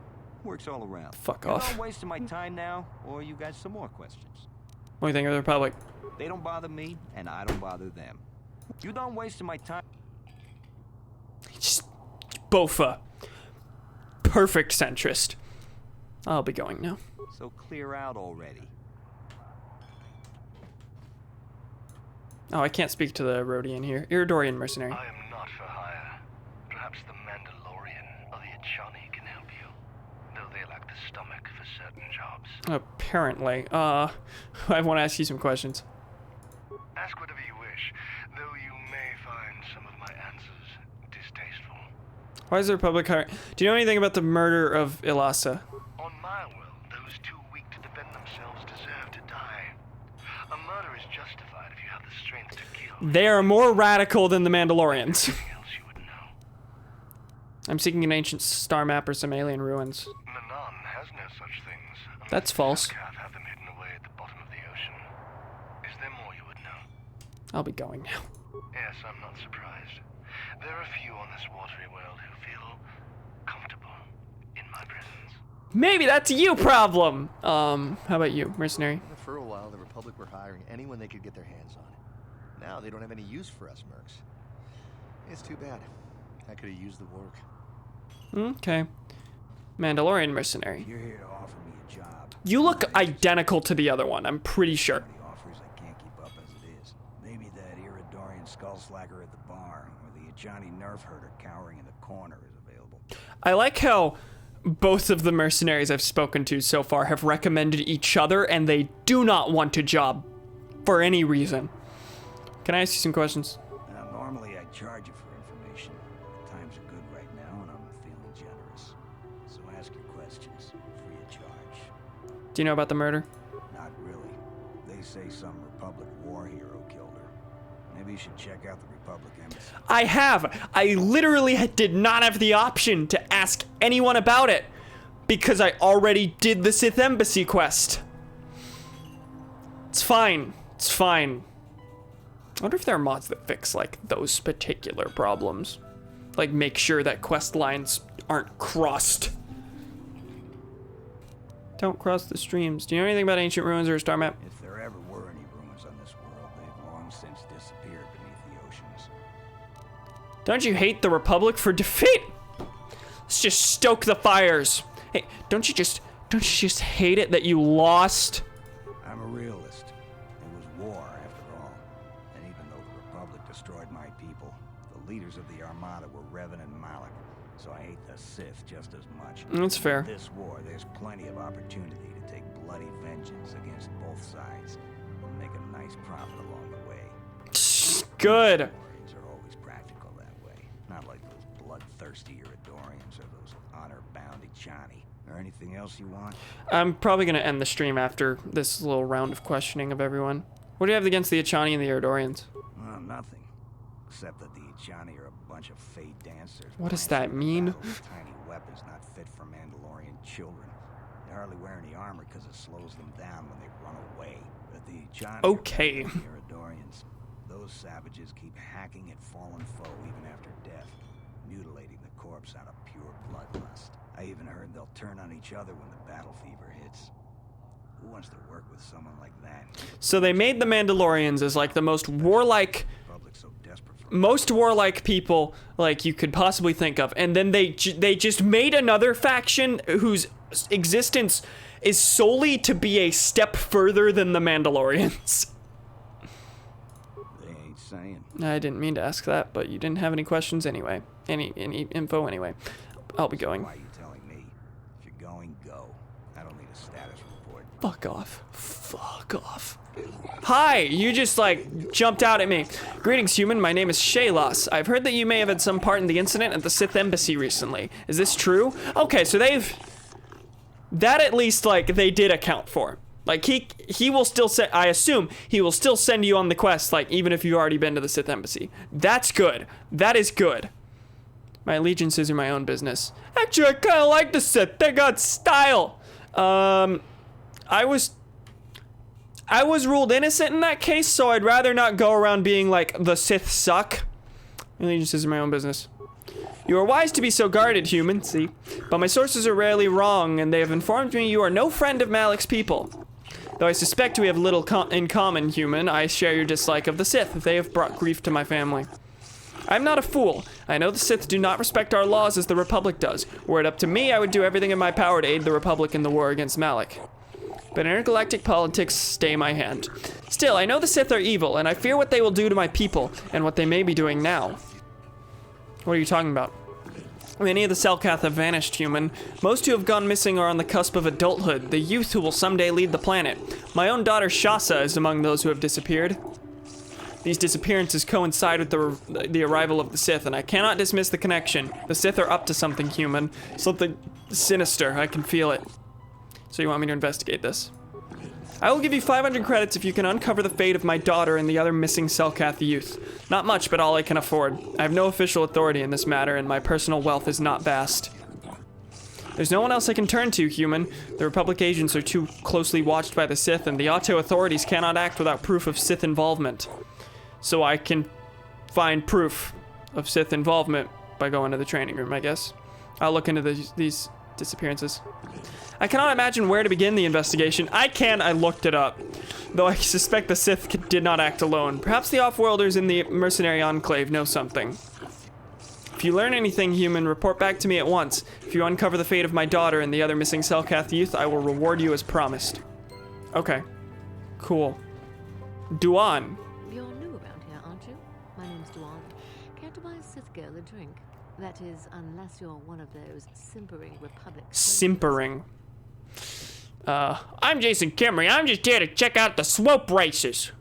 Works all around. Fuck You're off. not wasting my time now, or you got some more questions? What do you think of the Republic? They don't bother me, and I don't bother them. You don't wasting my time. Just Bofa. Perfect centrist. I'll be going now. So clear out already. Oh, I can't speak to the Rhodian here. Iridorian mercenary. I am not for hire. Perhaps the Mandalorian or the Echani can help you. Though they lack the stomach for certain jobs. Apparently. I want to ask you some questions. Ask whatever you wish, though you may find some of my answers distasteful. Why is the Republic hiring? Do you know anything about the murder of Ilasa? On my will, those too weak to defend themselves deserve to die. A murder is justified if you have the strength to kill. They are more radical than the Mandalorians. I'm seeking an ancient star map or some alien ruins. Manon has no such things. That's false. Selkath have them hidden away at the bottom of the ocean. Is there more you would know? I'll be going now. Yes, I'm not surprised. There are few on this watery world who feel comfortable in my presence. Maybe that's you problem. How about you, mercenary? For a while, the Republic were hiring anyone they could get their hands on. Now they don't have any use for us mercs. It's too bad. I could have used the work. Okay. Mandalorian mercenary. You're here to offer me a job. You look identical to the other one, I'm pretty sure. Offers I can't keep up as it is. Maybe that Iridorian skullslacker at the bar, or the Echani nerf herder cowering in the corner is available. I like how both of the mercenaries I've spoken to so far have recommended each other, and they do not want a job for any reason. Can I ask you some questions? Now, normally I charge you for information. Times are good right now, and I'm feeling generous. So ask your questions, free of charge. Do you know about the murder? Not really. They say some Republic war hero killed her. Maybe you should check out the Republic embassy. I have. I literally did not have the option to ask anyone about it because I already did the Sith embassy quest. It's fine. It's fine. I wonder if there are mods that fix like those particular problems. Like make sure that quest lines aren't crossed. Don't cross the streams. Do you know anything about ancient ruins or a star map? If there ever were any ruins on this world, they've long since disappeared beneath the oceans. Don't you hate the Republic for defeat? Let's just stoke the fires. Hey, don't you just hate it that you lost? I'm a realist. It was war, after all. And even though the Republic destroyed my people, the leaders of the Armada were Revan and Malak. So I hate the Sith just as much. That's fair. In this war, there's plenty of opportunity to take bloody vengeance against both sides and make a nice profit along the way. Good. Iridorians are always practical that way. Not like those bloodthirsty Iridorians or those honor-bound Echani. Or anything else you want? I'm probably gonna end the stream after this little round of questioning of everyone. What do you have against the Achani and the Eridorians? Well, nothing. Except that the Echani are a bunch of fey dancers. What does that mean? With tiny weapons not fit for Mandalorian children. They hardly wear any armor because it slows them down when they run away. But the Echani okay. are the Eridorians. Those savages keep hacking at fallen foe even after death, mutilating the corpse out of pure bloodlust. I even heard they'll turn on each other when the battle fever hits. Who wants to work with someone like that? So they made the Mandalorians as like the most warlike people like you could possibly think of, and then they just made another faction whose existence is solely to be a step further than the Mandalorians. They ain't saying. I didn't mean to ask that, but you didn't have any questions anyway. Any info anyway. I'll be going. Why are you telling me? If you're going, go. I don't need a status report. Fuck off. Fuck off. Hi, you just like jumped out at me. Greetings, human. My name is Shaylos. I've heard that you may have had some part in the incident at the Sith Embassy recently. Is this true? Okay, so that at least like they did account for. Like he will still say, I assume he will still send you on the quest, like even if you've already been to the Sith Embassy. That's good. That is good. My allegiances are my own business. Actually, I kind of like the Sith. They got style. I was ruled innocent in that case, so I'd rather not go around being like, the Sith suck. Allegiances are my own business. You are wise to be so guarded, human, see? But my sources are rarely wrong, and they have informed me you are no friend of Malik's people. Though I suspect we have little in common, human, I share your dislike of the Sith. They have brought grief to my family. I'm not a fool. I know the Sith do not respect our laws as the Republic does. Were it up to me, I would do everything in my power to aid the Republic in the war against Malik. But intergalactic politics stay my hand. Still, I know the Sith are evil, and I fear what they will do to my people, and what they may be doing now. What are you talking about? Many of the Selkath have vanished, human. Most who have gone missing are on the cusp of adulthood, the youth who will someday lead the planet. My own daughter Shasa is among those who have disappeared. These disappearances coincide with the arrival of the Sith, and I cannot dismiss the connection. The Sith are up to something, human. Something sinister, I can feel it. So you want me to investigate this? I will give you 500 credits if you can uncover the fate of my daughter and the other missing Selkath youth. Not much, but all I can afford. I have no official authority in this matter, and my personal wealth is not vast. There's no one else I can turn to, human. The Republic agents are too closely watched by the Sith, and the Otto authorities cannot act without proof of Sith involvement. So I can find proof of Sith involvement by going to the training room, I guess. I'll look into these disappearances. I cannot imagine where to begin the investigation. I looked it up. Though I suspect the Sith did not act alone. Perhaps the Offworlders in the Mercenary Enclave know something. If you learn anything, human, report back to me at once. If you uncover the fate of my daughter and the other missing Selkath youth, I will reward you as promised. Okay. Cool. Duan. You're new around here, aren't you? My name's Duan. Care to buy a Sith girl a drink? That is, unless you're one of those simpering Republic. Simpering. I'm Jason Kimmery. I'm just here to check out the swope races.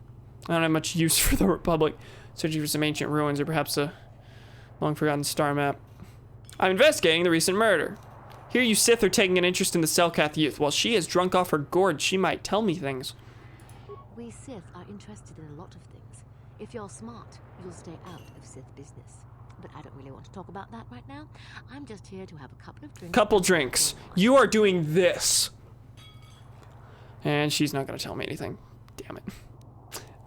I don't have much use for the Republic. Searching for some ancient ruins or perhaps a long-forgotten star map. I'm investigating the recent murder. Here you Sith are taking an interest in the Selkath youth. While she is drunk off her gourd, she might tell me things. We Sith are interested in a lot of things. If you're smart, you'll stay out of Sith business. But I don't really want to talk about that right now. I'm just here to have a couple of drinks. Couple drinks. You are doing this. And she's not going to tell me anything. Damn it.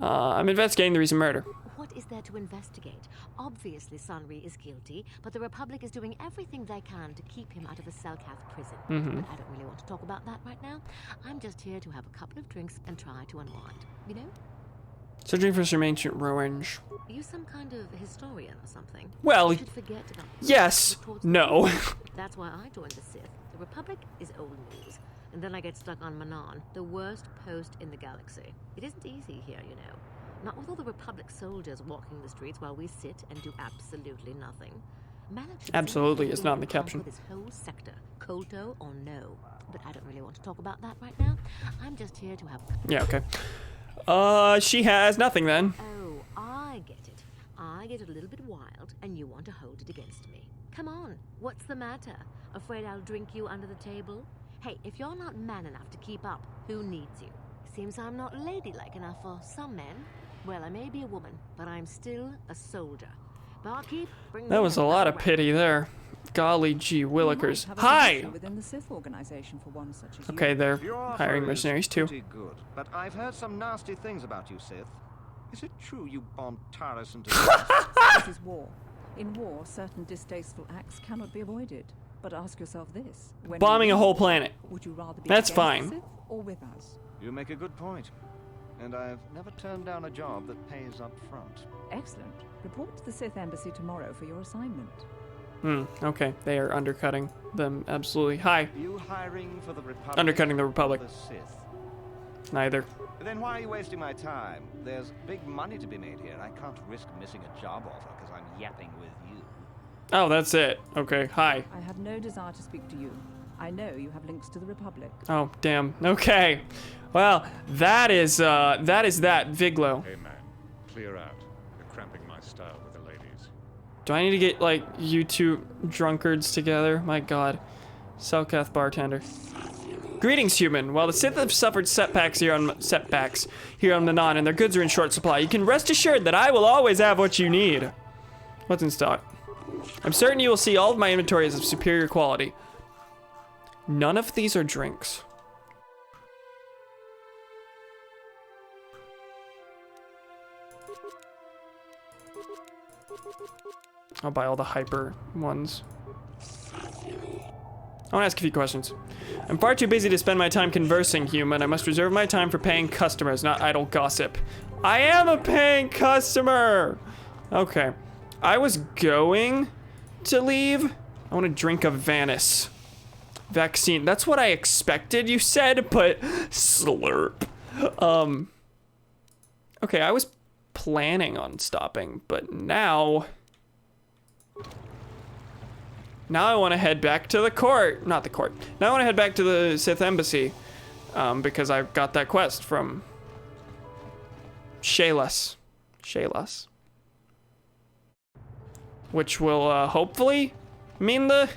I'm investigating the recent murder. What is there to investigate? Obviously, Sunri is guilty, but the Republic is doing everything they can to keep him out of the Selkath prison. But I don't really want to talk about that right now. I'm just here to have a couple of drinks and try to unwind. You know? Searching for some ancient ruins. Are you some kind of historian or something? Well, you should forget about yes, no. That's why I joined the Sith. The Republic is old news. And then I get stuck on Manon, the worst post in the galaxy. It isn't easy here, you know. Not with all the Republic soldiers walking the streets while we sit and do absolutely nothing. Absolutely, it's not in the caption. This whole sector, Kolto or no. But I don't really want to talk about that right now. I'm just here to have... Yeah, okay. She has nothing then. Oh, I get it. I get a little bit wild, and you want to hold it against me. Come on, what's the matter? Afraid I'll drink you under the table? Hey, if you're not man enough to keep up, who needs you? Seems I'm not ladylike enough for some men. Well, I may be a woman, but I'm still a soldier. Barkeep, bring That me was a another lot of round. pity there. Golly gee willikers. Have a Hi! position within the Sith organization for one such as Okay, you. they're Your hiring offer is mercenaries too. pretty good, but I've heard some nasty things about you, Sith. Is it true you bombed Taris into This is war. In war, certain distasteful acts cannot be avoided. But ask yourself this: when Bombing you a whole leave, planet. Would you rather be That's against fine. the Sith or with us? You make a good point. And I've never turned down a job that pays up front. Excellent. Report to the Sith Embassy tomorrow for your assignment. Okay, they are undercutting them absolutely. Hi. You hiring for the Republic? Undercutting the or Republic. the Sith? Neither. Then why are you wasting my time? There's big money to be made here, and I can't risk missing a job offer because I'm yapping with you. Oh, that's it. Okay, hi. I have no desire to speak to you. I know you have links to the Republic. Oh, damn. Okay. Well, that is that, Viglo. Hey man, clear out. You're cramping my style with the ladies. Do I need to get, like, you two drunkards together? My god. Selkath bartender. Greetings, human. While the Sith have suffered setbacks here on Manon, and their goods are in short supply, you can rest assured that I will always have what you need. What's in stock? I'm certain you will see all of my inventory is of superior quality. None of these are drinks. I'll buy all the hyper ones. I want to ask a few questions. I'm far too busy to spend my time conversing, human. I must reserve my time for paying customers, not idle gossip. I am a paying customer! Okay. I was going to leave. I want to drink a Vanis. Vaccine. That's what I expected, you said, but slurp. Okay, I was planning on stopping, but now I want to head back to the court. Not the court. Now I want to head back to the Sith Embassy, because I got that quest from Shaylas. Which will, hopefully mean the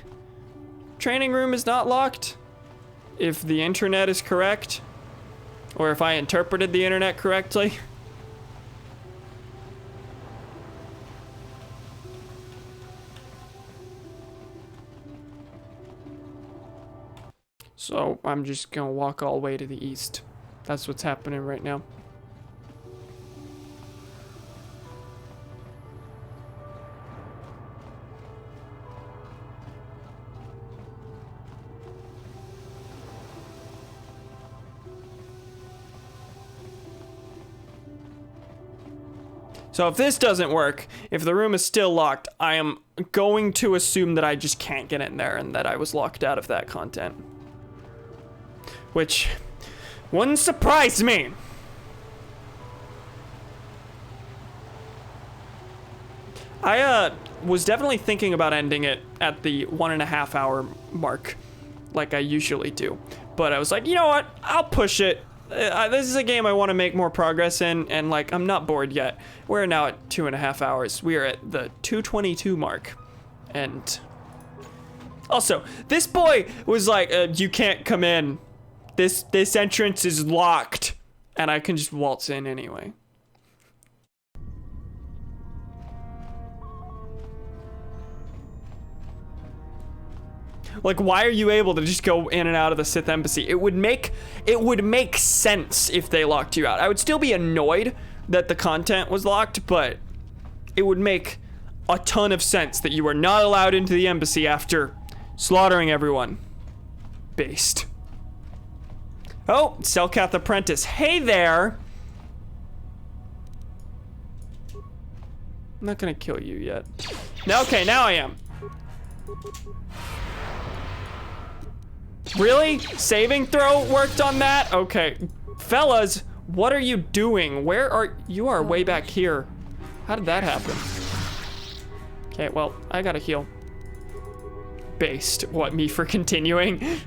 training room is not locked, if the internet is correct, or if I interpreted the internet correctly. So I'm just gonna walk all the way to the east. That's what's happening right now. So if this doesn't work, if the room is still locked, I am going to assume that I just can't get in there and that I was locked out of that content. Which wouldn't surprise me. I was definitely thinking about ending it at the 1.5 hour mark, like I usually do. But I was like, you know what? I'll push it. This is a game I want to make more progress in, and like, I'm not bored yet. We're now at 2.5 hours. We are at the 2:22 mark. And also, this boy was like, you can't come in. This entrance is locked. And I can just waltz in anyway. Like, why are you able to just go in and out of the Sith Embassy? It would make sense if they locked you out. I would still be annoyed that the content was locked, but it would make a ton of sense that you are not allowed into the embassy after slaughtering everyone. Based. Oh, Selkath Apprentice. Hey there! I'm not gonna kill you yet. No, okay, now I am. Really? Saving throw worked on that? Okay. Fellas, what are you doing? Where are you? Are way back here. How did that happen? Okay, well, I gotta heal. Based. What, me for continuing?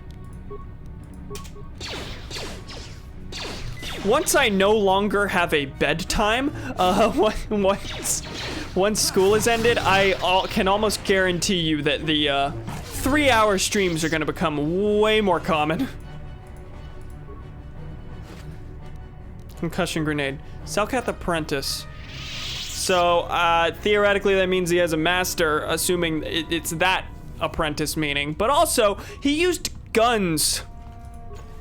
Once I no longer have a bedtime, once school is ended, I can almost guarantee you that the 3-hour streams are gonna become way more common. Concussion grenade. Selkath apprentice. So, theoretically that means he has a master, assuming it's that apprentice meaning. But also, he used guns,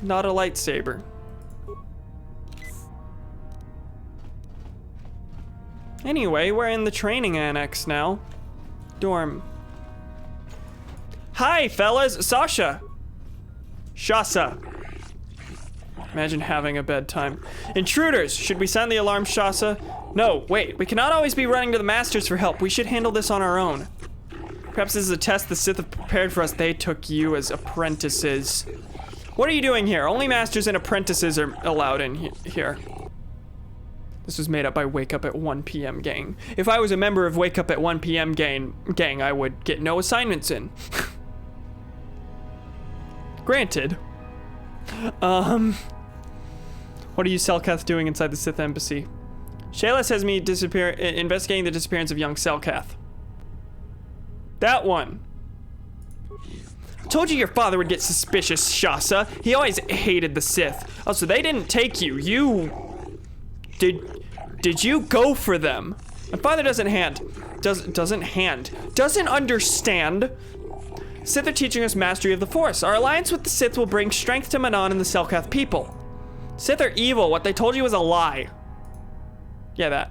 not a lightsaber. Anyway, we're in the training annex now. Dorm. Hi, fellas, Sasha. Shasa. Imagine having a bedtime. Intruders, should we sound the alarm, Shasa? No, wait, we cannot always be running to the masters for help. We should handle this on our own. Perhaps this is a test the Sith have prepared for us. They took you as apprentices. What are you doing here? Only masters and apprentices are allowed in here. This was made up by Wake Up at 1 p.m. gang. If I was a member of Wake Up at 1 p.m. gang, I would get no assignments in. Granted. What are you Selkath doing inside the Sith embassy? Shayla says me investigating the disappearance of young Selkath. That one. I told you your father would get suspicious, Shasa. He always hated the Sith. Oh, so they didn't take you. Did you go for them? My father doesn't understand. Sith are teaching us mastery of the Force. Our alliance with the Sith will bring strength to Manon and the Selkath people. Sith are evil. What they told you was a lie. Yeah, that.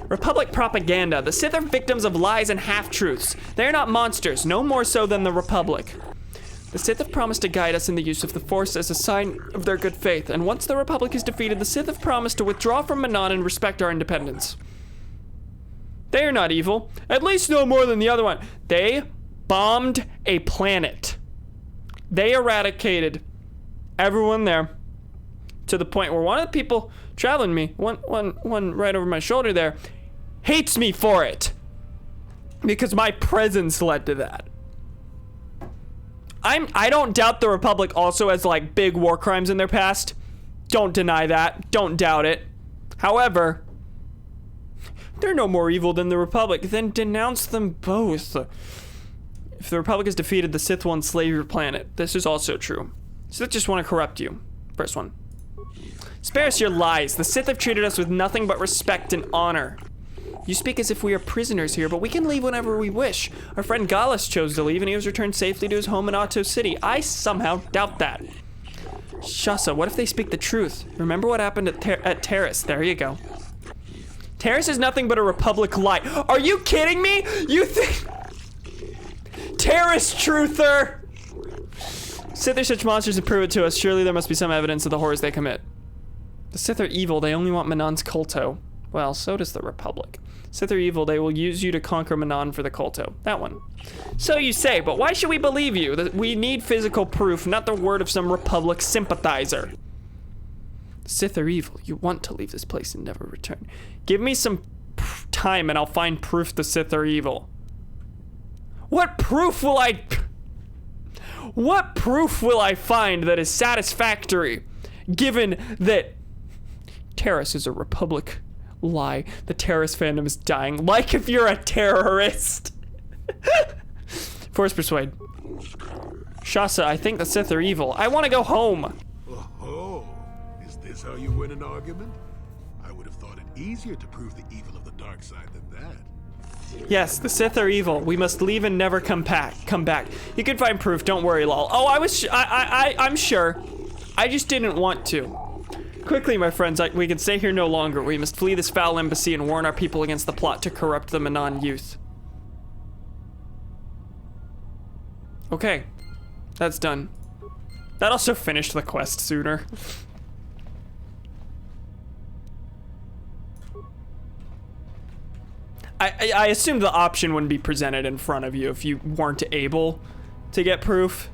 Republic propaganda. The Sith are victims of lies and half-truths. They are not monsters, no more so than the Republic. The Sith have promised to guide us in the use of the Force as a sign of their good faith, and once the Republic is defeated, the Sith have promised to withdraw from Manon and respect our independence. They are not evil, at least no more than the other one. They bombed a planet. They eradicated everyone there to the point where one of the people traveling me, one right over my shoulder there, hates me for it because my presence led to that. I don't doubt the Republic also has like big war crimes in their past. Don't deny that. Don't doubt it. However, they're no more evil than the Republic. Then denounce them both. If the Republic is defeated, the Sith will enslave your planet. This is also true. Sith just want to corrupt you. First one. Spare us your lies. The Sith have treated us with nothing but respect and honor. You speak as if we are prisoners here, but we can leave whenever we wish. Our friend Gallus chose to leave and he was returned safely to his home in Otto City. I somehow doubt that. Shasa, what if they speak the truth? Remember what happened at Terrace. There you go. Terrace is nothing but a Republic lie. Are you kidding me? You think... Terrace truther! Sith are such monsters and prove it to us. Surely there must be some evidence of the horrors they commit. The Sith are evil. They only want Manon's culto. Well, so does the Republic. Sith are evil. They will use you to conquer Manon for the culto. That one. So you say, but why should we believe you? That we need physical proof, not the word of some Republic sympathizer. The Sith are evil. You want to leave this place and never return. Give me some time and I'll find proof the Sith are evil. What proof will I find that is satisfactory, given that Terrace is a Republic lie? The Terrace fandom is dying. Like if you're a terrorist. Force persuade. Shasa, I think the Sith are evil. I want to go home. Oh, is this how you win an argument? I would have thought it easier to prove the evil of the dark side than that. Yes, the Sith are evil. We must leave and never come back. You can find proof. Don't worry, lol. Oh, I'm sure. I just didn't want to. Quickly, my friends, we can stay here no longer. We must flee this foul embassy and warn our people against the plot to corrupt the Manon youth. Okay, that's done. That also finished the quest sooner. I assumed the option wouldn't be presented in front of you if you weren't able to get proof.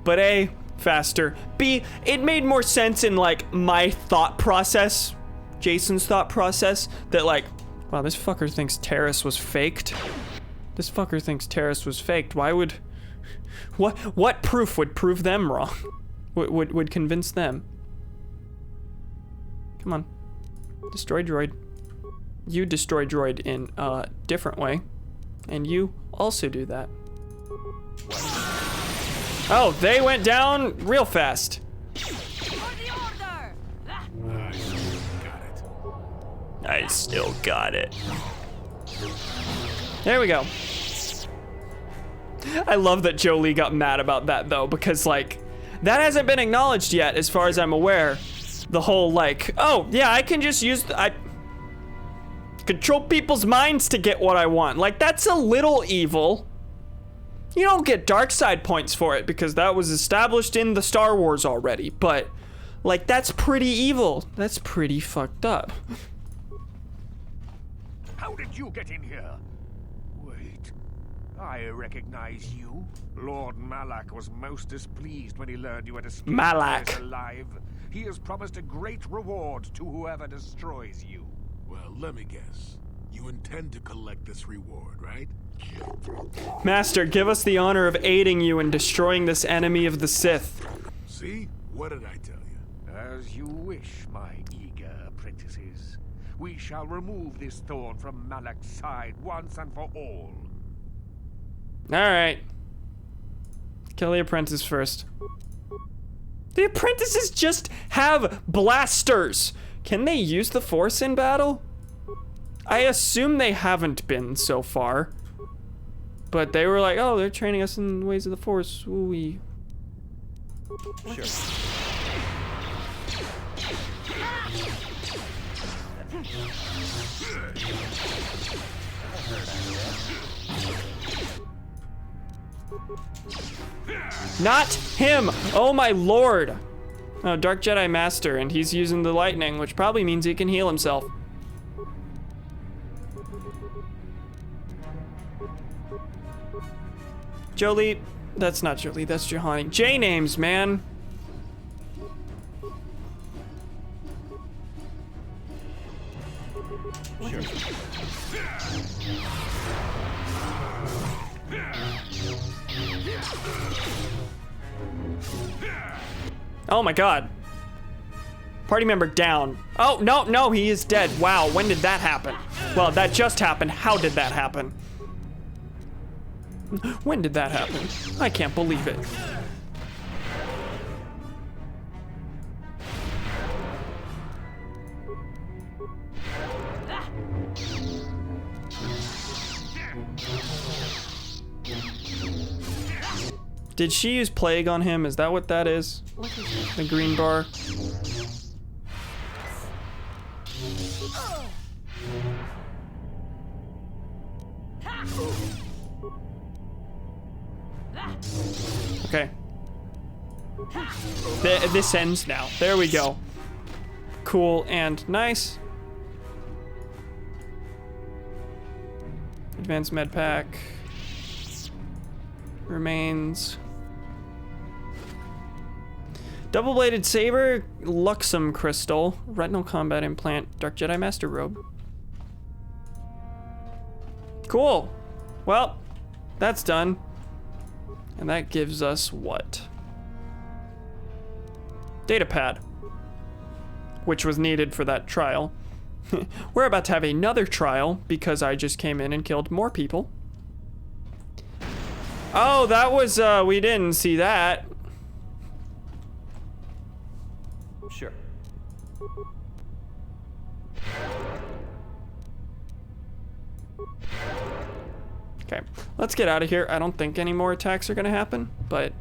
But A, faster. B, it made more sense in like my thought process, Jason's thought process, that like, wow, this fucker thinks Terrace was faked. This fucker thinks Terrace was faked. Why would, what proof would prove them wrong? Would convince them? Come on, destroy droid. You destroy droid in a different way, and you also do that. Oh, they went down real fast. I still got it. There we go. I love that Jolie got mad about that though, because like, that hasn't been acknowledged yet as far as I'm aware. The whole like, oh yeah, I can just use, I control people's minds to get what I want. Like, that's a little evil. You don't get dark side points for it because that was established in the Star Wars already, but like, that's pretty evil. That's pretty fucked up. How did you get in here? Wait, I recognize you. Lord Malak was most displeased when he learned you had escaped Malak. alive. He has promised a great reward to whoever destroys you. Well, let me guess. You intend to collect this reward, right? Master, give us the honor of aiding you in destroying this enemy of the Sith. See? What did I tell you? As you wish, my eager apprentices. We shall remove this thorn from Malak's side once and for all. Alright. Kill the apprentice first. The apprentices just have blasters! Can they use the Force in battle? I assume they haven't been so far. But they were like, oh, they're training us in the ways of the Force. Ooh-wee. Sure. Not him! Oh my lord! Oh, Dark Jedi Master, and he's using the lightning, which probably means he can heal himself. Jolie, that's not Jolie, that's Juhani. J names, man. Sure. Oh my god. Party member down. Oh, no, he is dead. Wow, when did that happen? Well, that just happened. How did that happen? When did that happen? I can't believe it. Did she use plague on him? Is that what that is? The green bar? Okay. This ends now. There we go. Cool and nice. Advanced med pack. Remains. Double-bladed saber, Luxum crystal, retinal combat implant, Dark Jedi Master robe. Cool. Well, that's done. And that gives us what? Datapad, which was needed for that trial. We're about to have another trial because I just came in and killed more people. Oh, that was, we didn't see that. Sure. Okay, let's get out of here. I don't think any more attacks are gonna happen, but...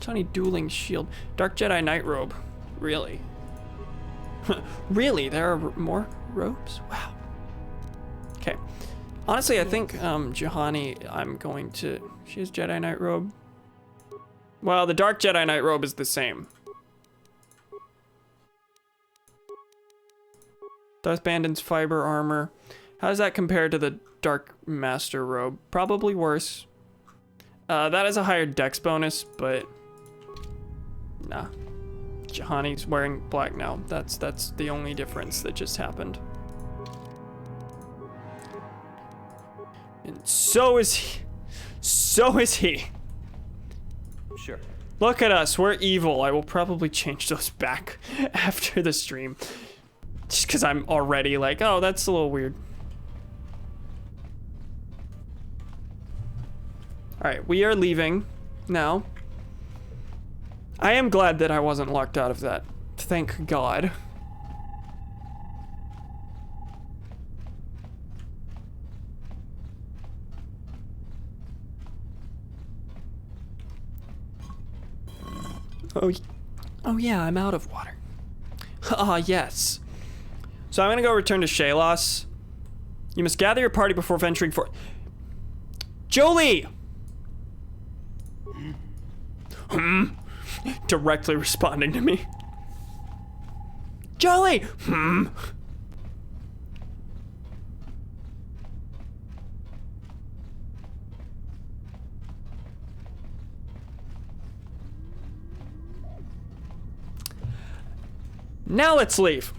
Johnny dueling shield. Dark Jedi Knight robe. Really? Really? There are more robes? Wow. Okay. Honestly, I think Juhani, I'm going to... She has Jedi Knight robe. Well, the Dark Jedi Knight robe is the same. Darth Bandon's fiber armor. How does that compare to the Dark Master robe? Probably worse. That is a higher dex bonus, but... Nah. Juhani's wearing black now. That's the only difference that just happened. And so is he. So is he. Sure. Look at us, we're evil. I will probably change those back after the stream. Just because I'm already like, oh, that's a little weird. Alright, we are leaving now. I am glad that I wasn't locked out of that thank God. Oh yeah, I'm out of water. Ah, yes. So I'm gonna go return to Shalos. You must gather your party before venturing forth. Jolie! Directly responding to me. Jolie! Now let's leave.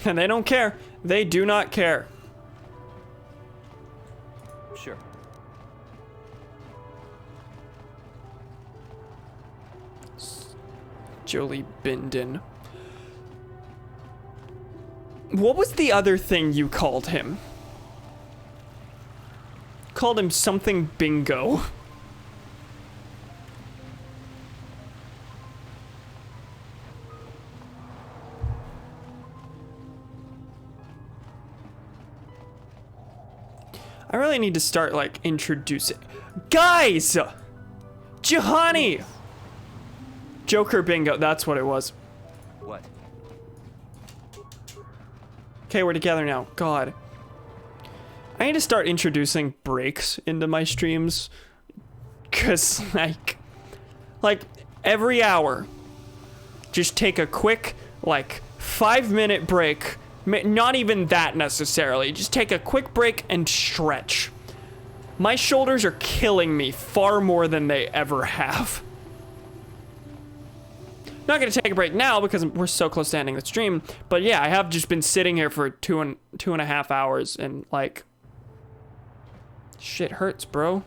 And they don't care. They do not care. Sure. Jolie Bindon. What was the other thing you called him? Called him something bingo. I really need to start, like, introducing... Guys! Juhani! Joker bingo, that's what it was. What? Okay, we're together now. God. I need to start introducing breaks into my streams. Cause, like, every hour, just take a quick, like, 5-minute break. Not even that necessarily. Just take a quick break and stretch. My shoulders are killing me far more than they ever have. Not gonna take a break now because we're so close to ending the stream. But yeah, I have just been sitting here for two and a half hours and like, shit hurts, bro.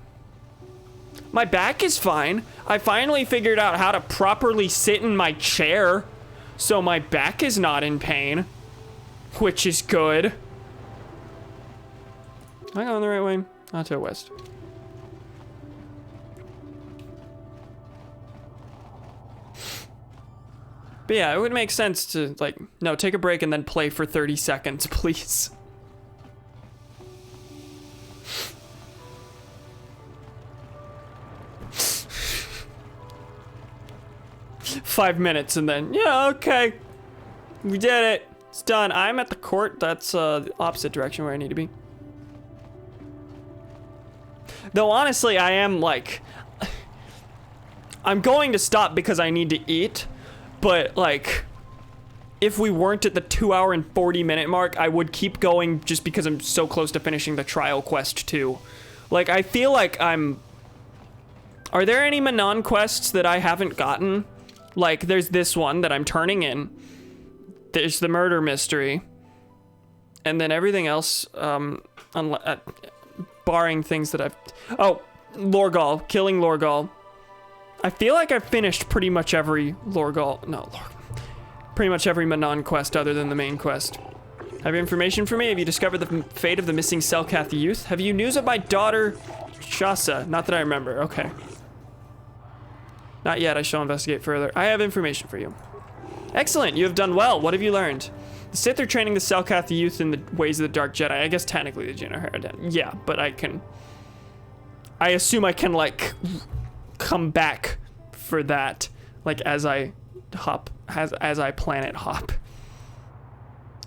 My back is fine. I finally figured out how to properly sit in my chair, so my back is not in pain. Which is good. Am I going the right way? Oh, to the west. But yeah, it would make sense to, like, no, take a break and then play for 30 seconds, please. Five minutes and then, yeah, okay. We did it. It's done. I'm at the court. That's the opposite direction where I need to be. Though honestly, I am like... I'm going to stop because I need to eat. But like... If we weren't at the 2-hour and 40-minute mark, I would keep going just because I'm so close to finishing the trial quest too. Like, I feel like I'm... Are there any Manon quests that I haven't gotten? Like, there's this one that I'm turning in. There's the murder mystery. And then everything else, barring things that I've... Oh, Lorgal. Killing Lorgal. I feel like I've finished pretty much every pretty much every Manon quest other than the main quest. Have you information for me? Have you discovered the fate of the missing Selkath youth? Have you news of my daughter, Shasa? Not that I remember. Okay. Not yet. I shall investigate further. I have information for you. Excellent, you have done well. What have you learned? The Sith are training the Selkath youth in the ways of the Dark Jedi. I guess technically the Jinn are Haradan. Yeah, but I assume I can, like, come back for that, like, as I hop, as I planet hop.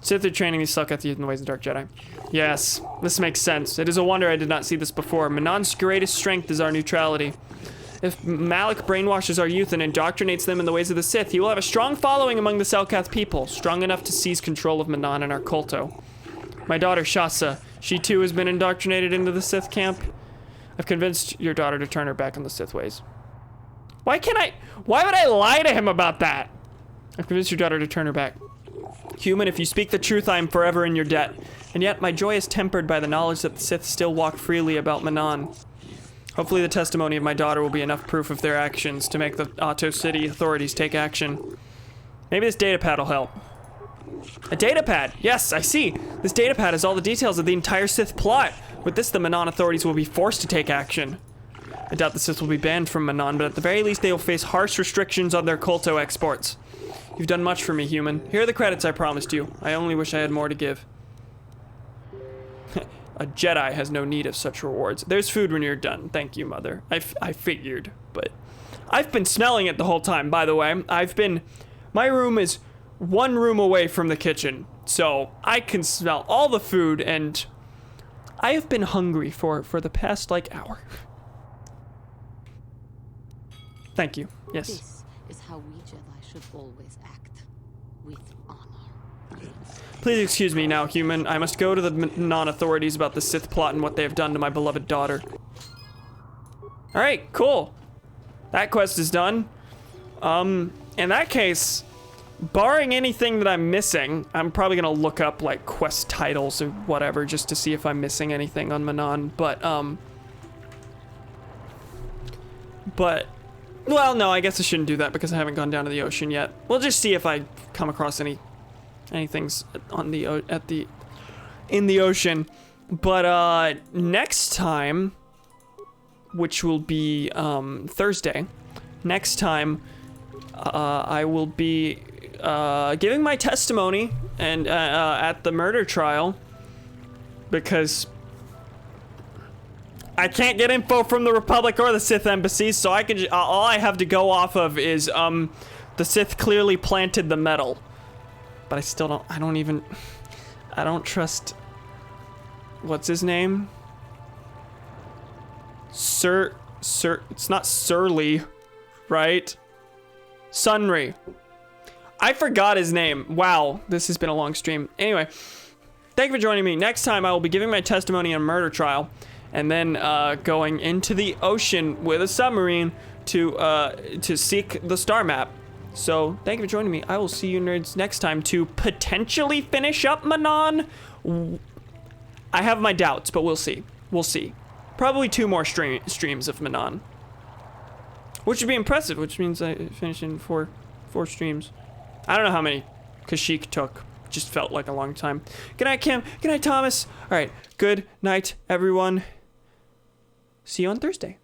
Sith are training the Selkath youth in the ways of the Dark Jedi. Yes, this makes sense. It is a wonder I did not see this before. Manon's greatest strength is our neutrality. If Malik brainwashes our youth and indoctrinates them in the ways of the Sith, he will have a strong following among the Selkath people, strong enough to seize control of Manon and our culto. My daughter, Shasa, she too has been indoctrinated into the Sith camp. I've convinced your daughter to turn her back on the Sith ways. Why would I lie to him about that? I've convinced your daughter to turn her back. Human, if you speak the truth, I am forever in your debt. And yet, my joy is tempered by the knowledge that the Sith still walk freely about Manon. Hopefully the testimony of my daughter will be enough proof of their actions to make the Otto City authorities take action. Maybe this datapad will help. A datapad! Yes, I see! This datapad has all the details of the entire Sith plot. With this, the Manon authorities will be forced to take action. I doubt the Sith will be banned from Manon, but at the very least they will face harsh restrictions on their Kolto exports. You've done much for me, human. Here are the credits I promised you. I only wish I had more to give. A Jedi has no need of such rewards. There's food when you're done. Thank you, Mother. I figured, but... I've been smelling it the whole time, by the way. My room is 1 room away from the kitchen, so I can smell all the food, and I have been hungry for the past, like, hour. Thank you. Yes. This is how we Jedi should always act. With honor. Please excuse me now, human. I must go to the non-authorities about the Sith plot and what they have done to my beloved daughter. Alright, cool. That quest is done. In that case, barring anything that I'm missing, I'm probably gonna look up, like, quest titles or whatever just to see if I'm missing anything on Manon, but, well, no, I guess I shouldn't do that because I haven't gone down to the ocean yet. We'll just see if I come across anything's on the in the ocean. But next time, which will be Thursday, next time I will be giving my testimony and at the murder trial because I can't get info from the Republic or the Sith embassies, so I can all I have to go off of is the Sith clearly planted the metal. But I still I don't trust, what's his name? It's not Surly, right? Sunry. I forgot his name. Wow, this has been a long stream. Anyway, thank you for joining me. Next time I will be giving my testimony on a murder trial, and then going into the ocean with a submarine to seek the star map. So, thank you for joining me. I will see you nerds next time to potentially finish up Manon. I have my doubts, but we'll see. We'll see. Probably 2 more streams of Manon. Which would be impressive, which means I finish in 4 streams. I don't know how many Kashyyyk took. Just felt like a long time. Good night, Kim. Good night, Thomas. All right. Good night, everyone. See you on Thursday.